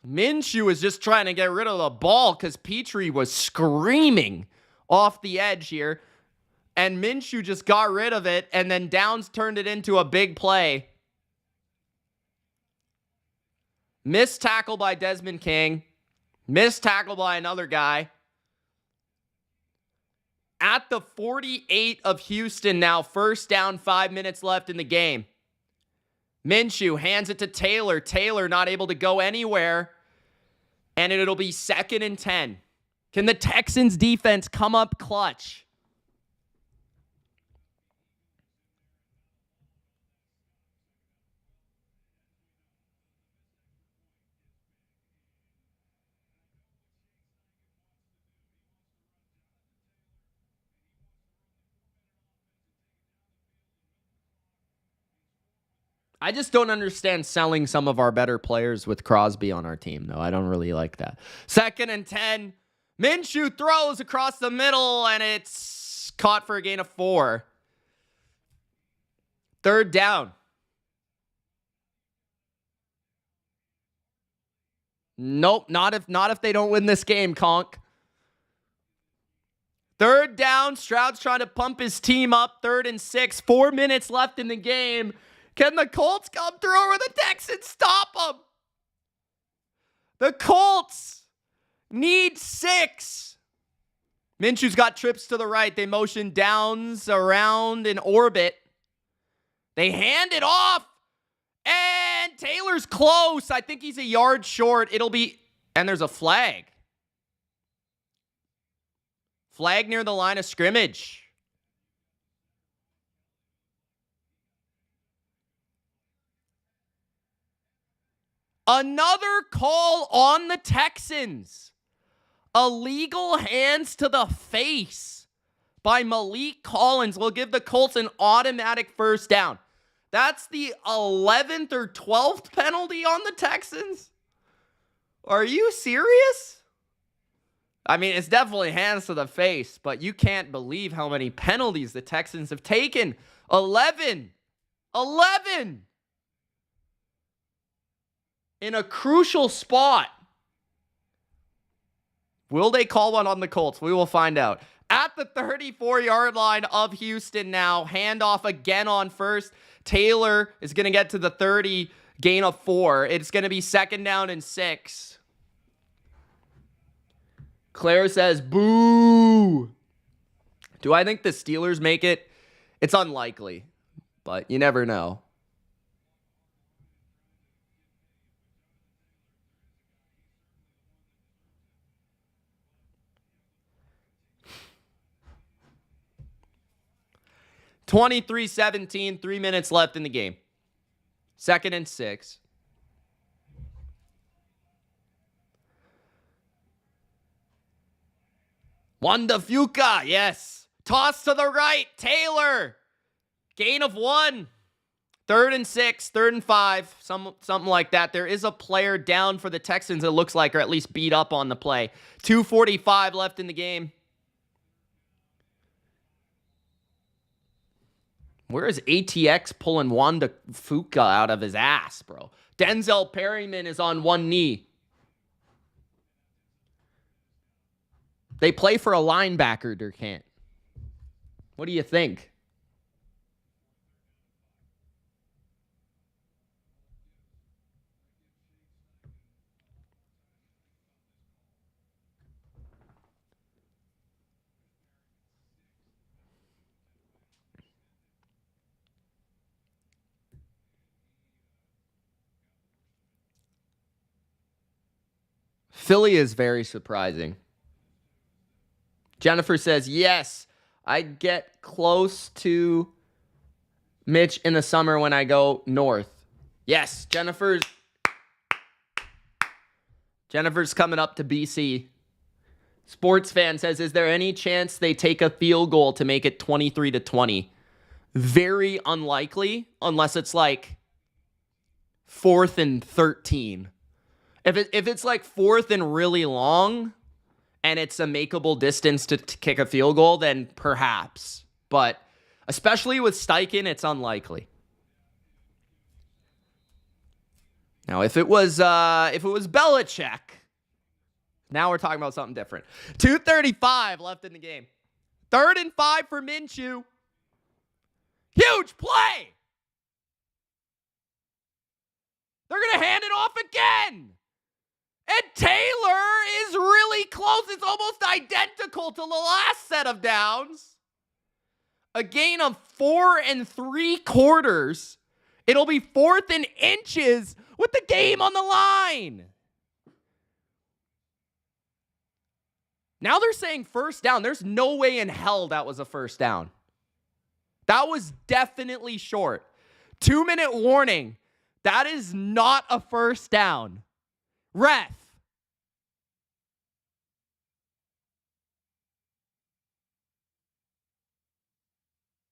Minshew is just trying to get rid of the ball because Petrie was screaming off the edge here. And Minshew just got rid of it, and then Downs turned it into a big play. Missed tackle by Desmond King. Missed tackle by another guy. At the 48 of Houston now, first down, 5 minutes left in the game. Minshew hands it to Taylor. Taylor not able to go anywhere. And it'll be 2nd and 10. Can the Texans defense come up clutch? I just don't understand selling some of our better players with Crosby on our team, though. I don't really like that. 2nd and 10. Minshew throws across the middle, and it's caught for a gain of 4. Third down. Nope, not if they don't win this game, Conk. Third down. Stroud's trying to pump his team up. 3rd and 6. 4 minutes left in the game. Can the Colts come through or the Texans stop them? The Colts need 6. Minshew's got trips to the right. They motion downs around in orbit. They hand it off. And Taylor's close. I think he's a yard short. And there's a flag. Flag near the line of scrimmage. Another call on the Texans. Illegal hands to the face by Malik Collins will give the Colts an automatic first down. That's the 11th or 12th penalty on the Texans? Are you serious? I mean, it's definitely hands to the face, but you can't believe how many penalties the Texans have taken. 11! 11! In a crucial spot. Will they call one on the Colts? We will find out. At the 34-yard line of Houston now. Handoff again on first. Taylor is going to get to the 30, gain of 4. It's going to be 2nd down and 6. Claire says, boo. Do I think the Steelers make it? It's unlikely, but you never know. (23-17), 3 minutes left in the game. 2nd and 6. Wanda Fuca, yes. Toss to the right, Taylor. Gain of 1. 3rd and 6, 3rd and 5, something like that. There is a player down for the Texans, it looks like, or at least beat up on the play. 2:45 left in the game. Where is ATX pulling Wanda Fuca out of his ass, bro? Denzel Perryman is on one knee. They play for a linebacker, Durkant. What do you think? Philly is very surprising. Jennifer says, yes, I get close to Mitch in the summer when I go north. Yes, Jennifer's coming up to BC. Sports fan says, is there any chance they take a field goal to make it 23-20? Very unlikely, unless it's like 4th and 13. If it's like 4th and really long, and it's a makeable distance to kick a field goal, then perhaps. But especially with Steichen, it's unlikely. Now, if it was Belichick, now we're talking about something different. 2:35 left in the game. 3rd and 5 for Minshew. Huge play. They're going to hand it off again. And Taylor is really close. It's almost identical to the last set of downs. A gain of 4 3/4. It'll be 4th and inches with the game on the line. Now they're saying first down. There's no way in hell that was a first down. That was definitely short. 2-minute warning. That is not a first down. Ref.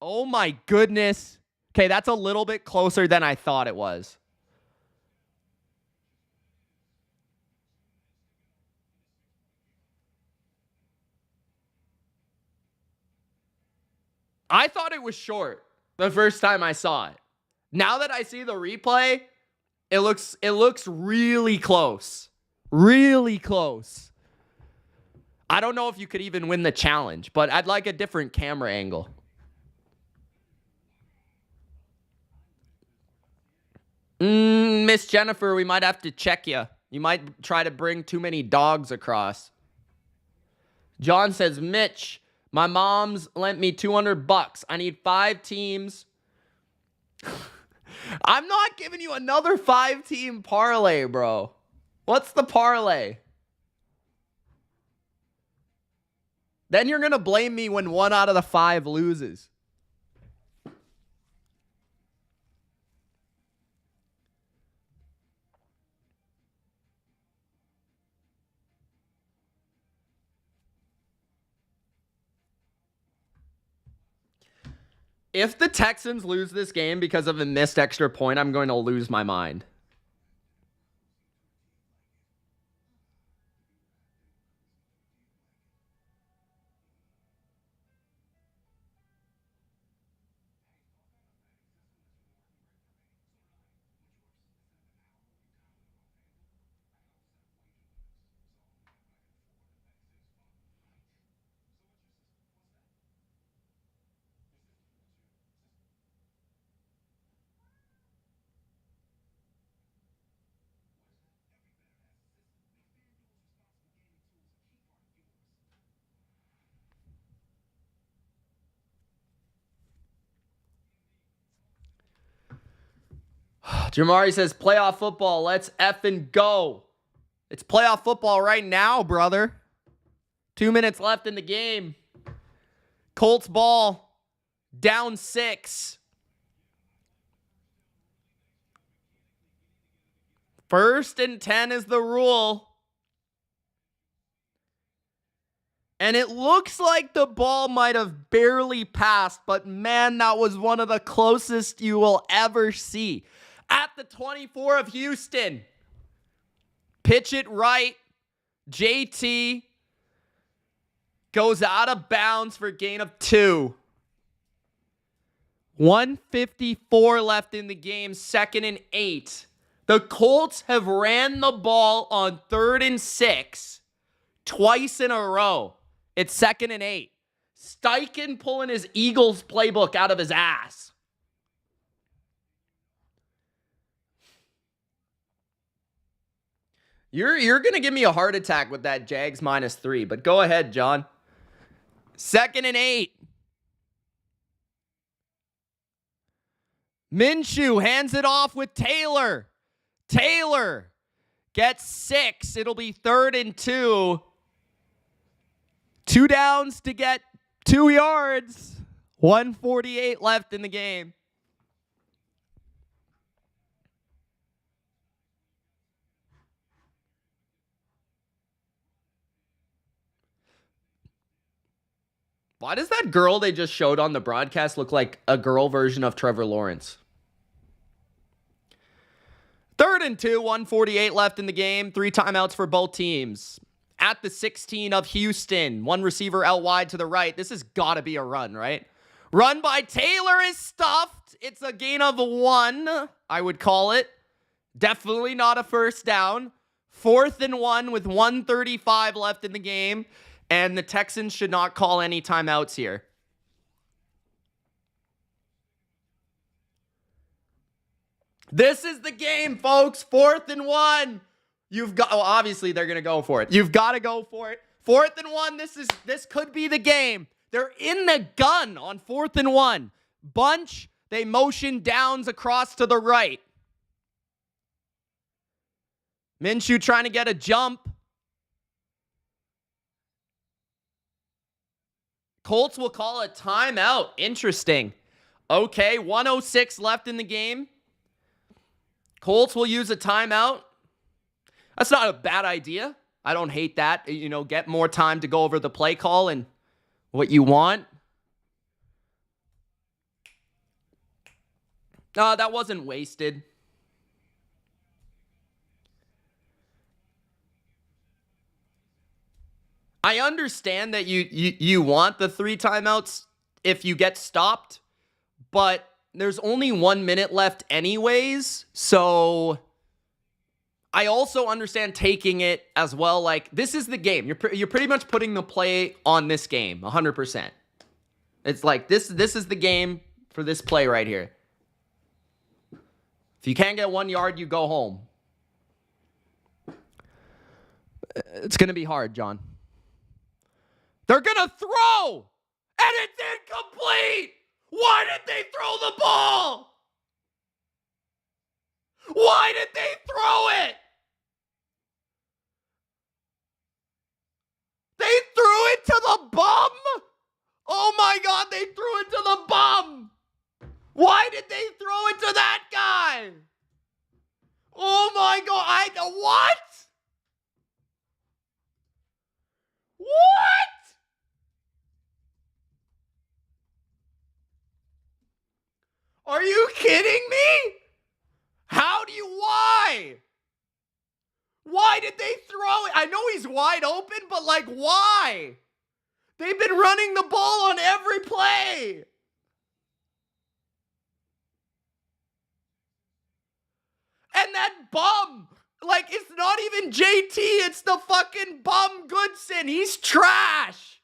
Oh my goodness. Okay, that's a little bit closer than I thought it was. I thought it was short. the first time I saw it. Now that I see the replay, it looks really close. Really close. I don't know if you could even win the challenge, but I'd like a different camera angle. Miss Jennifer, we might have to check you. You might try to bring too many dogs across. John says, Mitch, my mom's lent me $200. I need 5 teams. I'm not giving you another 5-team parlay, bro. What's the parlay? Then you're going to blame me when 1 out of the 5 loses. If the Texans lose this game because of a missed extra point, I'm going to lose my mind. Jamari says, playoff football, let's effing go. It's playoff football right now, brother. 2 minutes left in the game. Colts ball, down 6. First and 10 is the rule. And it looks like the ball might have barely passed, but man, that was one of the closest you will ever see. At the 24 of Houston. Pitch it right. JT goes out of bounds for a gain of 2. 1:54 left in the game, 2nd and 8. The Colts have ran the ball on 3rd and 6 twice in a row. It's 2nd and 8. Steichen pulling his Eagles playbook out of his ass. You're going to give me a heart attack with that Jags -3, but go ahead, John. 2nd and 8. Minshew hands it off with Taylor. Taylor gets 6. It'll be 3rd and 2. 2 downs to get 2 yards. 1:48 left in the game. Why does that girl they just showed on the broadcast look like a girl version of Trevor Lawrence? 3rd and 2, 1:48 left in the game. 3 timeouts for both teams. At the 16 of Houston. 1 receiver out wide to the right. This has got to be a run, right? Run by Taylor is stuffed. It's a gain of 1, I would call it. Definitely not a first down. 4th and 1 with 1:35 left in the game. And the Texans should not call any timeouts here. This is the game, folks. 4th and 1. You've got, well, obviously they're going to go for it. You've got to go for it. 4th and 1. This could be the game. They're in the gun on 4th and 1. Bunch. They motion downs across to the right. Minshew trying to get a jump. Colts will call a timeout. Interesting. Okay, 1:06 left in the game. Colts will use a timeout. That's not a bad idea. I don't hate that. You know, get more time to go over the play call and what you want. No, that wasn't wasted. I understand that you want the 3 timeouts if you get stopped, but there's only 1 minute left anyways, so I also understand taking it as well. Like, this is the game. You're pretty much putting the play on this game, 100%. It's like, this is the game for this play right here. If you can't get 1 yard, you go home. It's going to be hard, John. They're going to throw, and it's incomplete. Why did they throw the ball? Why did they throw it? They threw it to the bum? Oh my God, they threw it to the bum. Why did they throw it to that guy? Oh my God, what? What? Are you kidding me? Why? Why did they throw it? I know he's wide open, but like, why? They've been running the ball on every play. And that bum, like, it's not even JT, it's the fucking bum Goodson. He's trash.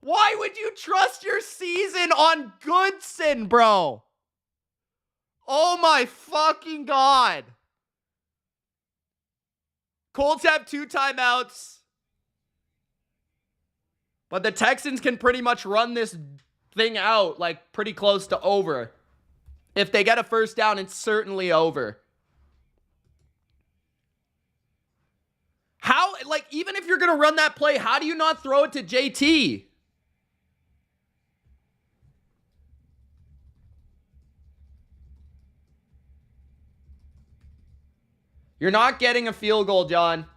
Why would you trust your season on Goodson, bro? Oh my fucking God. Colts have 2 timeouts. But the Texans can pretty much run this thing out like pretty close to over. If they get a first down, it's certainly over. How, like, even if you're going to run that play, how do you not throw it to JT? You're not getting a field goal, John.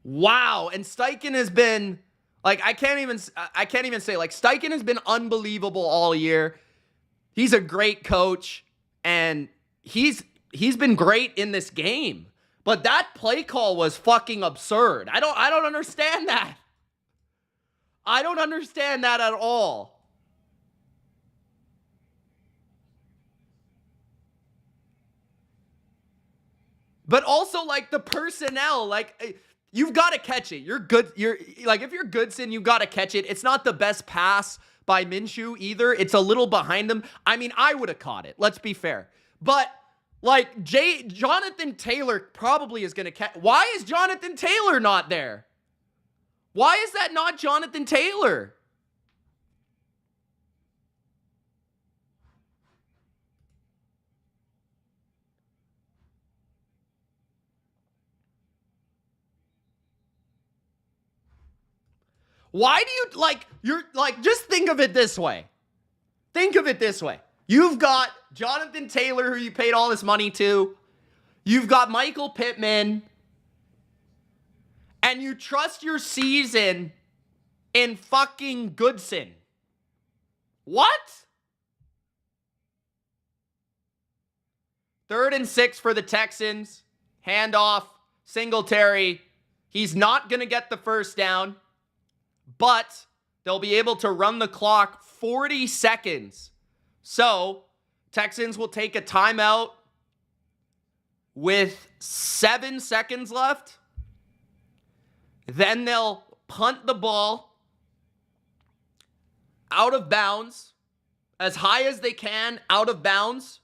Wow. And Steichen has been, like, I can't even say, like, Steichen has been unbelievable all year. He's a great coach, and he's been great in this game. But that play call was fucking absurd. I don't understand that. I don't understand that at all. But also, like, the personnel, like, you've got to catch it. You're good. Like, if you're Goodson, you've got to catch it. It's not the best pass by Minshew either. It's a little behind him. I mean, I would have caught it. Let's be fair. But, like, Jonathan Taylor probably is going to catch. Why is Jonathan Taylor not there? Why is that not Jonathan Taylor? Why do you, like, you're, like, just think of it this way. Think of it this way. You've got Jonathan Taylor, who you paid all this money to. You've got Michael Pittman. And you trust your season in fucking Goodson. What? 3rd and 6 for the Texans. Handoff. Singletary. He's not going to get the first down. But they'll be able to run the clock 40 seconds. So, Texans will take a timeout with 7 seconds left. Then they'll punt the ball out of bounds, as high as they can, out of bounds.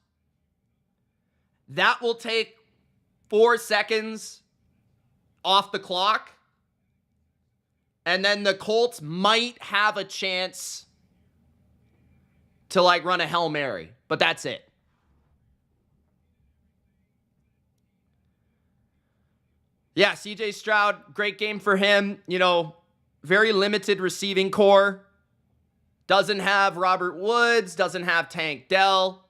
That will take 4 seconds off the clock. And then the Colts might have a chance to, like, run a Hail Mary. But that's it. Yeah, CJ Stroud, great game for him. You know, very limited receiving core. Doesn't have Robert Woods. Doesn't have Tank Dell.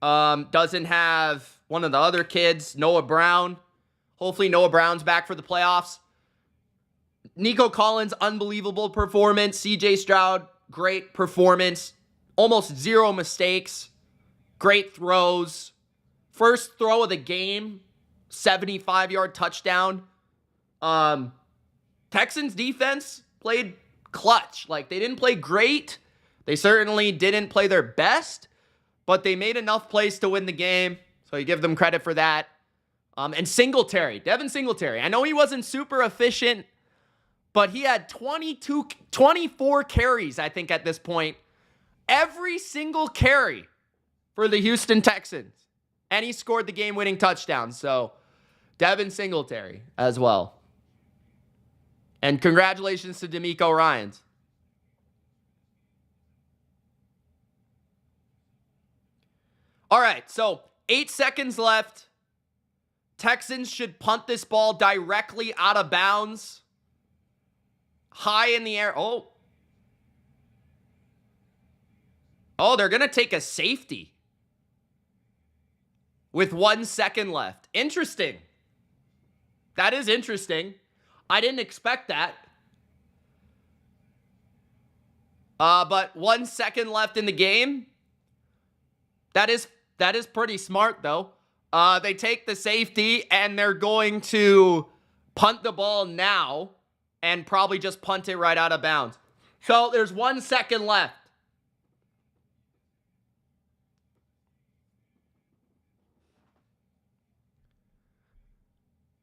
Doesn't have one of the other kids, Noah Brown. Hopefully Noah Brown's back for the playoffs. Nico Collins, unbelievable performance. CJ Stroud, great performance. Almost 0 mistakes. Great throws. First throw of the game, 75-yard touchdown. Texans defense played clutch. Like, they didn't play great. They certainly didn't play their best, but they made enough plays to win the game. So you give them credit for that. And Singletary, Devin Singletary. I know he wasn't super efficient, but he had 24 carries, I think, at this point. Every single carry for the Houston Texans. And he scored the game-winning touchdown. So, Devin Singletary as well. And congratulations to D'Amico Ryans. All right, so 8 seconds left. Texans should punt this ball directly out of bounds. High in the air. Oh, they're going to take a safety with 1 second left. Interesting. That is interesting. I didn't expect that. But 1 second left in the game. That is pretty smart, though. They take the safety, and they're going to punt the ball now and probably just punt it right out of bounds. So there's 1 second left.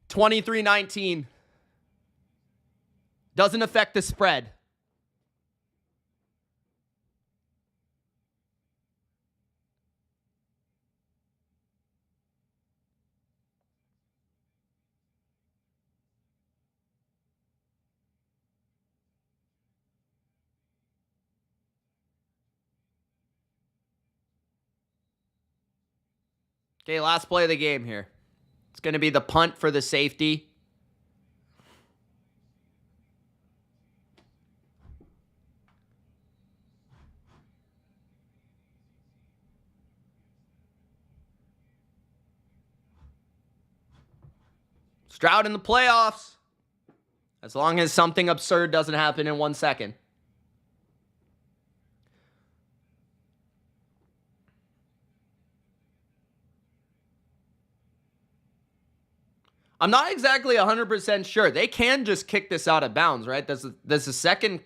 (23-19). Doesn't affect the spread. Okay, last play of the game here. It's going to be the punt for the safety. Stroud in the playoffs. As long as something absurd doesn't happen in 1 second. I'm not exactly 100% sure. They can just kick this out of bounds, right? Does the second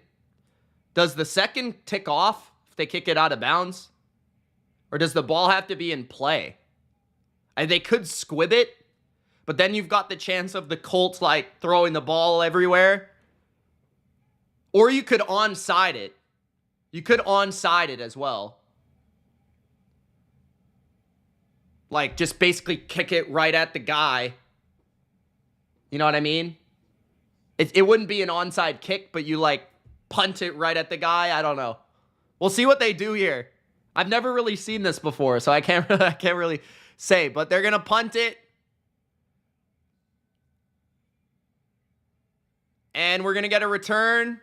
tick off if they kick it out of bounds? Or does the ball have to be in play? And they could squib it, but then you've got the chance of the Colts like throwing the ball everywhere. Or you could onside it. You could onside it as well. Like just basically kick it right at the guy. You know what I mean? It wouldn't be an onside kick, but you like punt it right at the guy. I don't know. We'll see what they do here. I've never really seen this before, so I can't really say. But they're gonna punt it, and we're gonna get a return,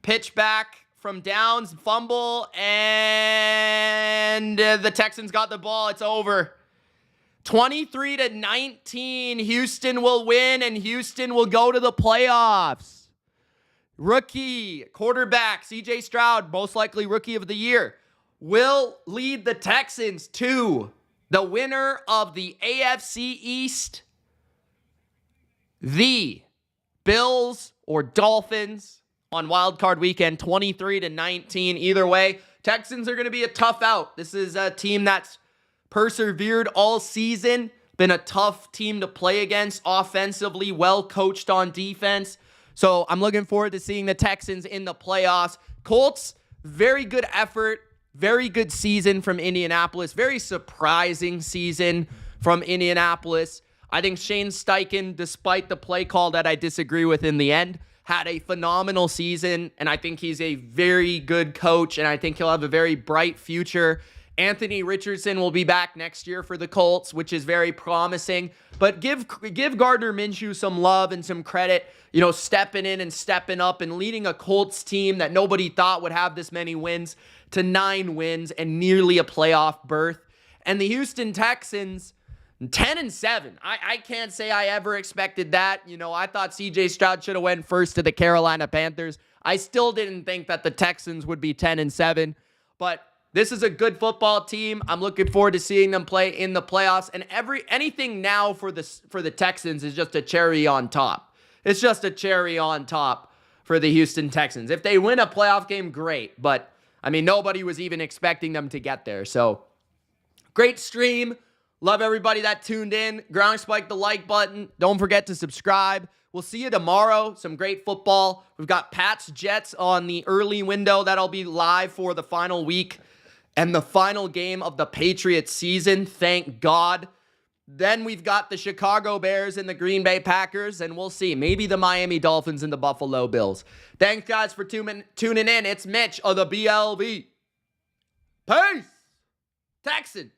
pitch back from downs, fumble, and the Texans got the ball. It's over. 23-19, Houston will win, and Houston will go to the playoffs. Rookie quarterback C.J. Stroud, most likely rookie of the year, will lead the Texans to the winner of the AFC East, the Bills or Dolphins on Wild Card Weekend, 23-19. Either way, Texans are going to be a tough out. This is a team that's persevered all season, been a tough team to play against offensively, well coached on defense. So I'm looking forward to seeing the Texans in the playoffs. Colts, very good effort, very good season from Indianapolis, very surprising season from Indianapolis. I think Shane Steichen, despite the play call that I disagree with in the end, had a phenomenal season, and I think he's a very good coach, and I think he'll have a very bright future. Anthony Richardson will be back next year for the Colts, which is very promising. But give Gardner Minshew some love and some credit, you know, stepping in and stepping up and leading a Colts team that nobody thought would have this many wins to 9 wins and nearly a playoff berth. And the Houston Texans, 10-7. I can't say I ever expected that. You know, I thought C.J. Stroud should have went first to the Carolina Panthers. I still didn't think that the Texans would be 10-7, but this is a good football team. I'm looking forward to seeing them play in the playoffs. And anything now for the Texans is just a cherry on top. It's just a cherry on top for the Houston Texans. If they win a playoff game, great. But, I mean, nobody was even expecting them to get there. So, great stream. Love everybody that tuned in. Ground spike the like button. Don't forget to subscribe. We'll see you tomorrow. Some great football. We've got Pats Jets on the early window. That'll be live for the final week and the final game of the Patriots season. Thank God. Then we've got the Chicago Bears and the Green Bay Packers, and we'll see. Maybe the Miami Dolphins and the Buffalo Bills. Thanks, guys, for tuning in. It's Mitch of the BLV. Peace. Texans.